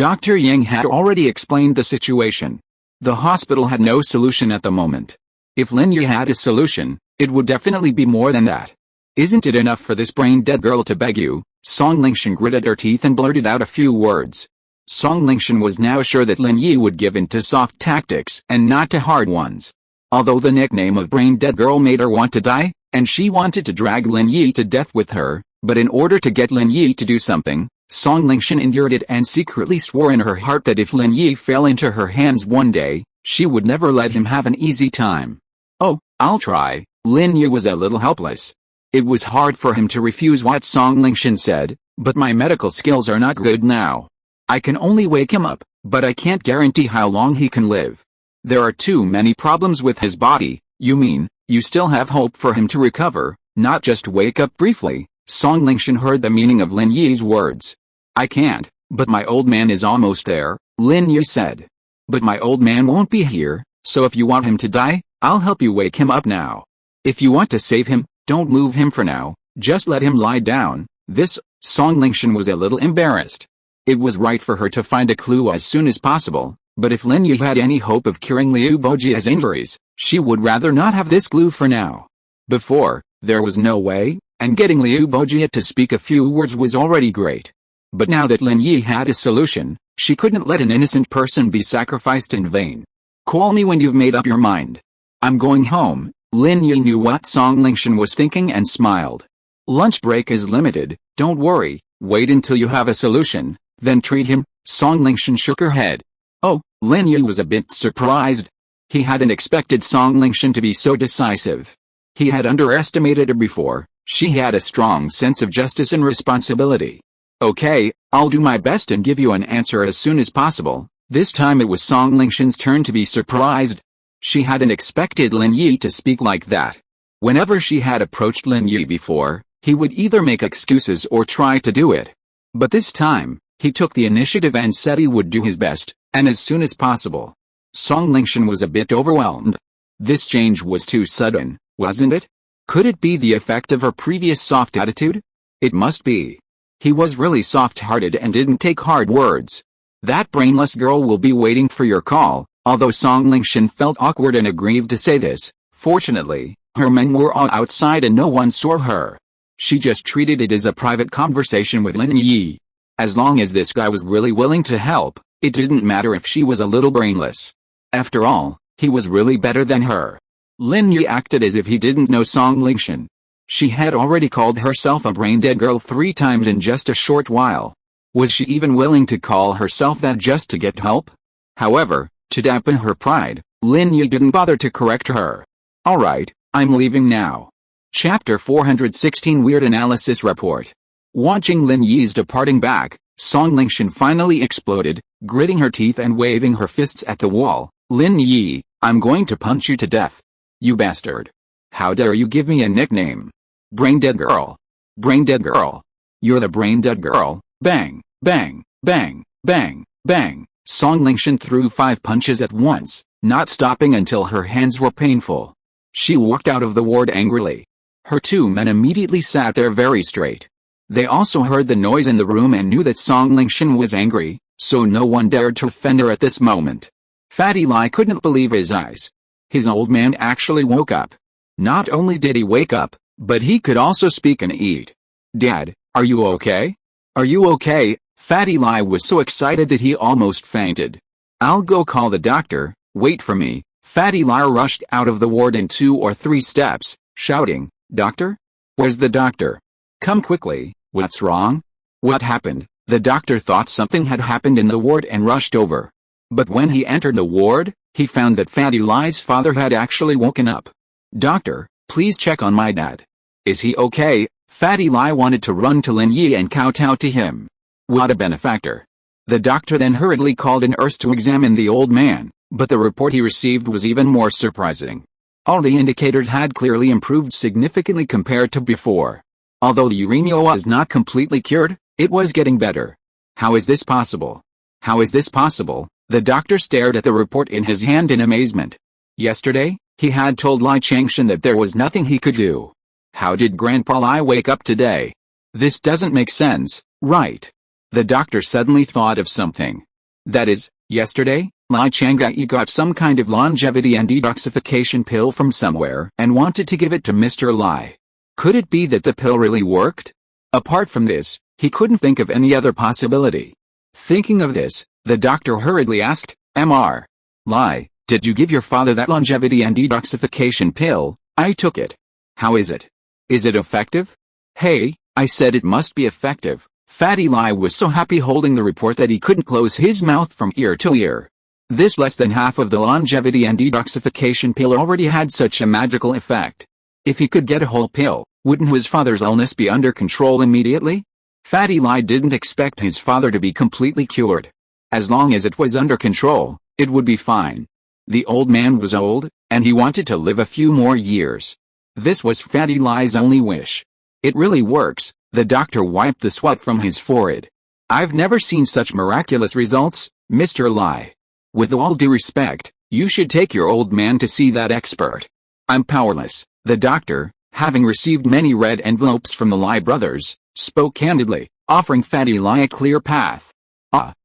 Dr. Yang had already explained the situation. The hospital had no solution at the moment. If Lin Yi had a solution, it would definitely be more than that. "Isn't it enough for this brain-dead girl to beg you?" Song Lingshan gritted her teeth and blurted out a few words. Song Lingshan was now sure that Lin Yi would give in to soft tactics and not to hard ones. Although the nickname of brain-dead girl made her want to die, and she wanted to drag Lin Yi to death with her, but in order to get Lin Yi to do something, Song Lingshan endured it and secretly swore in her heart that if Lin Yi fell into her hands one day, she would never let him have an easy time. "Oh, I'll try." Lin Yi was a little helpless. It was hard for him to refuse what Song Lingshan said, "But my medical skills are not good now. I can only wake him up, but I can't guarantee how long he can live. There are too many problems with his body." "You mean, you still have hope for him to recover, not just wake up briefly?" Song Lingshan heard the meaning of Lin Yi's words. "I can't, but my old man is almost there," Lin Yi said. "But my old man won't be here, so if you want him to die, I'll help you wake him up now. If you want to save him, don't move him for now, just let him lie down." Song Lingshan was a little embarrassed. It was right for her to find a clue as soon as possible, but if Lin Yi had any hope of curing Liu Bojie's injuries, she would rather not have this clue for now. Before, there was no way, and getting Liu Bojie to speak a few words was already great. But now that Lin Yi had a solution, she couldn't let an innocent person be sacrificed in vain. "Call me when you've made up your mind. I'm going home." Lin Yi knew what Song Lingshan was thinking and smiled. "Lunch break is limited, don't worry, wait until you have a solution, then treat him." Song Lingshan shook her head. Oh, Lin Yi was a bit surprised. He hadn't expected Song Lingshan to be so decisive. He had underestimated her before. She had a strong sense of justice and responsibility. "Okay, I'll do my best and give you an answer as soon as possible." This time it was Song Lingshan's turn to be surprised. She hadn't expected Lin Yi to speak like that. Whenever she had approached Lin Yi before, he would either make excuses or try to do it. But this time, he took the initiative and said he would do his best, and as soon as possible. Song Lingshan was a bit overwhelmed. This change was too sudden, wasn't it? Could it be the effect of her previous soft attitude? It must be. He was really soft-hearted and didn't take hard words. "That brainless girl will be waiting for your call." Although Song Lingshan felt awkward and aggrieved to say this, fortunately, her men were all outside and no one saw her. She just treated it as a private conversation with Lin Yi. As long as this guy was really willing to help, It didn't matter if she was a little brainless. After all, he was really better than her. Lin Yi acted as if he didn't know Songlingshan. She had already called herself a brain-dead girl 3 times in just a short while. Was she even willing to call herself that just to get help? However, to dampen her pride, Lin Yi didn't bother to correct her. Alright, I'm leaving now. Chapter 416 Weird Analysis Report. Watching Lin Yi's departing back, Songlingshan finally exploded, gritting her teeth and waving her fists at the wall. Lin Yi, I'm going to punch you to death. You bastard. How dare you give me a nickname? Brain-dead girl. Brain-dead girl. You're the brain-dead girl. Bang, bang, bang, bang, bang. Songlingshan threw 5 punches at once, not stopping until her hands were painful. She walked out of the ward angrily. Her 2 men immediately sat there very straight. They also heard the noise in the room and knew that Songlingshan was angry, so no one dared to offend her at this moment. Fatty Lai couldn't believe his eyes. His old man actually woke up. Not only did he wake up, but he could also speak and eat. Dad, are you okay? Are you okay? Fatty Lai was so excited that he almost fainted. I'll go call the doctor, wait for me. Fatty Lai rushed out of the ward in 2 or 3 steps, shouting, Doctor? Where's the doctor? Come quickly, what's wrong? What happened? The doctor thought something had happened in the ward and rushed over. But when he entered the ward, he found that Fatty Lai's father had actually woken up. Doctor, please check on my dad. Is he okay? Fatty Lai wanted to run to Lin Yi and kowtow to him. What a benefactor. The doctor then hurriedly called a nurse to examine the old man, but the report he received was even more surprising. All the indicators had clearly improved significantly compared to before. Although the uremia was not completely cured, it was getting better. How is this possible? How is this possible? The doctor stared at the report in his hand in amazement. Yesterday, he had told Lai Changshan that there was nothing he could do. How did Grandpa Lai wake up today? This doesn't make sense, right? The doctor suddenly thought of something. That is, yesterday, Lai Changai got some kind of longevity and detoxification pill from somewhere and wanted to give it to Mr. Lai. Could it be that the pill really worked? Apart from this, he couldn't think of any other possibility. Thinking of this, the doctor hurriedly asked, Mr. Lai, did you give your father that longevity and detoxification pill? I took it. How is it? Is it effective? Hey, I said it must be effective. Fatty Lai was so happy holding the report that he couldn't close his mouth from ear to ear. This less than half of the longevity and detoxification pill already had such a magical effect. If he could get a whole pill, wouldn't his father's illness be under control immediately? Fatty Lai didn't expect his father to be completely cured. As long as it was under control, it would be fine. The old man was old, and he wanted to live a few more years. This was Fatty Lai's only wish. It really works. The doctor wiped the sweat from his forehead. I've never seen such miraculous results, Mr. Lai. With all due respect, you should take your old man to see that expert. I'm powerless. The doctor, having received many red envelopes from the Lai brothers, spoke candidly, offering Fatty Lai a clear path.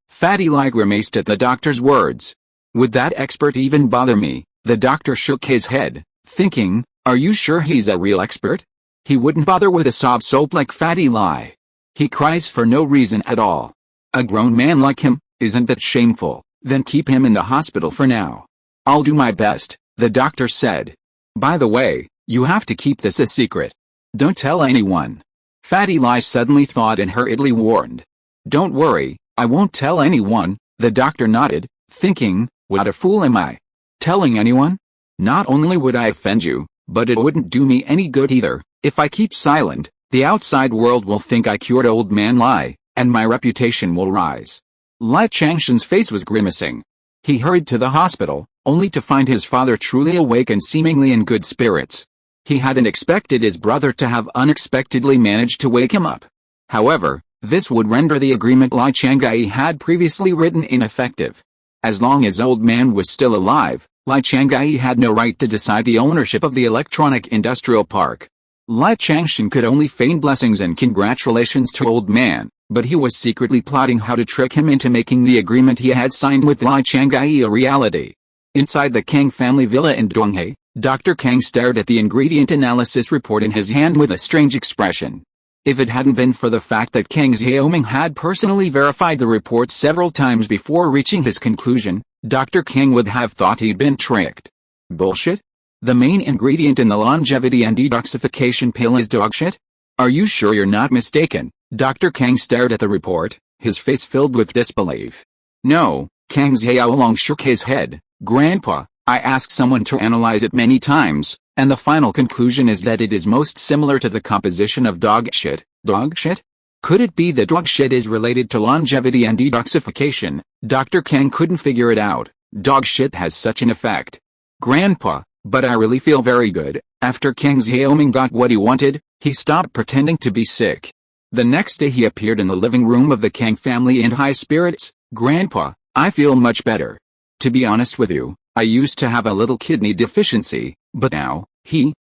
Fatty Lai grimaced at the doctor's words. Would that expert even bother me? The doctor shook his head, thinking, are you sure he's a real expert? He wouldn't bother with a sob soap like Fatty Lai. He cries for no reason at all. A grown man like him, isn't that shameful? Then keep him in the hospital for now. I'll do my best, the doctor said. By the way, you have to keep this a secret. Don't tell anyone. Fatty Lai suddenly thought and hurriedly warned. Don't worry, I won't tell anyone, the doctor nodded, thinking, what a fool am I? Telling anyone? Not only would I offend you, but it wouldn't do me any good either. If I keep silent, the outside world will think I cured old man Lai, and my reputation will rise. Lai Changshan's face was grimacing. He hurried to the hospital, only to find his father truly awake and seemingly in good spirits. He hadn't expected his brother to have unexpectedly managed to wake him up. However, this would render the agreement Lai Changai had previously written ineffective. As long as old man was still alive, Lai Changai had no right to decide the ownership of the electronic industrial park. Lai Changshan could only feign blessings and congratulations to old man, but he was secretly plotting how to trick him into making the agreement he had signed with Lai Changai a reality. Inside the Kang family villa in Donghae, Dr. Kang stared at the ingredient analysis report in his hand with a strange expression. If it hadn't been for the fact that Kang Xiaoming had personally verified the report several times before reaching his conclusion, Dr. Kang would have thought he'd been tricked. Bullshit? The main ingredient in the longevity and detoxification pill is dog shit? Are you sure you're not mistaken? Dr. Kang stared at the report, his face filled with disbelief. No, Kang Xiaolong shook his head. Grandpa, I asked someone to analyze it many times, and the final conclusion is that it is most similar to the composition of dog shit. Dog shit? Could it be that dog shit is related to longevity and detoxification? Dr. Kang couldn't figure it out. Dog shit has such an effect. Grandpa, but I really feel very good. After Kang Xiaoming got what he wanted, he stopped pretending to be sick. The next day he appeared in the living room of the Kang family in high spirits. Grandpa, I feel much better. To be honest with you, I used to have a little kidney deficiency, but now,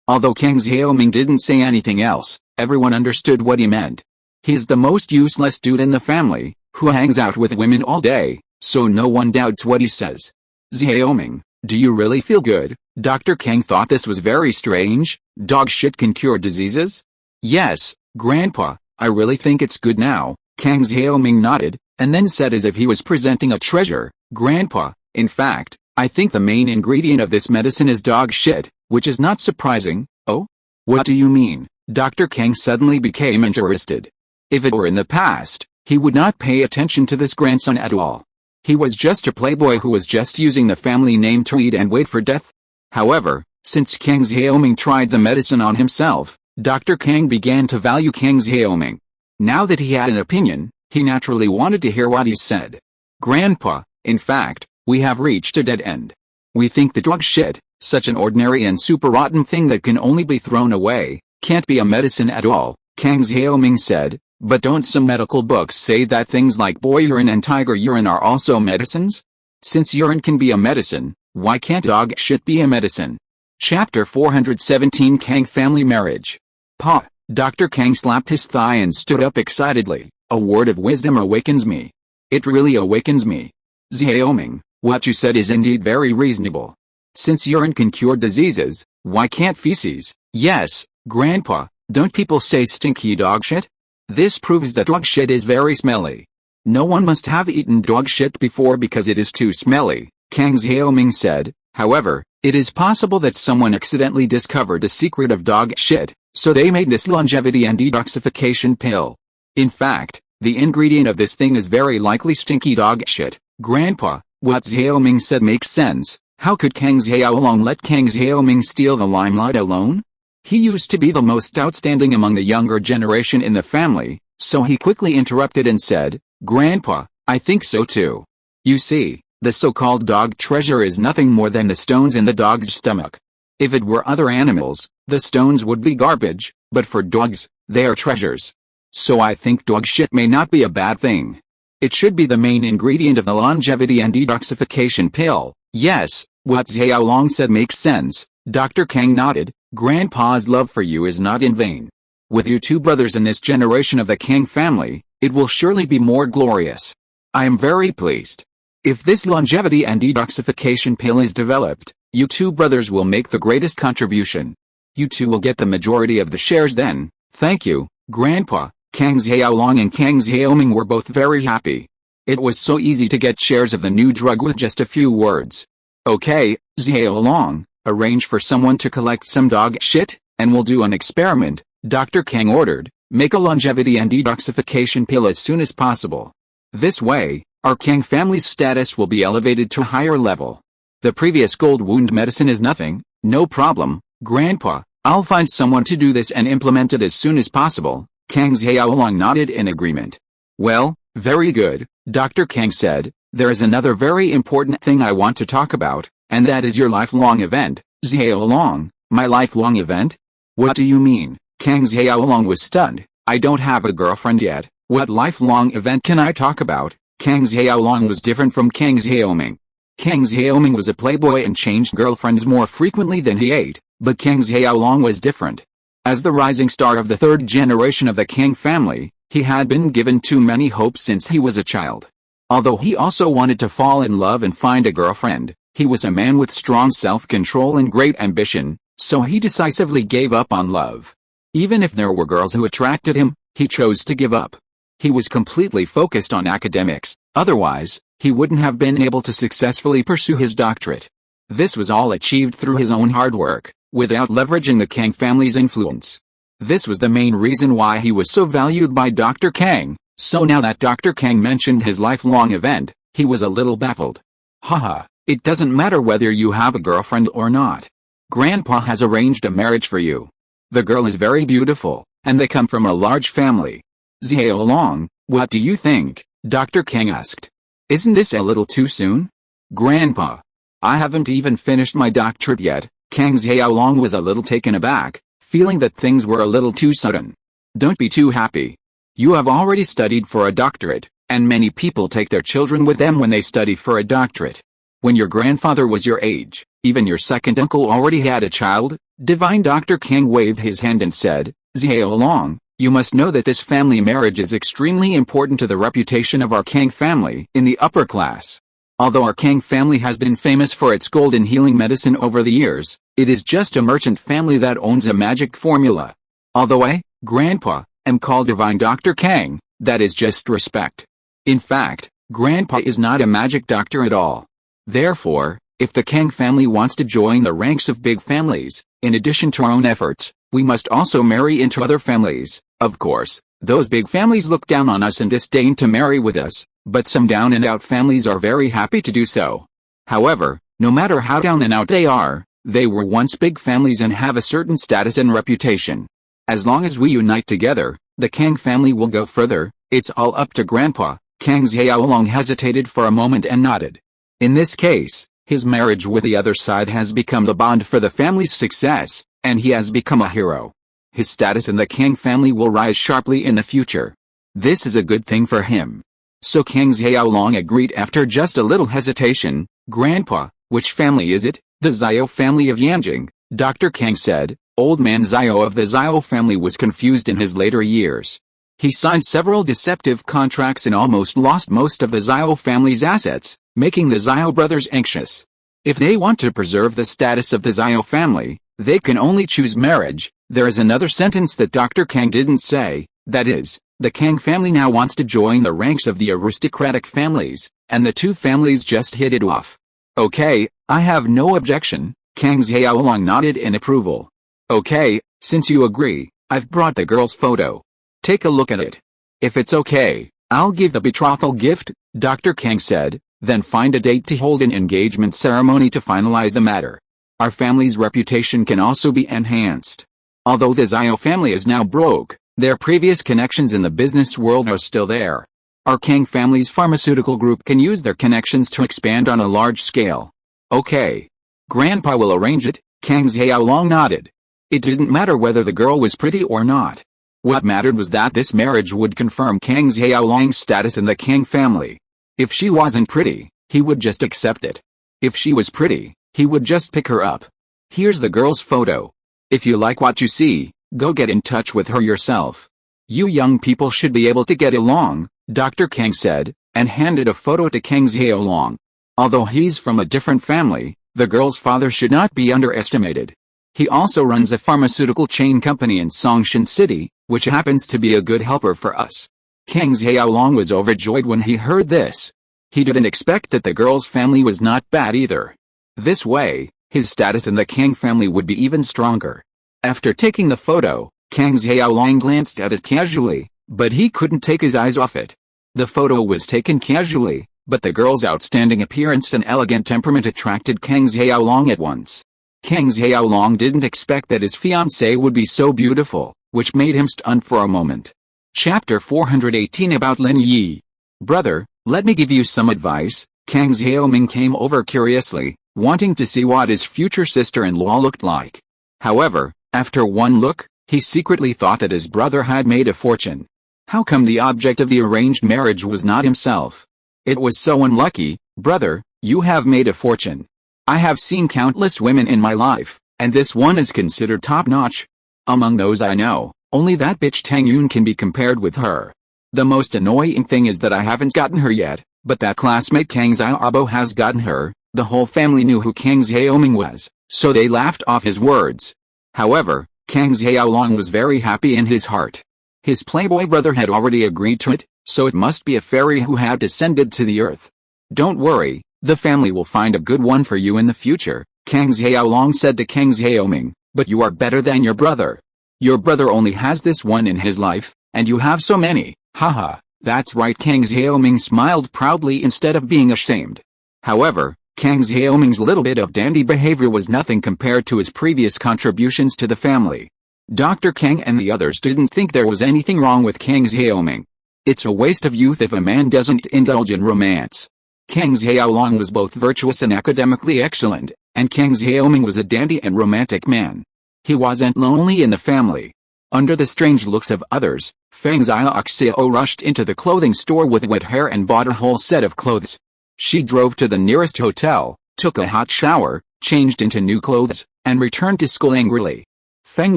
although Kang Xiaoming didn't say anything else, everyone understood what he meant. He's the most useless dude in the family, who hangs out with women all day, so no one doubts what he says. Xiaoming, do you really feel good? Dr. Kang thought this was very strange. Dog shit can cure diseases? Yes, Grandpa, I really think it's good now. Kang Xiaoming nodded, and then said as if he was presenting a treasure, Grandpa, in fact, I think the main ingredient of this medicine is dog shit, which is not surprising. Oh? What do you mean? Dr. Kang suddenly became interested. If it were in the past, he would not pay attention to this grandson at all. He was just a playboy who was just using the family name to eat and wait for death. However, since Kang Xiaoming tried the medicine on himself, Dr. Kang began to value Kang Xiaoming. Now that he had an opinion, he naturally wanted to hear what he said. Grandpa, in fact, we have reached a dead end. We think the dog shit, such an ordinary and super rotten thing that can only be thrown away, can't be a medicine at all, Kang Xiaoming said, but don't some medical books say that things like boy urine and tiger urine are also medicines? Since urine can be a medicine, why can't dog shit be a medicine? Chapter 417 Kang Family Marriage. Pa, Dr. Kang slapped his thigh and stood up excitedly. A word of wisdom awakens me. It really awakens me. Xiaoming, what you said is indeed very reasonable. Since urine can cure diseases, why can't feces? Yes, Grandpa, don't people say stinky dog shit? This proves that dog shit is very smelly. No one must have eaten dog shit before because it is too smelly, Kang Xiaoming said. However, it is possible that someone accidentally discovered the secret of dog shit, so they made this longevity and detoxification pill. In fact, the ingredient of this thing is very likely stinky dog shit. Grandpa, what Xiaoming said makes sense. How could Kang Xiaolong let Kang Xiaoming steal the limelight alone? He used to be the most outstanding among the younger generation in the family, so he quickly interrupted and said, Grandpa, I think so too. You see, the so-called dog treasure is nothing more than the stones in the dog's stomach. If it were other animals, the stones would be garbage, but for dogs, they are treasures. So I think dog shit may not be a bad thing. It should be the main ingredient of the longevity and detoxification pill. Yes, what Xiaolong said makes sense. Dr. Kang nodded. Grandpa's love for you is not in vain. With you two brothers in this generation of the Kang family, it will surely be more glorious. I am very pleased. If this longevity and detoxification pill is developed, you two brothers will make the greatest contribution. You two will get the majority of the shares then. Thank you, Grandpa. Kang Xiaolong and Kang Xiaoming were both very happy. It was so easy to get shares of the new drug with just a few words. Okay, Xiaolong, arrange for someone to collect some dog shit, and we'll do an experiment, Dr. Kang ordered. Make a longevity and detoxification pill as soon as possible. This way, our Kang family's status will be elevated to a higher level. The previous gold wound medicine is nothing. No problem, Grandpa. I'll find someone to do this and implement it as soon as possible. Kang Xiaolong nodded in agreement. Well, very good, Dr. Kang said. There is another very important thing I want to talk about, and that is your lifelong event. Xiaolong, my lifelong event? What do you mean? Kang Xiaolong was stunned. I don't have a girlfriend yet. What lifelong event can I talk about? Kang Xiaolong was different from Kang Xiaoming. Kang Xiaoming was a playboy and changed girlfriends more frequently than he ate, but Kang Xiaolong was different. As the rising star of the third generation of the Kang family, he had been given too many hopes since he was a child. Although he also wanted to fall in love and find a girlfriend, he was a man with strong self-control and great ambition, so he decisively gave up on love. Even if there were girls who attracted him, He chose to give up. He was completely focused on academics, otherwise, he wouldn't have been able to successfully pursue his doctorate. This was all achieved through his own hard work, without leveraging the Kang family's influence. This was the main reason why he was so valued by Dr. Kang, so now that Dr. Kang mentioned his lifelong event, he was a little baffled. Haha, it doesn't matter whether you have a girlfriend or not. Grandpa has arranged a marriage for you. The girl is very beautiful, and they come from a large family. Xiao Long, what do you think? Dr. Kang asked. Isn't this a little too soon? Grandpa, I haven't even finished my doctorate yet. Kang Xiaolong was a little taken aback, feeling that things were a little too sudden. Don't be too happy. You have already studied for a doctorate, and many people take their children with them when they study for a doctorate. When your grandfather was your age, even your second uncle already had a child. Divine Dr. Kang waved his hand and said, Xiaolong, you must know that this family marriage is extremely important to the reputation of our Kang family in the upper class. Although our Kang family has been famous for its golden healing medicine over the years, it is just a merchant family that owns a magic formula. Although I, Grandpa, am called Divine Dr. Kang, that is just respect. In fact, Grandpa is not a magic doctor at all. Therefore, if the Kang family wants to join the ranks of big families, in addition to our own efforts, we must also marry into other families. Of course, those big families look down on us and disdain to marry with us, but some down-and-out families are very happy to do so. However, no matter how down-and-out they are, they were once big families and have a certain status and reputation. As long as we unite together, the Kang family will go further. It's all up to Grandpa. Kang Xiaolong hesitated for a moment and nodded. In this case, his marriage with the other side has become the bond for the family's success, and he has become a hero. His status in the Kang family will rise sharply in the future. This is a good thing for him. So Kang Xiaolong agreed after just a little hesitation. Grandpa, which family is it? The Xiao family of Yanjing, Dr. Kang said. Old man Xiao of the Xiao family was confused in his later years. He signed several deceptive contracts and almost lost most of the Xiao family's assets, making the Xiao brothers anxious. If they want to preserve the status of the Xiao family, they can only choose marriage. There is another sentence that Dr. Kang didn't say, that is, the Kang family now wants to join the ranks of the aristocratic families, and the two families just hit it off. Okay, I have no objection. Kang Xiaolong nodded in approval. Okay, since you agree, I've brought the girl's photo. Take a look at it. If it's okay, I'll give the betrothal gift, Dr. Kang said, then find a date to hold an engagement ceremony to finalize the matter. Our family's reputation can also be enhanced. Although the Xiao family is now broke, their previous connections in the business world are still there. Our Kang family's pharmaceutical group can use their connections to expand on a large scale. Okay. Grandpa will arrange it. Kang Xiaolong nodded. It didn't matter whether the girl was pretty or not. What mattered was that this marriage would confirm Kang Xiaolong's status in the Kang family. If she wasn't pretty, he would just accept it. If she was pretty, he would just pick her up. Here's the girl's photo. If you like what you see, go get in touch with her yourself. You young people should be able to get along, Dr. Kang said, and handed a photo to Kang Xiaolong. Although he's from a different family, the girl's father should not be underestimated. He also runs a pharmaceutical chain company in Songshan City, which happens to be a good helper for us. Kang Xiaolong was overjoyed when he heard this. He didn't expect that the girl's family was not bad either. This way, his status in the Kang family would be even stronger. After taking the photo, Kang Xiaolong glanced at it casually, but he couldn't take his eyes off it. The photo was taken casually, but the girl's outstanding appearance and elegant temperament attracted Kang Xiaolong at once. Kang Xiaolong didn't expect that his fiancée would be so beautiful, which made him stunned for a moment. Chapter 418 about Lin Yi. Brother, let me give you some advice. Kang Xiaoming came over curiously, wanting to see what his future sister-in-law looked like. However, after one look, he secretly thought that his brother had made a fortune. How come the object of the arranged marriage was not himself? It was so unlucky. Brother, you have made a fortune. I have seen countless women in my life, and this one is considered top-notch. Among those I know, only that bitch Tang Yun can be compared with her. The most annoying thing is that I haven't gotten her yet, but that classmate Kang Xiaobo has gotten her. The whole family knew who Kang Xiaoming was, so they laughed off his words. However, Kang Xiaolong was very happy in his heart. His playboy brother had already agreed to it, so it must be a fairy who had descended to the earth. Don't worry, the family will find a good one for you in the future, Kang Xiaolong said to Kang Xiaoming, but you are better than your brother. Your brother only has this one in his life, and you have so many, haha. That's right, Kang Xiaoming smiled proudly instead of being ashamed. However, Kang Xiaoming's little bit of dandy behavior was nothing compared to his previous contributions to the family. Dr. Kang and the others didn't think there was anything wrong with Kang Xiaoming. It's a waste of youth if a man doesn't indulge in romance. Kang Xiaolong was both virtuous and academically excellent, and Kang Xiaoming was a dandy and romantic man. He wasn't lonely in the family. Under the strange looks of others, Feng Xiaoxiao rushed into the clothing store with wet hair and bought a whole set of clothes. She drove to the nearest hotel, took a hot shower, changed into new clothes, and returned to school angrily. Feng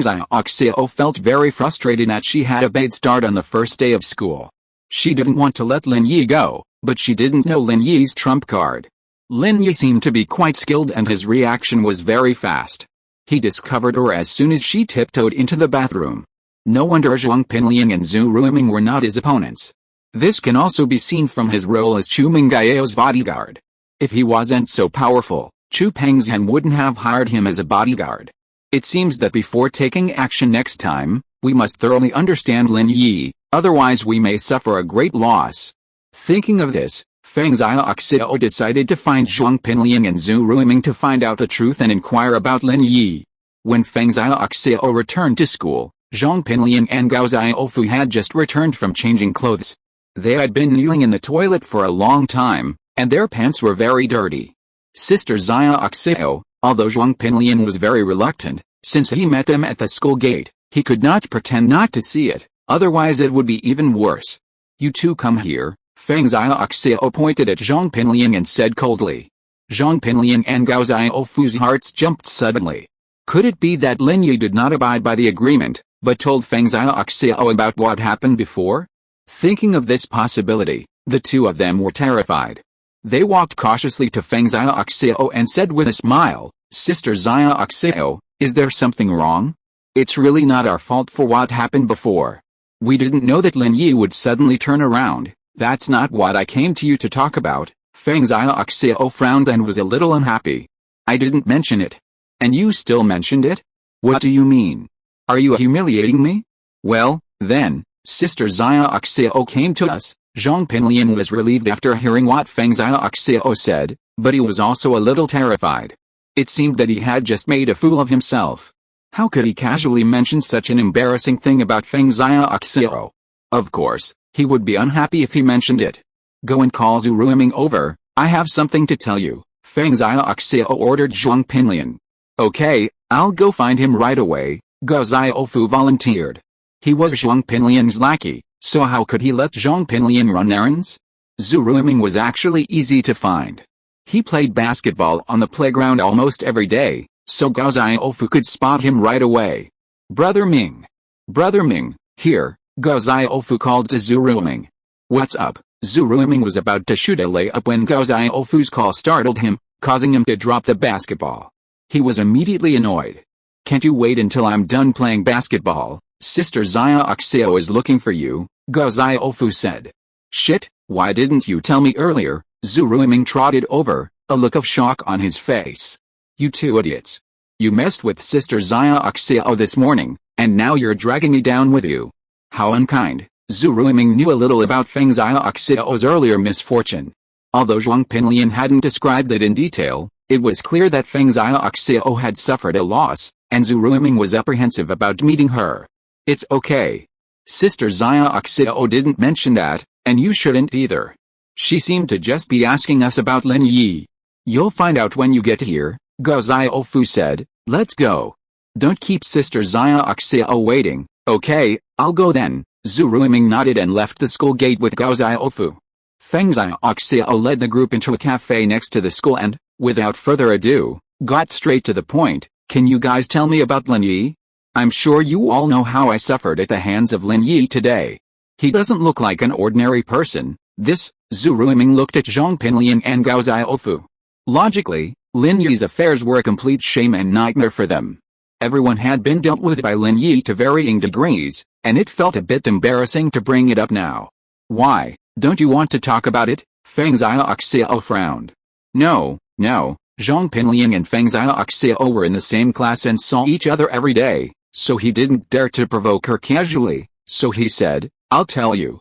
Xiaoxiao felt very frustrated that she had a bad start on the first day of school. She didn't want to let Lin Yi go, but she didn't know Lin Yi's trump card. Lin Yi seemed to be quite skilled and his reaction was very fast. He discovered her as soon as she tiptoed into the bathroom. No wonder Zhong Pinliang and Zhu Ruiming were not his opponents. This can also be seen from his role as Chu Mengyao's bodyguard. If he wasn't so powerful, Chu Pengzhan wouldn't have hired him as a bodyguard. It seems that before taking action next time, we must thoroughly understand Lin Yi, otherwise we may suffer a great loss. Thinking of this, Feng Xiaoxiao decided to find Zhong Pinliang and Zhu Ruiming to find out the truth and inquire about Lin Yi. When Feng Xiaoxiao returned to school, Zhong Pinliang and Gao Xiaofu had just returned from changing clothes. They had been kneeling in the toilet for a long time, and their pants were very dirty. Sister Xiaoxiao, although Zhong Pinliang was very reluctant, since he met them at the school gate, he could not pretend not to see it, otherwise it would be even worse. You two come here, Feng Xiaoxiao pointed at Zhong Pinliang and said coldly. Zhong Pinliang and Gao Xiaofu's hearts jumped suddenly. Could it be that Lin Yi did not abide by the agreement, but told Feng Xiaoxiao about what happened before? Thinking of this possibility, the two of them were terrified. They walked cautiously to Feng Xiaoxiao and said with a smile, Sister Xiaoxiao, is there something wrong? It's really not our fault for what happened before. We didn't know that Lin Yi would suddenly turn around. That's not what I came to you to talk about. Feng Xiaoxiao frowned and was a little unhappy. I didn't mention it. And you still mentioned it? What do you mean? Are you humiliating me? Well, then, Sister Xiaoxiao came to us. Zhong Pinliang was relieved after hearing what Feng Xiaoxiao said, but he was also a little terrified. It seemed that he had just made a fool of himself. How could he casually mention such an embarrassing thing about Feng Xiaoxiao? Of course, he would be unhappy if he mentioned it. Go and call Zhu Ruiming over, I have something to tell you, Feng Xiaoxiao ordered Zhong Pinliang. Okay, I'll go find him right away, Gao Xiaofu volunteered. He was Zhong Pinliang's lackey, so how could he let Zhong Pinliang run errands? Zhu Ruiming was actually easy to find. He played basketball on the playground almost every day, so Gao Xiaofu could spot him right away. Brother Ming, here, Gao Xiaofu called to Zhu Ruiming. What's up? Zhu Ruiming was about to shoot a layup when Gao Xiaofu's call startled him, causing him to drop the basketball. He was immediately annoyed. Can't you wait until I'm done playing basketball? Sister Xiaoxiao is looking for you, Gao Xiaofu said. Shit, why didn't you tell me earlier? Zhu Ruiming trotted over, a look of shock on his face. You two idiots. You messed with Sister Xiaoxiao this morning, and now you're dragging me down with you. How unkind. Zhu Ruiming knew a little about Feng Xiaoxiao's earlier misfortune. Although Zhong Pinliang hadn't described it in detail, it was clear that Feng Xiaoxiao had suffered a loss, and Zhu Ruiming was apprehensive about meeting her. It's okay. Sister Xiaoxiao didn't mention that, and you shouldn't either. She seemed to just be asking us about Lin Yi. You'll find out when you get here, Gao Xiaofu said. Let's go. Don't keep Sister Xiaoxiao waiting. Okay, I'll go then. Zhu Ruiming nodded and left the school gate with Gao Xiaofu. Feng Xiaoxiao led the group into a cafe next to the school and, without further ado, got straight to the point. Can you guys tell me about Lin Yi? I'm sure you all know how I suffered at the hands of Lin Yi today. He doesn't look like an ordinary person. This, Zhu Ruiming looked at Zhong Pinliang and Gao Xiaofu. Logically, Lin Yi's affairs were a complete shame and nightmare for them. Everyone had been dealt with by Lin Yi to varying degrees, and it felt a bit embarrassing to bring it up now. Why, don't you want to talk about it? Pengzhan Xiao frowned. No, Zhong Pinliang and Pengzhan Xiao were in the same class and saw each other every day, so he didn't dare to provoke her casually, so he said, I'll tell you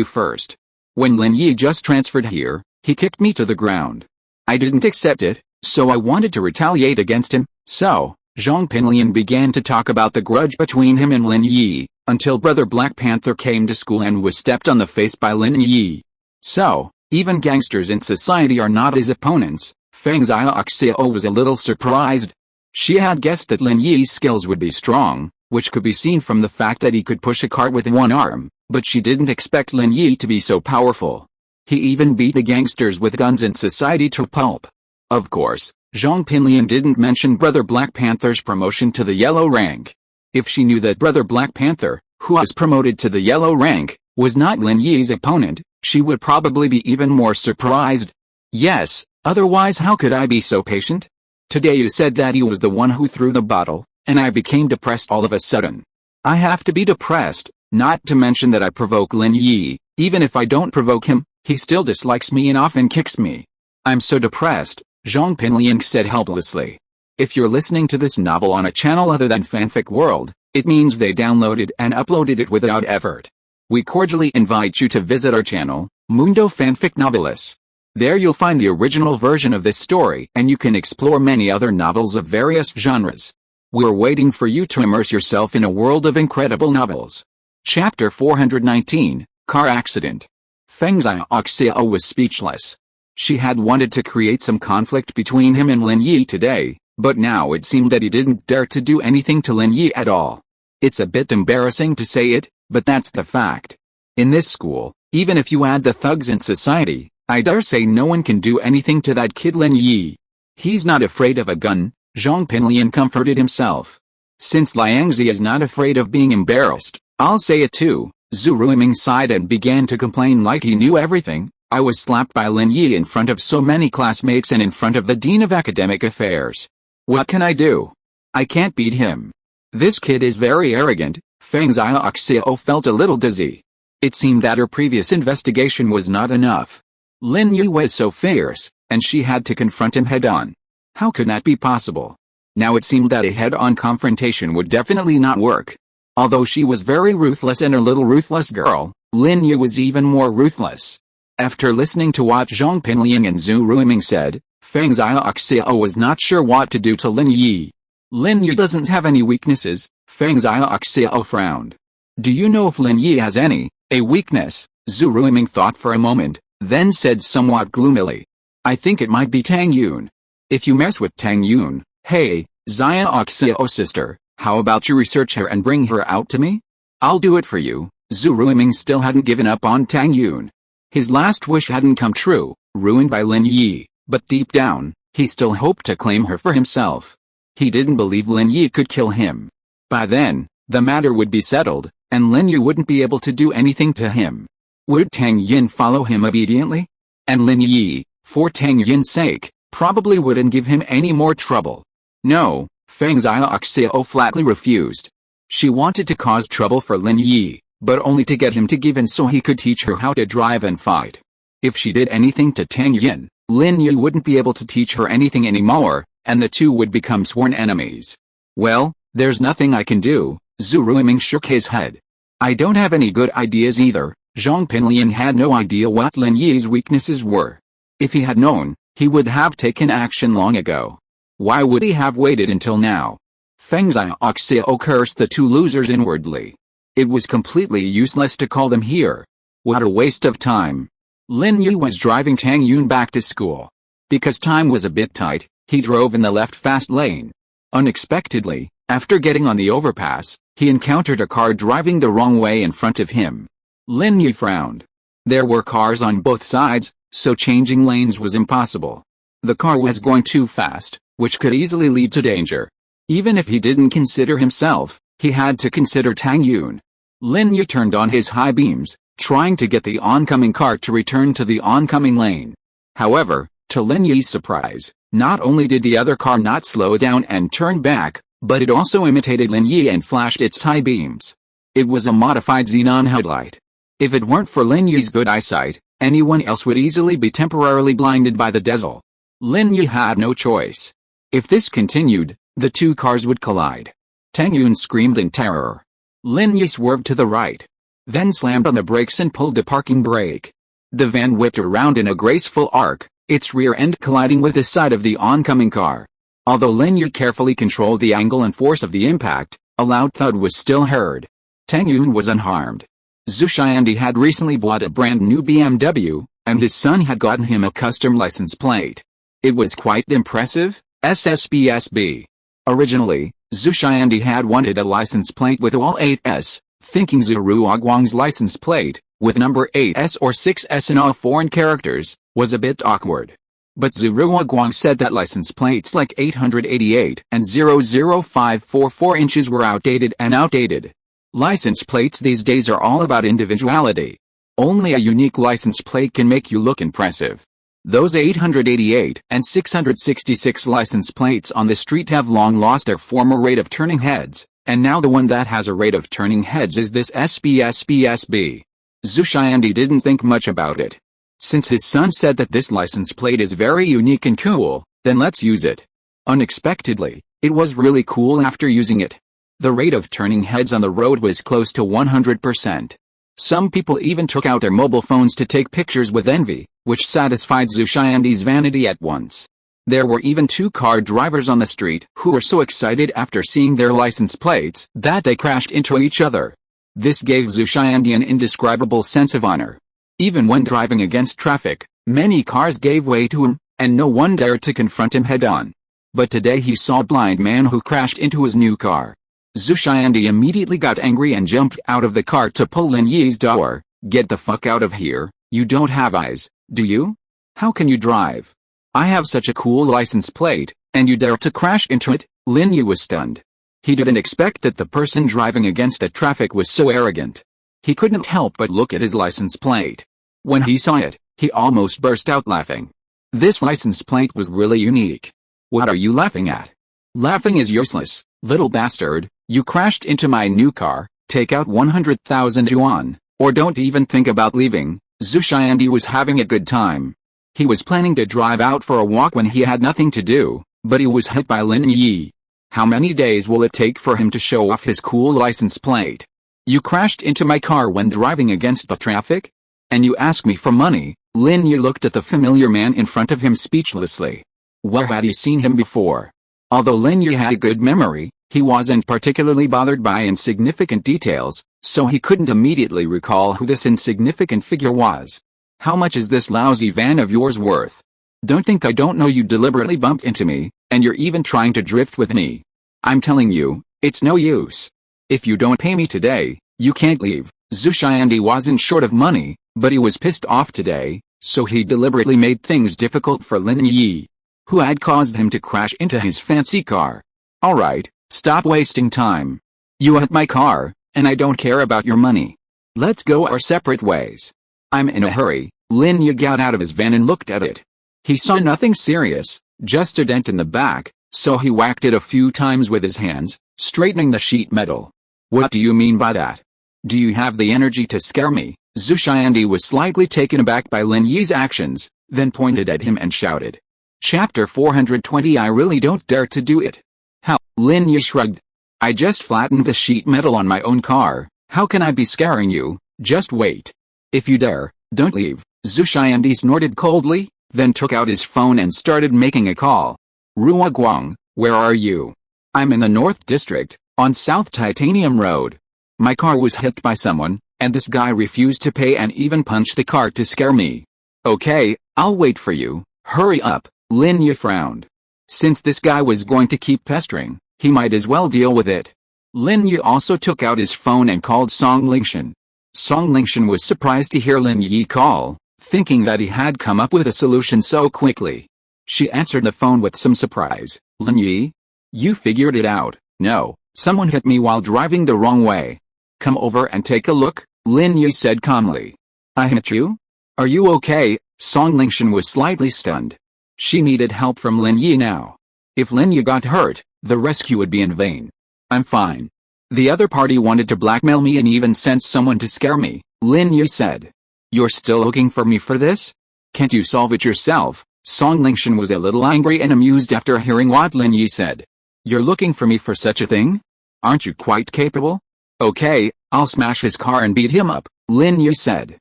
first. When Lin Yi just transferred here, he kicked me to the ground. I didn't accept it, so I wanted to retaliate against him, so Zhong Pinliang began to talk about the grudge between him and Lin Yi, until Brother Black Panther came to school and was stepped on the face by Lin Yi. So, even gangsters in society are not his opponents. Pengzhan Xiao was a little surprised. She had guessed that Lin Yi's skills would be strong, which could be seen from the fact that he could push a cart with one arm, but she didn't expect Lin Yi to be so powerful. He even beat the gangsters with guns in society to pulp. Of course, Zhong Pinliang didn't mention Brother Black Panther's promotion to the yellow rank. If she knew that Brother Black Panther, who was promoted to the yellow rank, was not Lin Yi's opponent, she would probably be even more surprised. Yes, otherwise how could I be so patient? Today you said that he was the one who threw the bottle, and I became depressed all of a sudden. I have to be depressed, not to mention that I provoke Lin Yi. Even if I don't provoke him, he still dislikes me and often kicks me. I'm so depressed, Zhong Pinliang said helplessly. If you're listening to this novel on a channel other than Fanfic World, it means they downloaded and uploaded it without effort. We cordially invite you to visit our channel, Mundo Fanfic Novelis. There you'll find the original version of this story and you can explore many other novels of various genres. We're waiting for you to immerse yourself in a world of incredible novels. Chapter 419, Car Accident. Pengzhan Xiao was speechless. She had wanted to create some conflict between him and Lin Yi today, but now it seemed that he didn't dare to do anything to Lin Yi at all. It's a bit embarrassing to say it, but that's the fact. In this school, even if you add the thugs in society, I dare say no one can do anything to that kid Lin Yi. He's not afraid of a gun, Zhong Pinliang comforted himself. Since Liangzi is not afraid of being embarrassed, I'll say it too. Zhu Ruiming sighed and began to complain like he knew everything. I was slapped by Lin Yi in front of so many classmates and in front of the Dean of Academic Affairs. What can I do? I can't beat him. This kid is very arrogant. Pengzhan Xiao felt a little dizzy. It seemed that her previous investigation was not enough. Lin Yi was so fierce, and she had to confront him head-on. How could that be possible? Now it seemed that a head-on confrontation would definitely not work. Although she was very ruthless and a little ruthless girl, Lin Yi was even more ruthless. After listening to what Zhong Pinliang and Zhu Ruiming said, Pengzhan Xiao was not sure what to do to Lin Yi. Lin Yi doesn't have any weaknesses, Pengzhan Xiao frowned. Do you know if Lin Yi has a weakness? Zhu Ruiming thought for a moment, then said somewhat gloomily. I think it might be Tang Yun. If you mess with Tang Yun, hey, Pengzhan Xiao sister, how about you research her and bring her out to me? I'll do it for you. Zhu Ruiming still hadn't given up on Tang Yun. His last wish hadn't come true, ruined by Lin Yi, but deep down, he still hoped to claim her for himself. He didn't believe Lin Yi could kill him. By then, the matter would be settled, and Lin Yi wouldn't be able to do anything to him. Would Tang Yin follow him obediently? And Lin Yi, for Tang Yin's sake, probably wouldn't give him any more trouble. No, Pengzhan Xiao flatly refused. She wanted to cause trouble for Lin Yi, but only to get him to give in so he could teach her how to drive and fight. If she did anything to Tang Yin, Lin Yi wouldn't be able to teach her anything anymore, and the two would become sworn enemies. Well, there's nothing I can do, Zhu Ruiming shook his head. I don't have any good ideas either. Zhong Pinliang had no idea what Lin Yi's weaknesses were. If he had known, he would have taken action long ago. Why would he have waited until now? Pengzhan Xiao cursed the two losers inwardly. It was completely useless to call them here. What a waste of time. Lin Yi was driving Tang Yun back to school. Because time was a bit tight, he drove in the left fast lane. Unexpectedly, after getting on the overpass, he encountered a car driving the wrong way in front of him. Lin Yi frowned. There were cars on both sides, so changing lanes was impossible. The car was going too fast, which could easily lead to danger. Even if he didn't consider himself, he had to consider Tang Yun. Lin Yi turned on his high beams, trying to get the oncoming car to return to the oncoming lane. However, to Lin Yi's surprise, not only did the other car not slow down and turn back, But it also imitated Lin Yi and flashed its high beams. It was a modified xenon headlight. If it weren't for Lin Yi's good eyesight, anyone else would easily be temporarily blinded by the dazzle. Lin Yi had no choice. If this continued, the two cars would collide. Tang Yun screamed in terror. Lin Yi swerved to the right, then slammed on the brakes and pulled the parking brake. The van whipped around in a graceful arc, its rear end colliding with the side of the oncoming car. Although Lin Yi carefully controlled the angle and force of the impact, a loud thud was still heard. Tang Yun was unharmed. Zhu Xiandi had recently bought a brand new BMW, and his son had gotten him a custom license plate. It was quite impressive, SSBSB. Originally, Zhu Xiandi had wanted a license plate with all 8S, thinking Zhu Ruoguang's license plate, with number 8S or 6S in all foreign characters, was a bit awkward. But Zhu Ruoguang said that license plates like 888 and 00544 inches were outdated. License plates these days are all about individuality. Only a unique license plate can make you look impressive. Those 888 and 666 license plates on the street have long lost their former rate of turning heads, and now the one that has a rate of turning heads is this SBSBSB. Zhu Xiandi didn't think much about it. Since his son said that this license plate is very unique and cool, then let's use it. Unexpectedly, it was really cool after using it. The rate of turning heads on the road was close to 100%. Some people even took out their mobile phones to take pictures with envy, which satisfied Zhu Xiandi's vanity at once. There were even two car drivers on the street who were so excited after seeing their license plates that they crashed into each other. This gave Zhu Xiandi an indescribable sense of honor. Even when driving against traffic, many cars gave way to him, and no one dared to confront him head-on. But today he saw a blind man who crashed into his new car. Zhu Xiandi immediately got angry and jumped out of the car to pull Lin Yi's door. "Get the fuck out of here, you don't have eyes, do you? How can you drive? I have such a cool license plate, and you dare to crash into it?" Lin Yi was stunned. He didn't expect that the person driving against the traffic was so arrogant. He couldn't help but look at his license plate. When he saw it, he almost burst out laughing. This license plate was really unique. "What are you laughing at? Laughing is useless, little bastard. You crashed into my new car, take out 100,000 yuan, or don't even think about leaving." Zhu Xiandi was having a good time. He was planning to drive out for a walk when he had nothing to do, but he was hit by Lin Yi. How many days will it take for him to show off his cool license plate? "You crashed into my car when driving against the traffic? And you ask me for money?" Lin Yi looked at the familiar man in front of him speechlessly. Where had he seen him before? Although Lin Yi had a good memory, he wasn't particularly bothered by insignificant details, so he couldn't immediately recall who this insignificant figure was. "How much is this lousy van of yours worth? Don't think I don't know you deliberately bumped into me, and you're even trying to drift with me. I'm telling you, it's no use. If you don't pay me today, you can't leave." Zhu Xiandi wasn't short of money, but he was pissed off today, so he deliberately made things difficult for Lin Yi, who had caused him to crash into his fancy car. "Alright, stop wasting time. You had my car, and I don't care about your money. Let's go our separate ways." "I'm in a hurry." Lin Yi got out of his van and looked at it. He saw nothing serious, just a dent in the back, so he whacked it a few times with his hands, straightening the sheet metal. "What do you mean by that? Do you have the energy to scare me?" Zhu Xiandi was slightly taken aback by Lin Yi's actions, then pointed at him and shouted. Chapter 420 I really don't dare to do it. "How?" Lin Yi shrugged. "I just flattened the sheet metal on my own car. How can I be scaring you? Just wait. If you dare, don't leave." Zhu Xiandi snorted coldly, then took out his phone and started making a call. "Ruoguang, where are you?" "I'm in the North District, on South Titanium Road. My car was hit by someone, and this guy refused to pay and even punched the car to scare me." "Okay, I'll wait for you. Hurry up." Lin Yi frowned. Since this guy was going to keep pestering, he might as well deal with it. Lin Yi also took out his phone and called Song Lingshan. Song Lingshan was surprised to hear Lin Yi call, thinking that he had come up with a solution so quickly. She answered the phone with some surprise. "Lin Yi? You figured it out?" "No, someone hit me while driving the wrong way." "Come over and take a look," Lin Yi said calmly. "I hit you? Are you okay?" Song Lingshan was slightly stunned. She needed help from Lin Yi now. If Lin Yi got hurt, The rescue would be in vain. I'm fine. The other party wanted to blackmail me and even sent someone to scare me, Lin Yi said. You're still looking for me for this? Can't you solve it yourself? Song Lingshan was a little angry and amused after hearing what Lin Yi said. You're looking for me for such a thing? Aren't you quite capable? Okay, I'll smash his car and beat him up, Lin Yi said.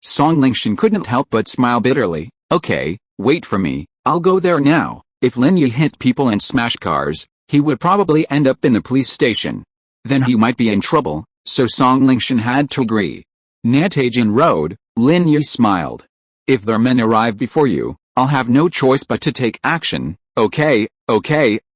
Song Lingshan couldn't help but smile bitterly. Okay, wait for me, I'll go there now. If Lin Yi hit people and smashed cars, he would probably end up in the police station. Then he might be in trouble, so Song Lingshan had to agree. Natajin Road, Lin Yi smiled. If their men arrive before you, I'll have no choice but to take action. Okay,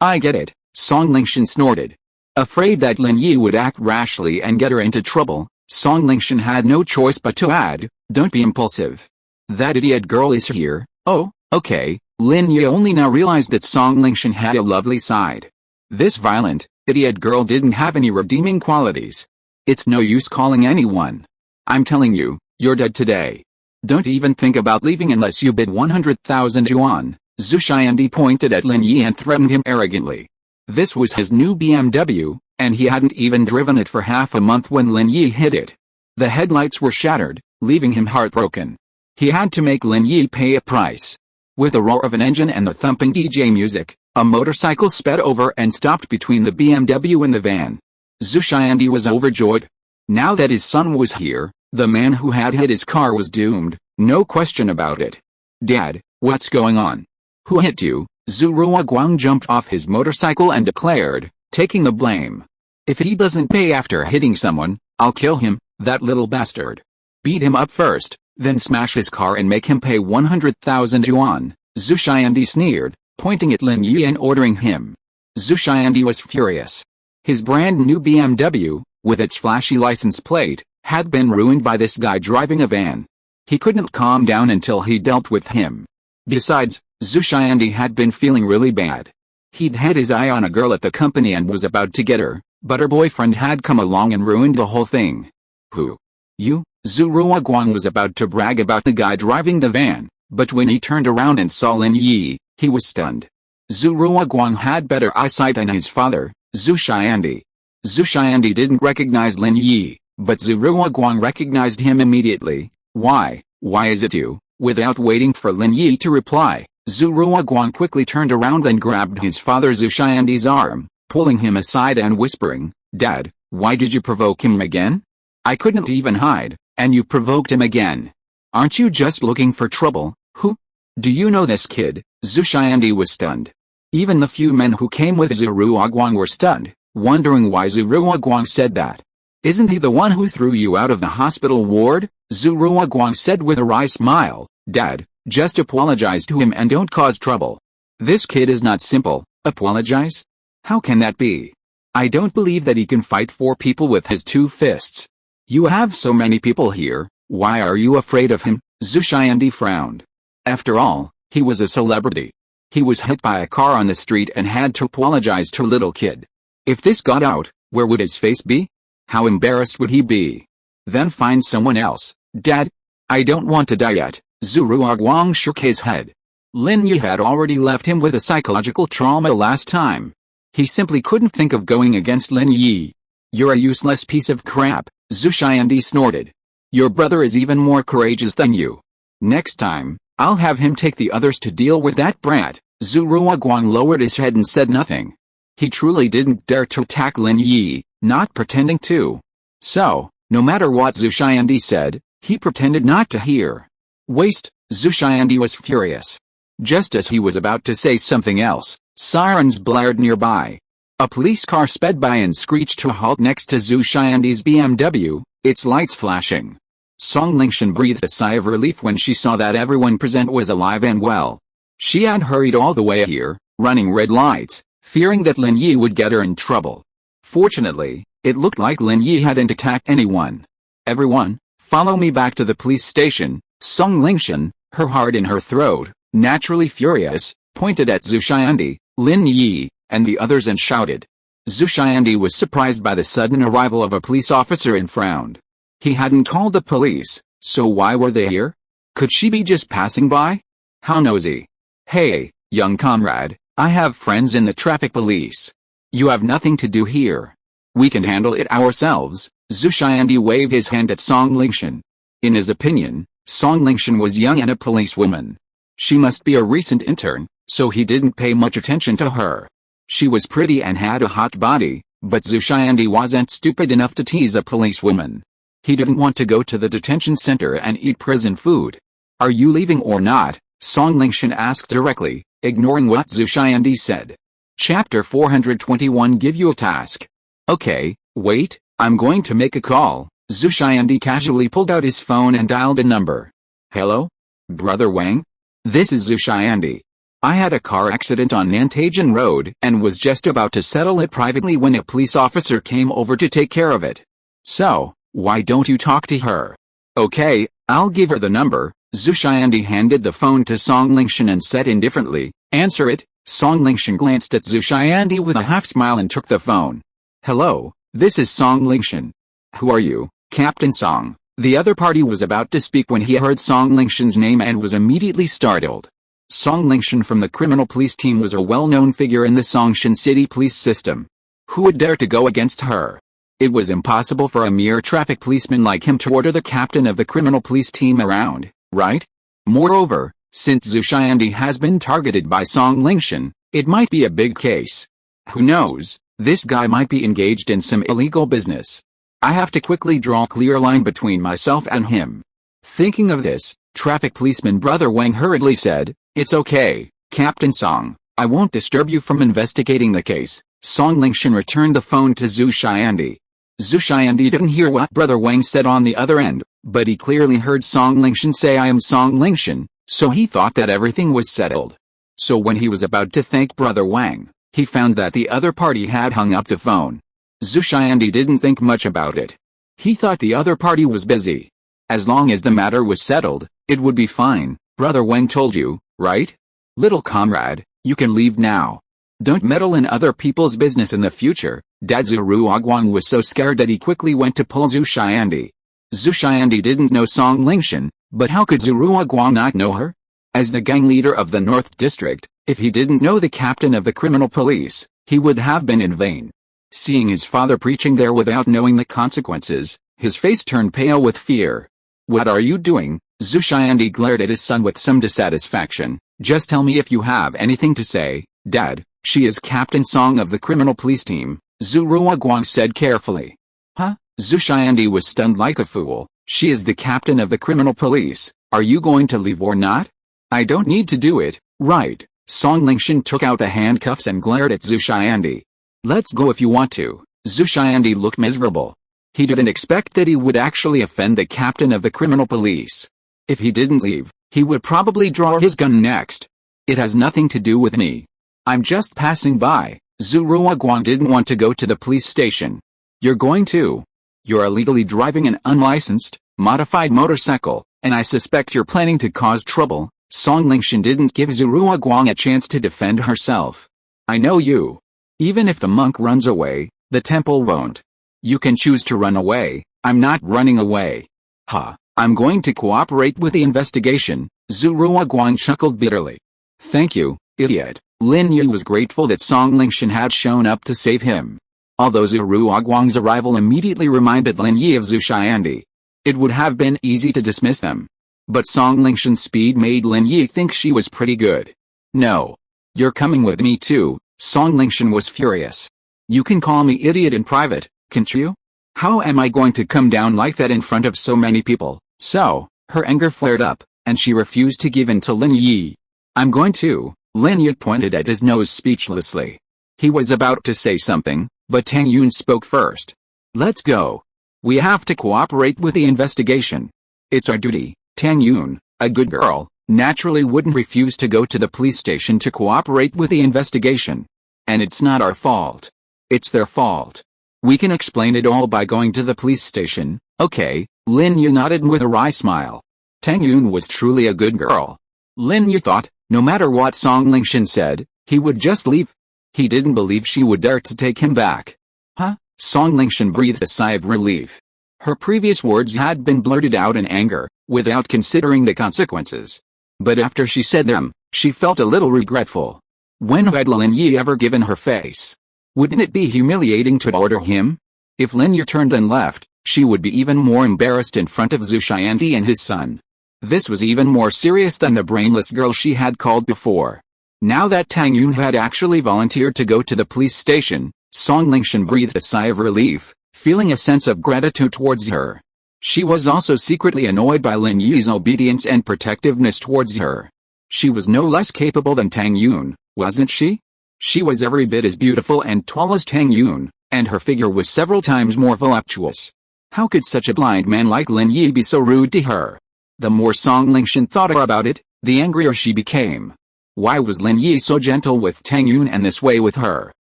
I get it, Song Lingshan snorted. Afraid that Lin Yi would act rashly and get her into trouble, Song Lingshan had no choice but to add, don't be impulsive. That idiot girl is here. Oh, okay. Lin Yi only now realized that Song Lingshan had a lovely side. This violent, idiot girl didn't have any redeeming qualities. It's no use calling anyone. I'm telling you, you're dead today. Don't even think about leaving unless you bid 100,000 yuan. Zhu Xiandi pointed at Lin Yi and threatened him arrogantly. This was his new BMW, and he hadn't even driven it for half a month when Lin Yi hit it. The headlights were shattered, leaving him heartbroken. He had to make Lin Yi pay a price. With the roar of an engine and the thumping DJ music, a motorcycle sped over and stopped between the BMW and the van. Zhu Xiandi was overjoyed. Now that his son was here, the man who had hit his car was doomed, no question about it. Dad, what's going on? Who hit you? Zhu Ruoguang jumped off his motorcycle and declared, taking the blame. If he doesn't pay after hitting someone, I'll kill him, that little bastard. Beat him up first, then smash his car and make him pay 100,000 yuan, Zhu Xiandi sneered, pointing at Lin Yi and ordering him. Zhu Xiandi was furious. His brand new BMW, with its flashy license plate, had been ruined by this guy driving a van. He couldn't calm down until he dealt with him. Besides, Zhu Xiandi had been feeling really bad. He'd had his eye on a girl at the company and was about to get her, but her boyfriend had come along and ruined the whole thing. Who? You? Zhu Ruoguang was about to brag about the guy driving the van, but when he turned around and saw Lin Yi, he was stunned. Zhu Ruoguang had better eyesight than his father, Zhu Xiandi. Zhu Xiandi didn't recognize Lin Yi, but Zhu Ruoguang recognized him immediately. Why is it you? Without waiting for Lin Yi to reply, Zhu Ruoguang quickly turned around and grabbed his father Zhu Xiandi's arm, pulling him aside and whispering, Dad, why did you provoke him again? I couldn't even hide, and you provoked him again. Aren't you just looking for trouble? Who? Do you know this kid? Zhu Xiandi was stunned. Even the few men who came with Zhu Ruoguang were stunned, wondering why Zhu Ruoguang said that. Isn't he the one who threw you out of the hospital ward? Zhu Ruoguang said with a wry smile, Dad, just apologize to him and don't cause trouble. This kid is not simple. Apologize? How can that be? I don't believe that he can fight 4 people with his 2 fists. You have so many people here, why are you afraid of him? Zhu Xiandi frowned. After all, he was a celebrity. He was hit by a car on the street and had to apologize to a little kid. If this got out, where would his face be? How embarrassed would he be? Then find someone else. Dad, I don't want to die yet. Zhu Ruoguang shook his head. Lin Yi had already left him with a psychological trauma last time. He simply couldn't think of going against Lin Yi. You're a useless piece of crap, Zhu Xiandi snorted. Your brother is even more courageous than you. Next time, I'll have him take the others to deal with that brat. Zhu Ruoguang lowered his head and said nothing. He truly didn't dare to attack Lin Yi, not pretending to. So, no matter what Zhu Xiandi said, he pretended not to hear. Waste, Zhu Xiandi was furious. Just as he was about to say something else, sirens blared nearby. A police car sped by and screeched to a halt next to Zhu Xiandi's BMW, its lights flashing. Song Lingshan breathed a sigh of relief when she saw that everyone present was alive and well. She had hurried all the way here, running red lights, fearing that Lin Yi would get her in trouble. Fortunately, it looked like Lin Yi hadn't attacked anyone. Everyone, follow me back to the police station. Song Lingshan, her heart in her throat, naturally furious, pointed at Zhu Xiandi, Lin Yi, and the others and shouted. Zhu Xiandi was surprised by the sudden arrival of a police officer and frowned. He hadn't called the police, so why were they here? Could she be just passing by? How nosy. Hey, young comrade, I have friends in the traffic police. You have nothing to do here. We can handle it ourselves. Zhu Xiandi waved his hand at Song Lingshan. In his opinion, Song Lingshan was young and a policewoman. She must be a recent intern, so he didn't pay much attention to her. She was pretty and had a hot body, but Zhu Xiandi wasn't stupid enough to tease a policewoman. He didn't want to go to the detention center and eat prison food. Are you leaving or not? Song Lingshan asked directly, ignoring what Zhu Xiandi said. Chapter 421 Give you a task. Okay, wait, I'm going to make a call. Zhu Xiandi casually pulled out his phone and dialed a number. Hello? Brother Wang? This is Zhu Xiandi. I had a car accident on Nantajan Road and was just about to settle it privately when a police officer came over to take care of it. So, why don't you talk to her? Okay, I'll give her the number. Zhu Xiandi handed the phone to Song Lingshan and said indifferently, answer it. Song Lingshan glanced at Zhu Xiandi with a half smile and took the phone. Hello, this is Song Lingshan. Who are you, Captain Song? The other party was about to speak when he heard Song Lingshan's name and was immediately startled. Song Lingshan from the criminal police team was a well-known figure in the Songshan city police system. Who would dare to go against her? It was impossible for a mere traffic policeman like him to order the captain of the criminal police team around, right? Moreover, since Zhu Xiandi has been targeted by Song Lingshan, it might be a big case. Who knows, this guy might be engaged in some illegal business. I have to quickly draw a clear line between myself and him. Thinking of this, traffic policeman Brother Wang hurriedly said, It's okay, Captain Song, I won't disturb you from investigating the case. Song Lingshan returned the phone to Zhu Xiandi. Zhu Xiandi didn't hear what Brother Wang said on the other end, but he clearly heard Song Lingshan say I am Song Lingshan, so he thought that everything was settled. So when he was about to thank Brother Wang, he found that the other party had hung up the phone. Zhu Xiandi didn't think much about it. He thought the other party was busy. As long as the matter was settled, it would be fine. Brother Wang told you, right? Little comrade, you can leave now. Don't meddle in other people's business in the future. Dad Zhu Ruoguang was so scared that he quickly went to pull Zhu Xiandi. Zhu Xiandi didn't know Song Lingshan, but how could Zhu Ruoguang not know her? As the gang leader of the North District, if he didn't know the captain of the criminal police, he would have been in vain. Seeing his father preaching there without knowing the consequences, his face turned pale with fear. What are you doing? Zhu Xiandi glared at his son with some dissatisfaction. Just tell me if you have anything to say, Dad. She is Captain Song of the criminal police team, Zhu Ruoguang said carefully. Huh? Zhu Xiandi was stunned like a fool. She is the captain of the criminal police. Are you going to leave or not? I don't need to do it, right? Song Lingshan took out the handcuffs and glared at Zhu Xiandi. Let's go if you want to. Zhu Xiandi looked miserable. He didn't expect that he would actually offend the captain of the criminal police. If he didn't leave, he would probably draw his gun next. It has nothing to do with me. I'm just passing by. Zhu Ruoguang didn't want to go to the police station. You're going to. You're illegally driving an unlicensed, modified motorcycle, and I suspect you're planning to cause trouble. Song Lingshan didn't give Zhu Ruoguang a chance to defend herself. I know you. Even if the monk runs away, the temple won't. You can choose to run away. I'm not running away. Ha, I'm going to cooperate with the investigation. Zhu Ruoguang chuckled bitterly. Thank you, idiot. Lin Yi was grateful that Song Lingshan had shown up to save him. Although Zhu Ruoguang's arrival immediately reminded Lin Yi of Zhu Xiandi, it would have been easy to dismiss them. But Song Lingshan's speed made Lin Yi think she was pretty good. No. You're coming with me too. Song Lingshan was furious. You can call me idiot in private, can't you? How am I going to come down like that in front of so many people? So, her anger flared up, and she refused to give in to Lin Yi. I'm going to. Lin Yi pointed at his nose speechlessly. He was about to say something, but Tang Yun spoke first. Let's go. We have to cooperate with the investigation. It's our duty. Tang Yun, a good girl, naturally wouldn't refuse to go to the police station to cooperate with the investigation. And it's not our fault. It's their fault. We can explain it all by going to the police station, okay? Lin Yi nodded with a wry smile. Tang Yun was truly a good girl. Lin Yi thought, no matter what Song Lingshan said, he would just leave. He didn't believe she would dare to take him back. Huh? Song Lingshan breathed a sigh of relief. Her previous words had been blurted out in anger, without considering the consequences. But after she said them, she felt a little regretful. When had Lin Yi ever given her face? Wouldn't it be humiliating to order him? If Lin Yi turned and left, she would be even more embarrassed in front of Zhu Xiandi and his son. This was even more serious than the brainless girl she had called before. Now that Tang Yun had actually volunteered to go to the police station, Song Lingshan breathed a sigh of relief, feeling a sense of gratitude towards her. She was also secretly annoyed by Lin Yi's obedience and protectiveness towards her. She was no less capable than Tang Yun, wasn't she? She was every bit as beautiful and tall as Tang Yun, and her figure was several times more voluptuous. How could such a blind man like Lin Yi be so rude to her? The more Song Lingshan thought about it, the angrier she became. Why was Lin Yi so gentle with Tang Yun and this way with her?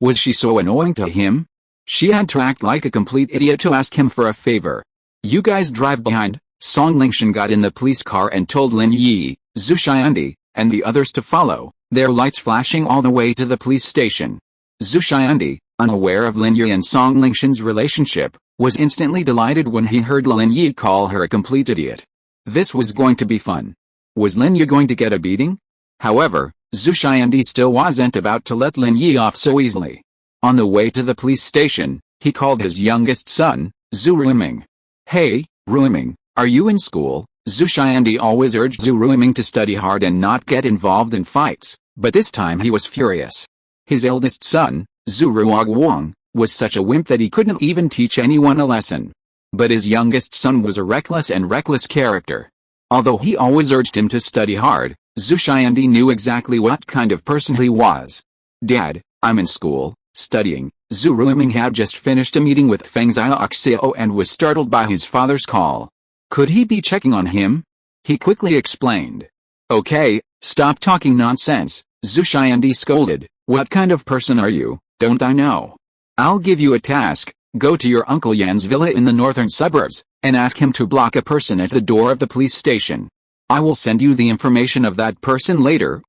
Was she so annoying to him? She had to act like a complete idiot to ask him for a favor. You guys drive behind. Song Lingshan got in the police car and told Lin Yi, Zhu Xiandi, and the others to follow, their lights flashing all the way to the police station. Zhu Xiandi, unaware of Lin Yi and Song Lingshan's relationship, was instantly delighted when he heard Lin Yi call her a complete idiot. This was going to be fun. Was Lin Yi going to get a beating? However, Zhu Xiandi still wasn't about to let Lin Yi off so easily. On the way to the police station, he called his youngest son, Zhu Ruiming. Hey, Ruiming, are you in school? Zhu Xiandi always urged Zhu Ruiming to study hard and not get involved in fights, but this time he was furious. His eldest son, Zhu Ruoguang, was such a wimp that he couldn't even teach anyone a lesson. But his youngest son was a reckless character. Although he always urged him to study hard, Zhu Xiandi knew exactly what kind of person he was. Dad, I'm in school, studying. Zhu Ruiming had just finished a meeting with Feng Xiaoxiao and was startled by his father's call. Could he be checking on him? He quickly explained. Okay, stop talking nonsense, Zhu Xiandi scolded. What kind of person are you? Don't I know? I'll give you a task. Go to your Uncle Yan's villa in the northern suburbs, and ask him to block a person at the door of the police station. I will send you the information of that person later.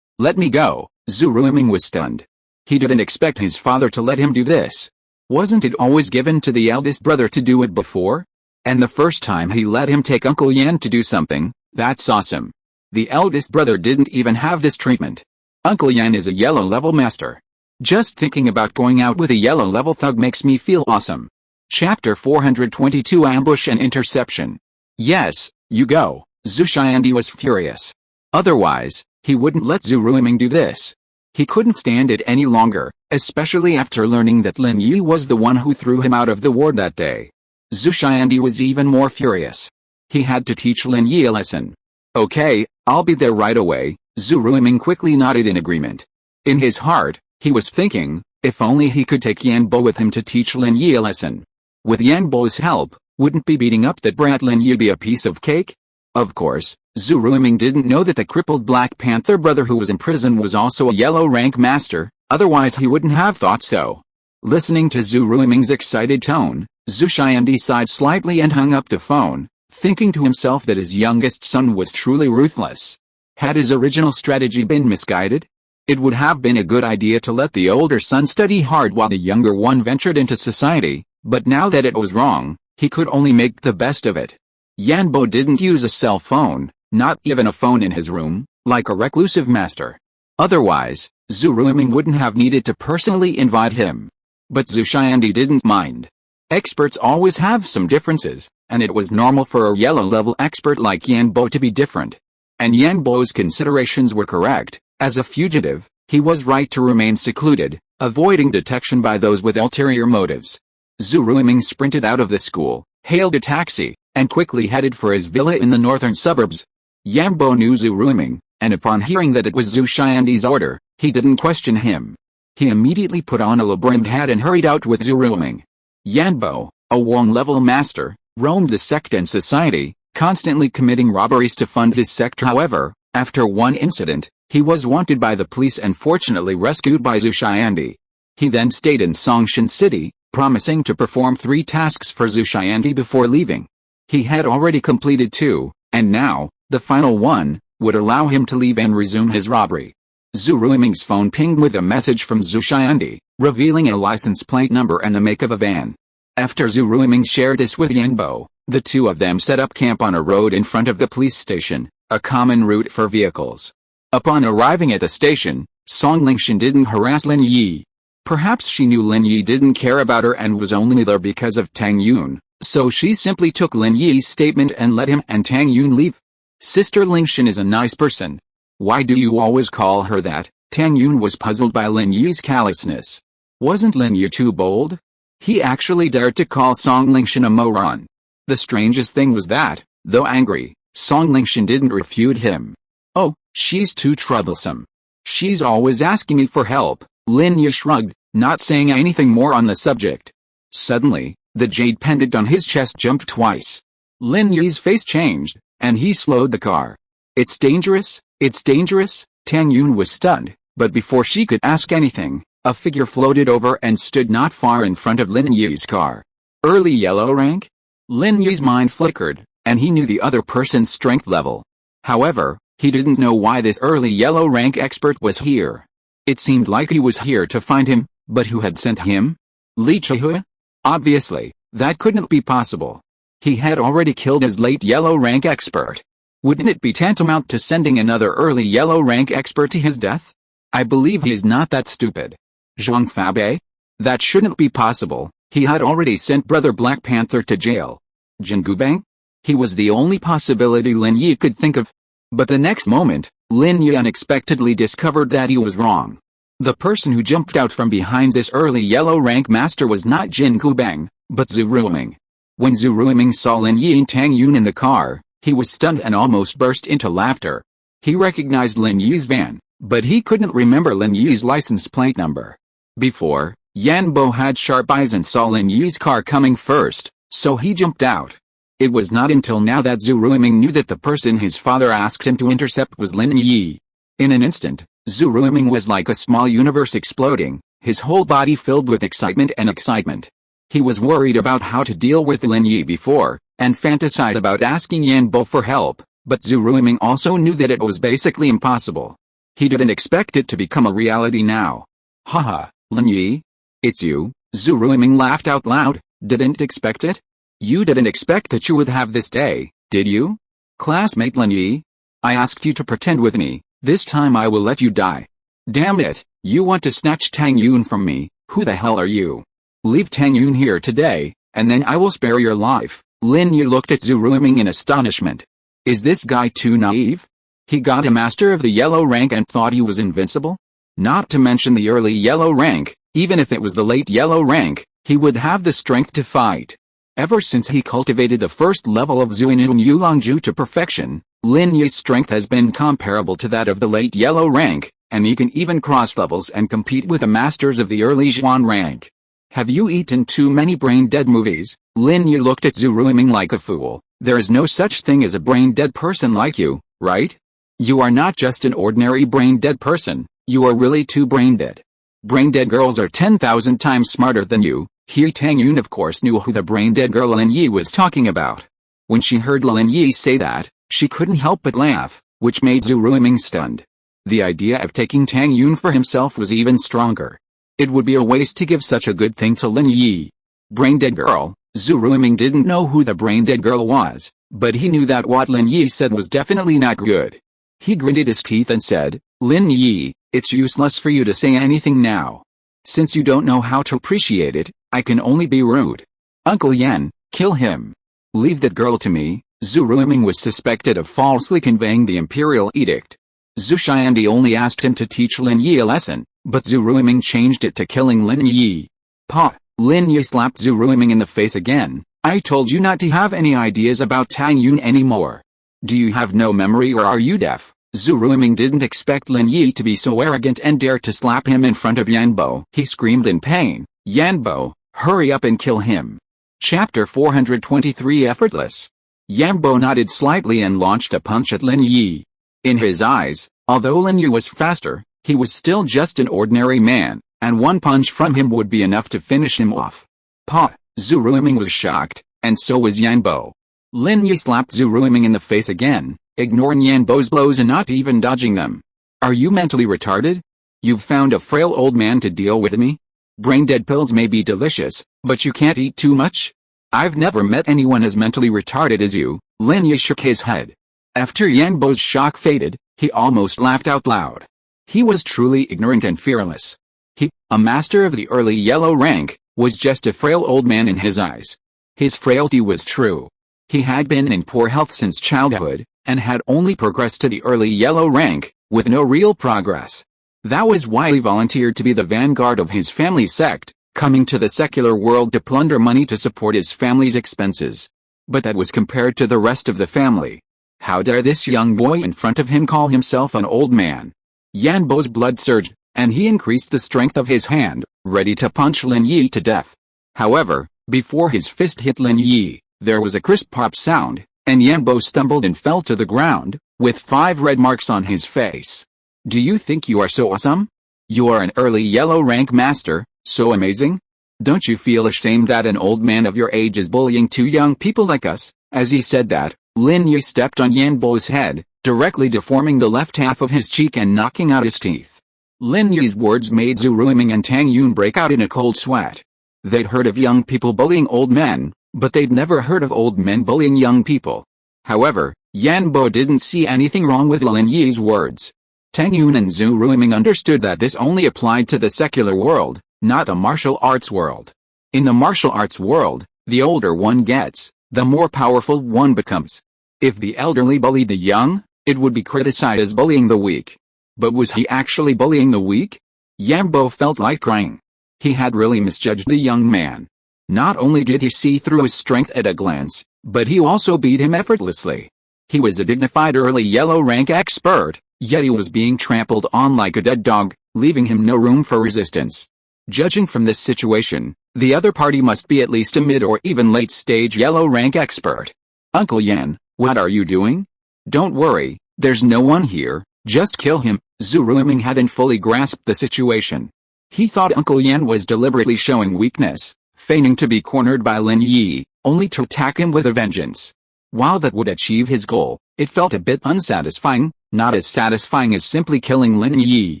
Let me go. Zhu Ruiming was stunned. He didn't expect his father to let him do this. Wasn't it always given to the eldest brother to do it before? And the first time he let him take Uncle Yan to do something, that's awesome. The eldest brother didn't even have this treatment. Uncle Yan is a yellow level master. Just thinking about going out with a yellow level thug makes me feel awesome. Chapter 422 Ambush and Interception. Yes, you go. Zhu Xiandi was furious. Otherwise, he wouldn't let Zhu Ruiming do this. He couldn't stand it any longer, especially after learning that Lin Yi was the one who threw him out of the ward that day. Zhu Xiandi was even more furious. He had to teach Lin Yi a lesson. Okay, I'll be there right away. Zhu Ruiming quickly nodded in agreement. In his heart, he was thinking, if only he could take Yan Bo with him to teach Lin Yi a lesson. With Yan Bo's help, wouldn't be beating up that brat Lin Yi be a piece of cake? Of course, Zhu Ruiming didn't know that the crippled Black Panther brother who was in prison was also a yellow rank master, otherwise he wouldn't have thought so. Listening to Zhu Ruiming's excited tone, Zhu Xiandi sighed slightly and hung up the phone, thinking to himself that his youngest son was truly ruthless. Had his original strategy been misguided? It would have been a good idea to let the older son study hard while the younger one ventured into society, but now that it was wrong, he could only make the best of it. Yan Bo didn't use a cell phone, not even a phone in his room, like a reclusive master. Otherwise, Zhu Ruiming wouldn't have needed to personally invite him. But Zhu Xiandi didn't mind. Experts always have some differences, and it was normal for a yellow-level expert like Yan Bo to be different. And Yan Bo's considerations were correct. As a fugitive, he was right to remain secluded, avoiding detection by those with ulterior motives. Zhu Ruiming sprinted out of the school, hailed a taxi, and quickly headed for his villa in the northern suburbs. Yan Bo knew Zhu Ruiming, and upon hearing that it was Zhu Xiandi's order, he didn't question him. He immediately put on a laburnum hat and hurried out with Zhu Ruiming. Yan Bo, a Wong-level master, roamed the sect and society, constantly committing robberies to fund his sect. However, after one incident, he was wanted by the police and fortunately rescued by Zhu Xiandi. He then stayed in Songshan City, promising to perform 3 tasks for Zhu Xiandi before leaving. He had already completed 2, and now, the final one, would allow him to leave and resume his robbery. Zhu Ruiming's phone pinged with a message from Zhu Xiandi, revealing a license plate number and the make of a van. After Zhu Ruiming shared this with Yan Bo, the two of them set up camp on a road in front of the police station, a common route for vehicles. Upon arriving at the station, Song Lingshan didn't harass Lin Yi. Perhaps she knew Lin Yi didn't care about her and was only there because of Tang Yun, so she simply took Lin Yi's statement and let him and Tang Yun leave. Sister Lingshan is a nice person. Why do you always call her that? Tang Yun was puzzled by Lin Yi's callousness. Wasn't Lin Yi too bold? He actually dared to call Song Lingshan a moron. The strangest thing was that, though angry, Song Lingshan didn't refute him. Oh, she's too troublesome. She's always asking me for help. Lin Yi shrugged, not saying anything more on the subject. Suddenly, the jade pendant on his chest jumped twice. Lin Yi's face changed, and he slowed the car. It's dangerous, it's dangerous. Tang Yun was stunned, but before she could ask anything, a figure floated over and stood not far in front of Lin Yi's car. Early yellow rank? Lin Yi's mind flickered, and he knew the other person's strength level. However, he didn't know why this early yellow rank expert was here. It seemed like he was here to find him, but who had sent him? Li Chihua? Obviously, that couldn't be possible. He had already killed his late yellow rank expert. Wouldn't it be tantamount to sending another early yellow rank expert to his death? I believe he is not that stupid. Zhang Fabei? That shouldn't be possible. He had already sent Brother Black Panther to jail. Jin Gubang? He was the only possibility Lin Yi could think of. But the next moment, Lin Yi unexpectedly discovered that he was wrong. The person who jumped out from behind this early yellow rank master was not Jin Gubang, but Zhu Ruiming. When Zhu Ruiming saw Lin Yi and Tang Yun in the car, he was stunned and almost burst into laughter. He recognized Lin Yi's van, but he couldn't remember Lin Yi's license plate number. Before, Yan Bo had sharp eyes and saw Lin Yi's car coming first, so he jumped out. It was not until now that Zhu Ruiming knew that the person his father asked him to intercept was Lin Yi. In an instant, Zhu Ruiming was like a small universe exploding, his whole body filled with excitement and excitement. He was worried about how to deal with Lin Yi before, and fantasized about asking Yan Bo for help, but Zhu Ruiming also knew that it was basically impossible. He didn't expect it to become a reality now. Haha, Lin Yi? It's you? Zhu Ruiming laughed out loud. Didn't expect it? You didn't expect that you would have this day, did you? Classmate Lin Yi? I asked you to pretend with me, this time I will let you die. Damn it, you want to snatch Tang Yun from me, who the hell are you? Leave Tang Yun here today, and then I will spare your life. Lin Yi looked at Zhu Ruiming in astonishment. Is this guy too naive? He got a master of the yellow rank and thought he was invincible? Not to mention the early yellow rank, even if it was the late yellow rank, he would have the strength to fight. Ever since he cultivated the first level of Xuanyuan Yulong Jue to perfection, Lin Yi's strength has been comparable to that of the late yellow rank, and he can even cross levels and compete with the masters of the early Zhuan rank. Have you eaten too many brain-dead movies? Lin Yi looked at Zhu Ruiming like a fool. There is no such thing as a brain-dead person like you, right? You are not just an ordinary brain-dead person, you are really too brain-dead. Brain-dead girls are 10,000 times smarter than you. He Tang Yun of course knew who the brain-dead girl Lin Yi was talking about. When she heard Lin Yi say that, she couldn't help but laugh, which made Zhu Ruiming stunned. The idea of taking Tang Yun for himself was even stronger. It would be a waste to give such a good thing to Lin Yi. Brain-dead girl? Zhu Ruiming didn't know who the brain-dead girl was, but he knew that what Lin Yi said was definitely not good. He gritted his teeth and said, Lin Yi, it's useless for you to say anything now. Since you don't know how to appreciate it, I can only be rude. Uncle Yan, kill him. Leave that girl to me. Zhu Ruiming was suspected of falsely conveying the imperial edict. Zhu Xiandi only asked him to teach Lin Yi a lesson, but Zhu Ruiming changed it to killing Lin Yi. Pa! Lin Yi slapped Zhu Ruiming in the face again. I told you not to have any ideas about Tang Yun anymore. Do you have no memory or are you deaf? Zhu Ruiming didn't expect Lin Yi to be so arrogant and dare to slap him in front of Yan Bo. He screamed in pain. Yan Bo, hurry up and kill him. Chapter 423 Effortless. Yan Bo nodded slightly and launched a punch at Lin Yi. In his eyes, although Lin Yi was faster, he was still just an ordinary man, and one punch from him would be enough to finish him off. Pa! Zhu Ruiming was shocked, and so was Yan Bo. Lin Yi slapped Zhu Ruiming in the face again, ignoring Yan Bo's blows and not even dodging them. Are you mentally retarded? You've found a frail old man to deal with me? Brain-dead pills may be delicious, but you can't eat too much? I've never met anyone as mentally retarded as you. Lin Yi shook his head. After Yan Bo's shock faded, he almost laughed out loud. He was truly ignorant and fearless. He, a master of the early yellow rank, was just a frail old man in his eyes. His frailty was true. He had been in poor health since childhood, and had only progressed to the early yellow rank, with no real progress. That was why he volunteered to be the vanguard of his family sect, coming to the secular world to plunder money to support his family's expenses. But that was compared to the rest of the family. How dare this young boy in front of him call himself an old man? Yan Bo's blood surged, and he increased the strength of his hand, ready to punch Lin Yi to death. However, before his fist hit Lin Yi, there was a crisp pop sound, and Yan Bo stumbled and fell to the ground, with 5 red marks on his face. Do you think you are so awesome? You are an early yellow rank master, so amazing? Don't you feel ashamed that an old man of your age is bullying 2 young people like us? As he said that, Lin Yi stepped on Yan Bo's head, directly deforming the left half of his cheek and knocking out his teeth. Lin Yi's words made Zhu Ruiming and Tang Yun break out in a cold sweat. They'd heard of young people bullying old men, but they'd never heard of old men bullying young people. However, Yan Bo didn't see anything wrong with Lin Yi's words. Tang Yun and Zhu Ruiming understood that this only applied to the secular world, not the martial arts world. In the martial arts world, the older one gets, the more powerful one becomes. If the elderly bullied the young, it would be criticized as bullying the weak. But was he actually bullying the weak? Yan Bo felt like crying. He had really misjudged the young man. Not only did he see through his strength at a glance, but he also beat him effortlessly. He was a dignified early yellow rank expert, yet he was being trampled on like a dead dog, leaving him no room for resistance. Judging from this situation, the other party must be at least a mid or even late stage yellow rank expert. Uncle Yan, what are you doing? Don't worry, there's no one here, just kill him. Zhu Ruiming hadn't fully grasped the situation. He thought Uncle Yan was deliberately showing weakness, feigning to be cornered by Lin Yi, only to attack him with a vengeance. While that would achieve his goal, it felt a bit unsatisfying, not as satisfying as simply killing Lin Yi.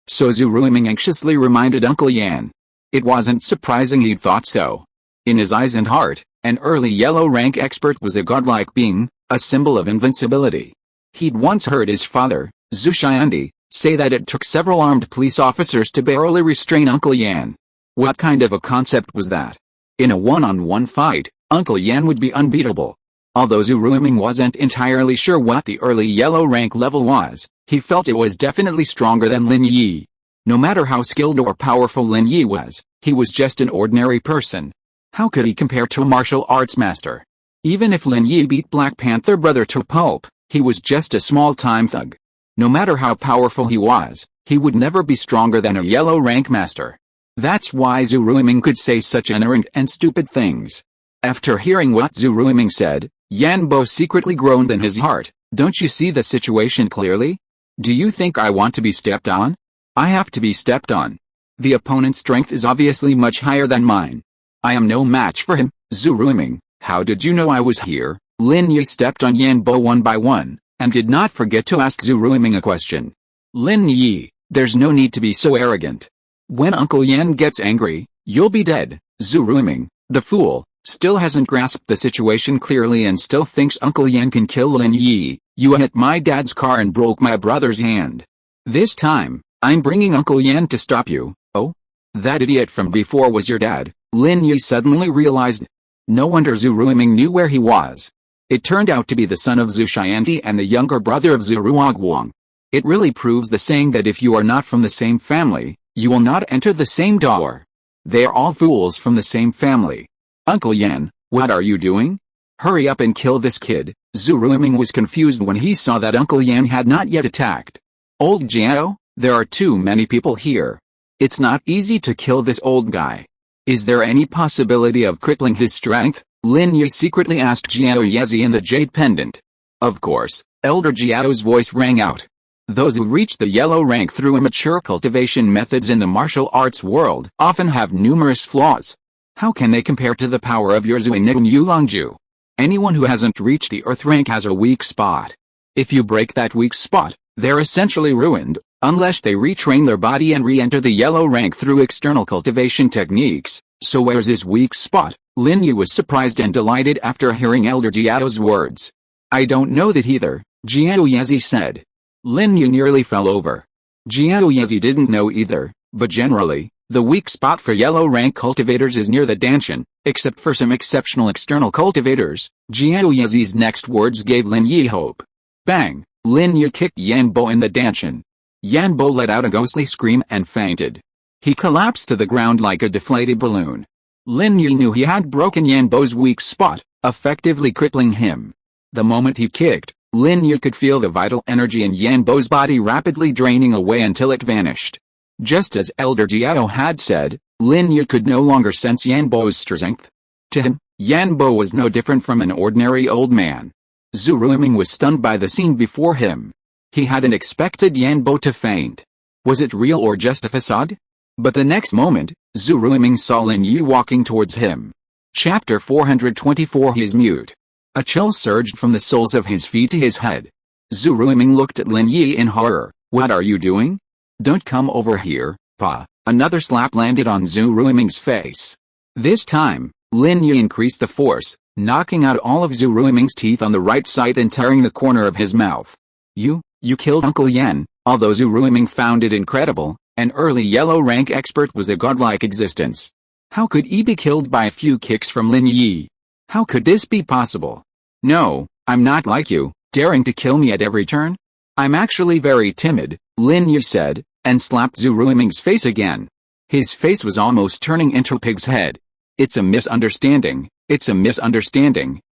So Zhu Ruiming anxiously reminded Uncle Yan. It wasn't surprising he'd thought so. In his eyes and heart, an early yellow rank expert was a godlike being, a symbol of invincibility. He'd once heard his father, Zhu Xiandi, say that it took several armed police officers to barely restrain Uncle Yan. What kind of a concept was that? In a one-on-one fight, Uncle Yan would be unbeatable. Although Zhu Ruiming wasn't entirely sure what the early yellow rank level was, he felt it was definitely stronger than Lin Yi. No matter how skilled or powerful Lin Yi was, he was just an ordinary person. How could he compare to a martial arts master? Even if Lin Yi beat Black Panther brother to pulp, he was just a small-time thug. No matter how powerful he was, he would never be stronger than a yellow rank master. That's why Zhu Ruiming could say such ignorant and stupid things. After hearing what Zhu Ruiming said, Yan Bo secretly groaned in his heart. Don't you see the situation clearly? Do you think I want to be stepped on? I have to be stepped on. The opponent's strength is obviously much higher than mine. I am no match for him. Zhu Ruiming, how did you know I was here? Lin Yi stepped on Yan Bo one by one, and did not forget to ask Zhu Ruiming a question. Lin Yi, there's no need to be so arrogant. When Uncle Yan gets angry, you'll be dead. Zhu Ruiming, the fool, still hasn't grasped the situation clearly and still thinks Uncle Yan can kill Lin Yi. You hit my dad's car and broke my brother's hand. This time, I'm bringing Uncle Yan to stop you. Oh? That idiot from before was your dad. Lin Yi suddenly realized. No wonder Zhu Ruiming knew where he was. It turned out to be the son of Zhu Xiandi and the younger brother of Zhu Ruoguang. It really proves the saying that if you are not from the same family, you will not enter the same door. They are all fools from the same family. Uncle Yan, what are you doing? Hurry up and kill this kid. Zhu Ruiming was confused when he saw that Uncle Yan had not yet attacked. Old Jiao, there are too many people here. It's not easy to kill this old guy. Is there any possibility of crippling his strength? Lin Yi secretly asked Jiao Yezi in the jade pendant. Of course, Elder Jiao's voice rang out. Those who reach the yellow rank through immature cultivation methods in the martial arts world often have numerous flaws. How can they compare to the power of your Xuanyuan Yulong Jue? Anyone who hasn't reached the earth rank has a weak spot. If you break that weak spot, they're essentially ruined, unless they retrain their body and re-enter the yellow rank through external cultivation techniques. So where's his weak spot? Lin Yi was surprised and delighted after hearing Elder Jiao's words. I don't know that either, Jiao Yezi said. Lin Yi nearly fell over. Jiao Yezi didn't know either, but generally, the weak spot for yellow rank cultivators is near the Danshan, except for some exceptional external cultivators. Jiao Yezi's next words gave Lin Yi hope. Bang! Lin Yi kicked Yan Bo in the Danshan. Yan Bo let out a ghostly scream and fainted. He collapsed to the ground like a deflated balloon. Lin Yi knew he had broken Yan Bo's weak spot, effectively crippling him. The moment he kicked, Lin Yi could feel the vital energy in Yan Bo's body rapidly draining away until it vanished. Just as Elder Jiao had said, Lin Yi could no longer sense Yan Bo's strength. To him, Yan Bo was no different from an ordinary old man. Zhu Ruiming was stunned by the scene before him. He hadn't expected Yan Bo to faint. Was it real or just a facade? But the next moment, Zhu Ruiming saw Lin Yi walking towards him. Chapter 424. He is mute. A chill surged from the soles of his feet to his head. Zhu Ruiming looked at Lin Yi in horror. What are you doing? Don't come over here, Pa. Another slap landed on Zhu Ruiming's face. This time, Lin Yi increased the force, knocking out all of Zhu Ruiming's teeth on the right side and tearing the corner of his mouth. You killed Uncle Yan. Although Zhu Ruiming found it incredible, an early yellow rank expert was a godlike existence. How could he be killed by a few kicks from Lin Yi? How could this be possible? No, I'm not like you, daring to kill me at every turn. I'm actually very timid, Lin Yi said, and slapped Zhu Ruiming's face again. His face was almost turning into a pig's head. It's a misunderstanding,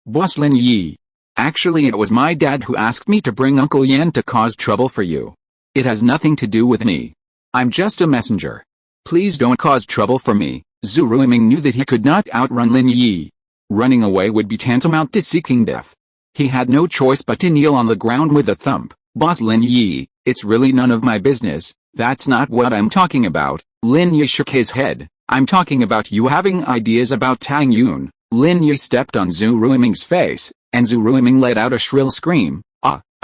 boss Lin Yi. Actually, it was my dad who asked me to bring Uncle Yan to cause trouble for you. It has nothing to do with me. I'm just a messenger. Please don't cause trouble for me. Zhu Ruiming knew that he could not outrun Lin Yi. Running away would be tantamount to seeking death. He had no choice but to kneel on the ground with a thump. Boss Lin Yi, it's really none of my business. That's not what I'm talking about. Lin Yi shook his head. I'm talking about you having ideas about Tang Yun. Lin Yi stepped on Zhu Ruiming's face, and Zhu Ruiming let out a shrill scream.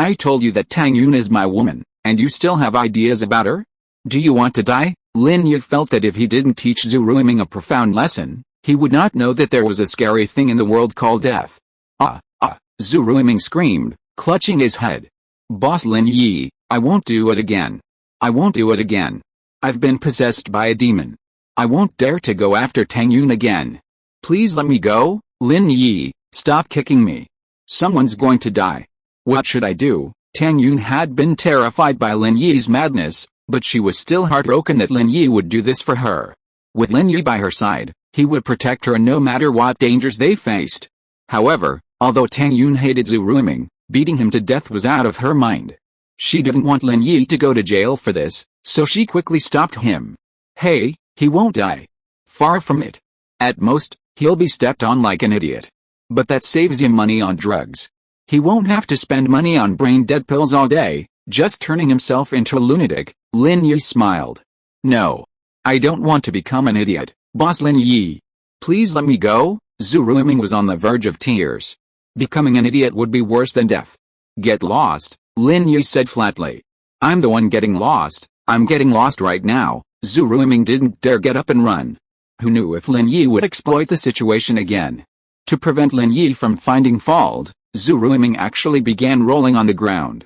I told you that Tang Yun is my woman, and you still have ideas about her? Do you want to die? Lin Yi felt that if he didn't teach Zhu Ruiming a profound lesson, he would not know that there was a scary thing in the world called death. Zhu Ruiming screamed, clutching his head. Boss Lin Yi, I won't do it again. I won't do it again. I've been possessed by a demon. I won't dare to go after Tang Yun again. Please let me go, Lin Yi, stop kicking me. Someone's going to die. What should I do? Tang Yun had been terrified by Lin Yi's madness, but she was still heartbroken that Lin Yi would do this for her. With Lin Yi by her side, he would protect her no matter what dangers they faced. However, although Tang Yun hated Zhu Ruiming, beating him to death was out of her mind. She didn't want Lin Yi to go to jail for this, so she quickly stopped him. Hey, he won't die. Far from it. At most, he'll be stepped on like an idiot. But that saves him money on drugs. He won't have to spend money on brain-dead pills all day, just turning himself into a lunatic. Lin Yi smiled. No. I don't want to become an idiot, boss Lin Yi. Please let me go. Zhu Ruiming was on the verge of tears. Becoming an idiot would be worse than death. Get lost, Lin Yi said flatly. I'm the one getting lost. I'm getting lost right now. Zhu Ruiming didn't dare get up and run. Who knew if Lin Yi would exploit the situation again? To prevent Lin Yi from finding fault, Zhu Ruiming actually began rolling on the ground.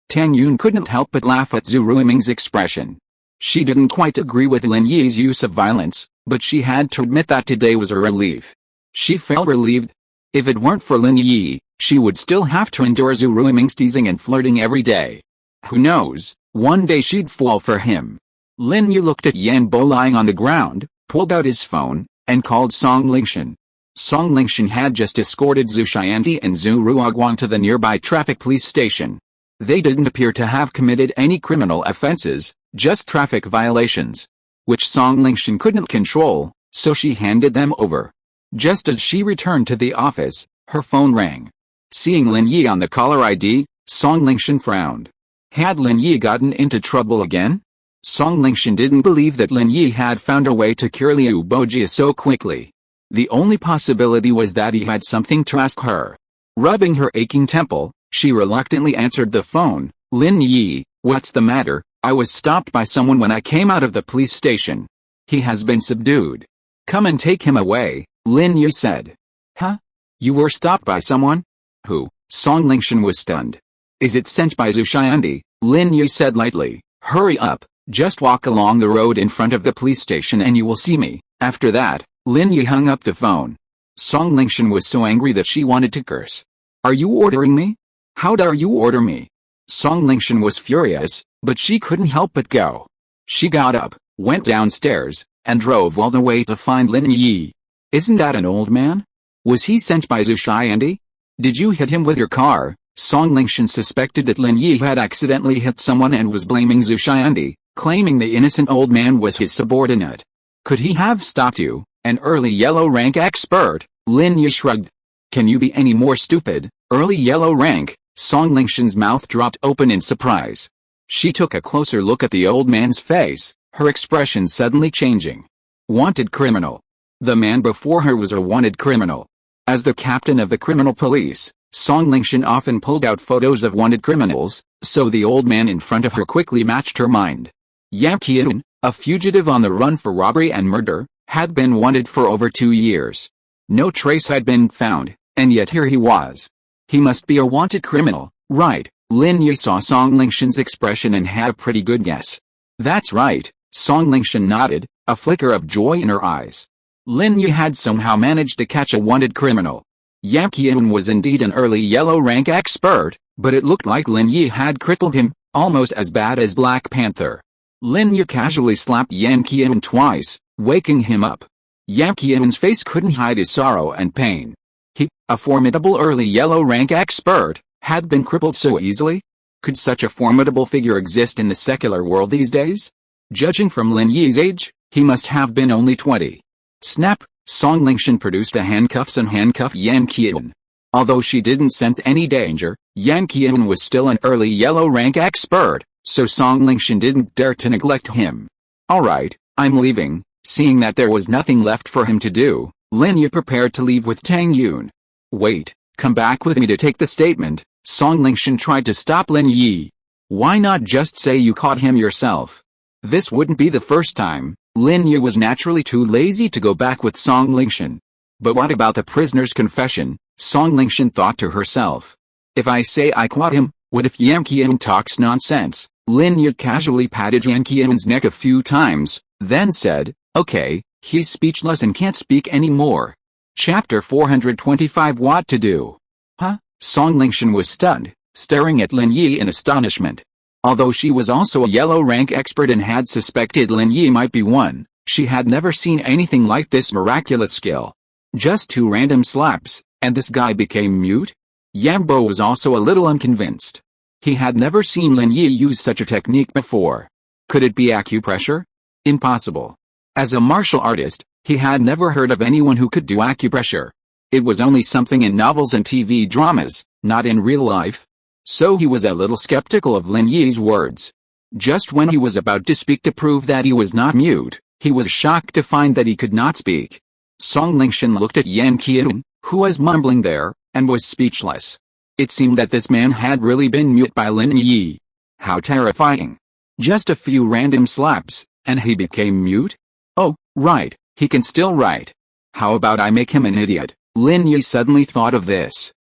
Tang Yun couldn't help but laugh at Zhu Ruiming's expression. She didn't quite agree with Lin Yi's use of violence, but she had to admit that today was a relief. She felt relieved. If it weren't for Lin Yi, she would still have to endure Zhu Ruiming's teasing and flirting every day. Who knows, one day she'd fall for him. Lin Yi looked at Yan Bo lying on the ground, pulled out his phone, and called Song Lingshan. Song Lingshan had just escorted Zhu Xianti and Zhu Ruoguang to the nearby traffic police station. They didn't appear to have committed any criminal offenses, just traffic violations, which Song Lingshan couldn't control, so she handed them over. Just as she returned to the office, her phone rang. Seeing Lin Yi on the caller ID, Song Lingshan frowned. Had Lin Yi gotten into trouble again? Song Lingshan didn't believe that Lin Yi had found a way to cure Liu Bojia so quickly. The only possibility was that he had something to ask her. Rubbing her aching temple, she reluctantly answered the phone. Lin Yi, what's the matter? I was stopped by someone when I came out of the police station. He has been subdued. Come and take him away, Lin Yi said. Huh? You were stopped by someone? Who? Song Lingshan was stunned. Is it sent by Zhu Xianti? Lin Yi said lightly. Hurry up, just walk along the road in front of the police station and you will see me." After that, Lin Yi hung up the phone. Song Lingshan was so angry that she wanted to curse. "Are you ordering me? How dare you order me?" Song Lingshan was furious, but she couldn't help but go. She got up, went downstairs, and drove all the way to find Lin Yi. "Isn't that an old man? Was he sent by Zhu Xiandi? Did you hit him with your car?" Song Lingshan suspected that Lin Yi had accidentally hit someone and was blaming Zhu Xiandi, claiming the innocent old man was his subordinate. "Could he have stopped you, an early yellow rank expert?" Lin Yi shrugged. "Can you be any more stupid, early yellow rank?" Song Lingshan's mouth dropped open in surprise. She took a closer look at the old man's face, her expression suddenly changing. Wanted criminal. The man before her was a wanted criminal. As the captain of the criminal police, Song Lingshan often pulled out photos of wanted criminals, so the old man in front of her quickly matched her mind. Yang Qian, a fugitive on the run for robbery and murder, had been wanted for over 2 years. No trace had been found, and yet here he was. He must be a wanted criminal, right? Lin Yi saw Song Lingshan's expression and had a pretty good guess. "That's right," Song Lingshan nodded, a flicker of joy in her eyes. Lin Yi had somehow managed to catch a wanted criminal. Yang Qian was indeed an early yellow rank expert, but it looked like Lin Yi had crippled him, almost as bad as Black Panther. Lin Yi casually slapped Yang Qian twice, waking him up. Yang Qian's face couldn't hide his sorrow and pain. He, a formidable early yellow rank expert, had been crippled so easily? Could such a formidable figure exist in the secular world these days? Judging from Lin Yi's age, he must have been only 20. Snap! Song Lingshan produced the handcuffs and handcuffed Yang Qian. Although she didn't sense any danger, Yang Qian was still an early yellow rank expert, so Song Lingshan didn't dare to neglect him. "Alright, I'm leaving." Seeing that there was nothing left for him to do, Lin Yi prepared to leave with Tang Yun. "Wait, come back with me to take the statement." Song Lingshan tried to stop Lin Yi. "Why not just say you caught him yourself? This wouldn't be the first time." Lin Yi was naturally too lazy to go back with Song Lingshan. But what about the prisoner's confession? Song Lingshan thought to herself. If I say I caught him, what if Yang Qian talks nonsense? Lin Yi casually patted Yang Qian's neck a few times, then said, "Okay, he's speechless and can't speak anymore." Chapter 425 What to do? Huh? Song Lingshan was stunned, staring at Lin Yi in astonishment. Although she was also a yellow rank expert and had suspected Lin Yi might be one, she had never seen anything like this miraculous skill. Just 2 random slaps, and this guy became mute? Yambo was also a little unconvinced. He had never seen Lin Yi use such a technique before. Could it be acupressure? Impossible. As a martial artist, he had never heard of anyone who could do acupressure. It was only something in novels and TV dramas, not in real life. So he was a little skeptical of Lin Yi's words. Just when he was about to speak to prove that he was not mute, he was shocked to find that he could not speak. Song Lingshan looked at Yang Qian, who was mumbling there, and was speechless. It seemed that this man had really been mute by Lin Yi. How terrifying. Just a few random slaps, and he became mute? Oh, right, he can still write. How about I make him an idiot? Lin Yi suddenly thought of this.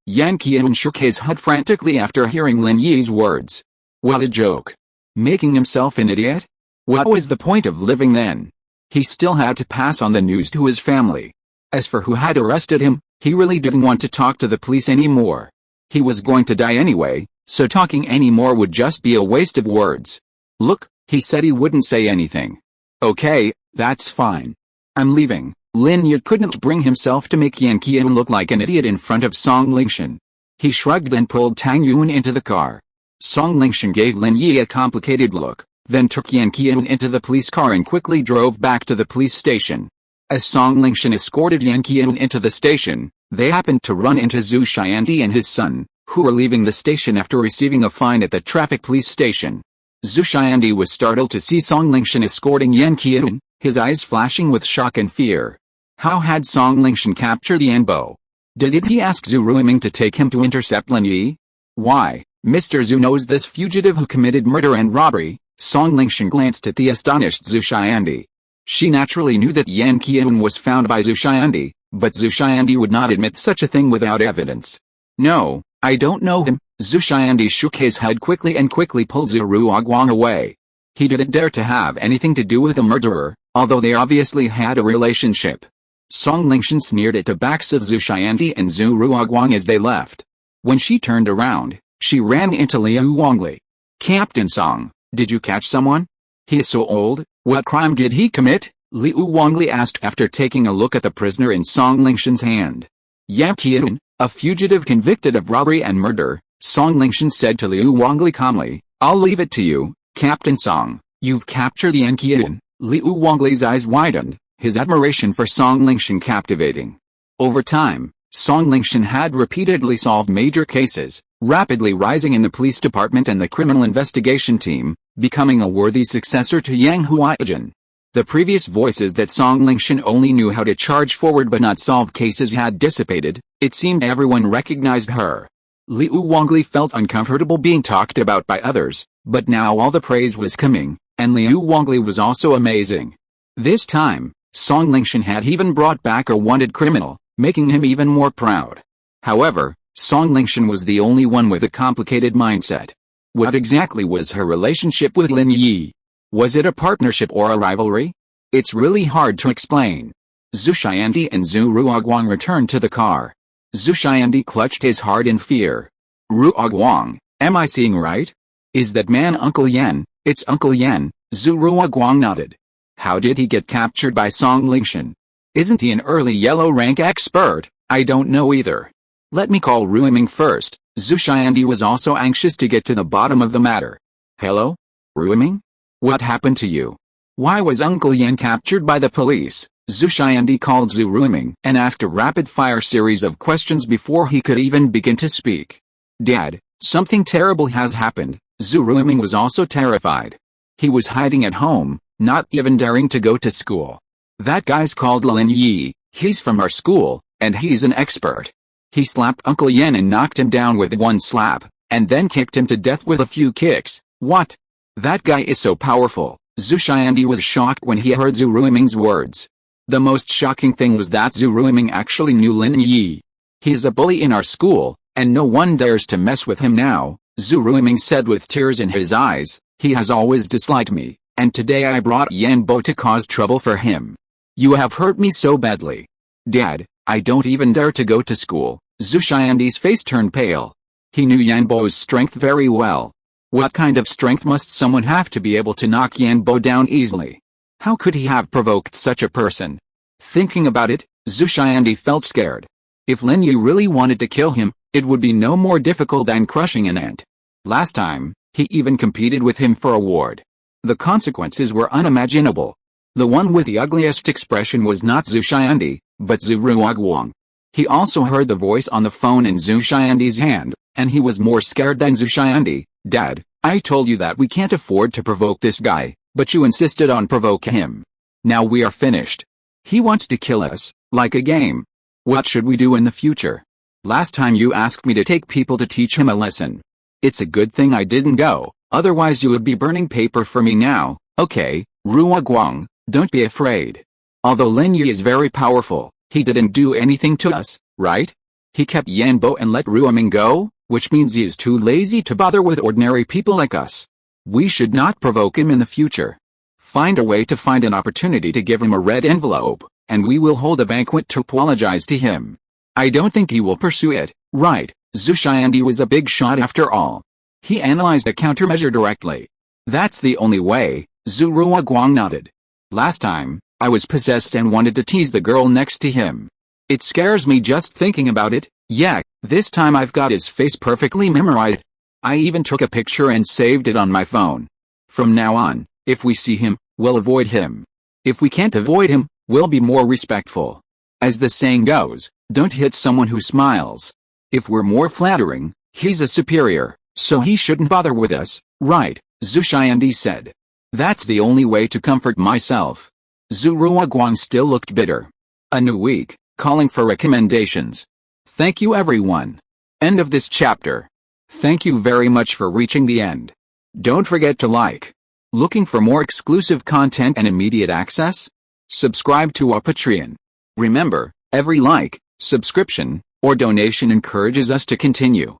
Yang Qian shook his head frantically after hearing Lin Yi's words. What a joke. Making himself an idiot? What was the point of living then? He still had to pass on the news to his family. As for who had arrested him, he really didn't want to talk to the police anymore. He was going to die anyway, so talking anymore would just be a waste of words. Look, he said he wouldn't say anything. Okay, that's fine. I'm leaving. Lin Yi couldn't bring himself to make Yang Qian look like an idiot in front of Song Lingshan. He shrugged and pulled Tang Yun into the car. Song Lingshan gave Lin Yi a complicated look, then took Yang Qian into the police car and quickly drove back to the police station. As Song Lingshan escorted Yang Qian into the station, they happened to run into Zhu Xiandi and his son, who were leaving the station after receiving a fine at the traffic police station. Zhu Xiandi was startled to see Song Lingshan escorting Yang Qian, his eyes flashing with shock and fear. How had Song Lingshan captured Yanbo? Did he ask Zhu Ruiming to take him to intercept Lin Yi? Why, Mr. Zhu knows this fugitive who committed murder and robbery. Song Lingshan glanced at the astonished Zhu Xiandi. She naturally knew that Yang Qian was found by Zhu Xiandi, but Zhu Xiandi would not admit such a thing without evidence. No, I don't know him, Zhu Xiandi shook his head quickly and quickly pulled Zhu Ruoguang away. He didn't dare to have anything to do with the murderer, although they obviously had a relationship. Song Lingshan sneered at the backs of Zhu Xiandi and Zhu Ruoguang as they left. When she turned around, she ran into Liu Wangli. "Captain Song, did you catch someone? He is so old, what crime did he commit?" Liu Wangli asked after taking a look at the prisoner in Song Lingshan's hand. "Yan Qian, a fugitive convicted of robbery and murder," Song Lingshan said to Liu Wangli calmly. "I'll leave it to you, Captain Song. You've captured Yan Qian." Liu Wangli's eyes widened, his admiration for Song Lingshan captivating. Over time, Song Lingshan had repeatedly solved major cases, rapidly rising in the police department and the criminal investigation team, becoming a worthy successor to Yang Huaijin. The previous voices that Song Lingshan only knew how to charge forward but not solve cases had dissipated. It seemed everyone recognized her. Liu Wangli felt uncomfortable being talked about by others, but now all the praise was coming, and Liu Wangli was also amazing. This time, Song Lingshan had even brought back a wanted criminal, making him even more proud. However, Song Lingshan was the only one with a complicated mindset. What exactly was her relationship with Lin Yi? Was it a partnership or a rivalry? It's really hard to explain. Zhu Xiandi and Zhu Ruoguang returned to the car. Zhu Xiandi clutched his heart in fear. "Ruoguang, am I seeing right? Is that man Uncle Yan?" "It's Uncle Yan," Zhu Ruoguang nodded. "How did he get captured by Song Lingshan? Isn't he an early yellow rank expert?" "I don't know either. Let me call Ruiming first." Zhu Xiandi was also anxious to get to the bottom of the matter. "Hello? Ruiming? What happened to you? Why was Uncle Yan captured by the police?" Zhu Xiandi called Zhu Ruiming and asked a rapid-fire series of questions before he could even begin to speak. "Dad, something terrible has happened." Zhu Ruiming was also terrified. He was hiding at home, not even daring to go to school. "That guy's called Lin Yi, he's from our school, and he's an expert. He slapped Uncle Yan and knocked him down with one slap, and then kicked him to death with a few kicks." "What? That guy is so powerful." Zhu Xiandi was shocked when he heard Zhu Ruiming's words. The most shocking thing was that Zhu Ruiming actually knew Lin Yi. "He's a bully in our school, and no one dares to mess with him now," Zhu Ruiming said with tears in his eyes. "He has always disliked me, and today I brought Yan Bo to cause trouble for him. You have hurt me so badly. Dad, I don't even dare to go to school." Zhu Xiandi's face turned pale. He knew Yan Bo's strength very well. What kind of strength must someone have to be able to knock Yan Bo down easily? How could he have provoked such a person? Thinking about it, Zhu Xiandi felt scared. If Lin Yi really wanted to kill him, it would be no more difficult than crushing an ant. Last time, he even competed with him for a award. The consequences were unimaginable. The one with the ugliest expression was not Zhu Xiandi, but Zhu Ruoguang. He also heard the voice on the phone in Zhu Xiandi's hand, and he was more scared than Zhu Xiandi. "Dad, I told you that we can't afford to provoke this guy, but you insisted on provoking him. Now we are finished. He wants to kill us, like a game. What should we do in the future? Last time you asked me to take people to teach him a lesson. It's a good thing I didn't go, otherwise you would be burning paper for me now." "Okay, Ruoguang, don't be afraid. Although Lin Yi is very powerful, he didn't do anything to us, right? He kept Yan Bo and let Ruiming go, which means he is too lazy to bother with ordinary people like us. We should not provoke him in the future. Find a way to find an opportunity to give him a red envelope, and we will hold a banquet to apologize to him. I don't think he will pursue it, right?" Zhu Xiandi was a big shot after all. He analyzed a countermeasure directly. "That's the only way," Zhu Ruoguang nodded. "Last time, I was possessed and wanted to tease the girl next to him. It scares me just thinking about it. Yeah, this time I've got his face perfectly memorized. I even took a picture and saved it on my phone. From now on, if we see him, we'll avoid him. If we can't avoid him, we'll be more respectful. As the saying goes, don't hit someone who smiles. If we're more flattering, he's a superior, so he shouldn't bother with us, right?" Zhu Xiandi said. "That's the only way to comfort myself." Zhu Ruoguang still looked bitter. A new week, calling for recommendations. Thank you everyone. End of this chapter. Thank you very much for reaching the end. Don't forget to like. Looking for more exclusive content and immediate access? Subscribe to our Patreon. Remember, every like, subscription, or donation encourages us to continue.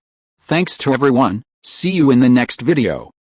Thanks to everyone, see you in the next video.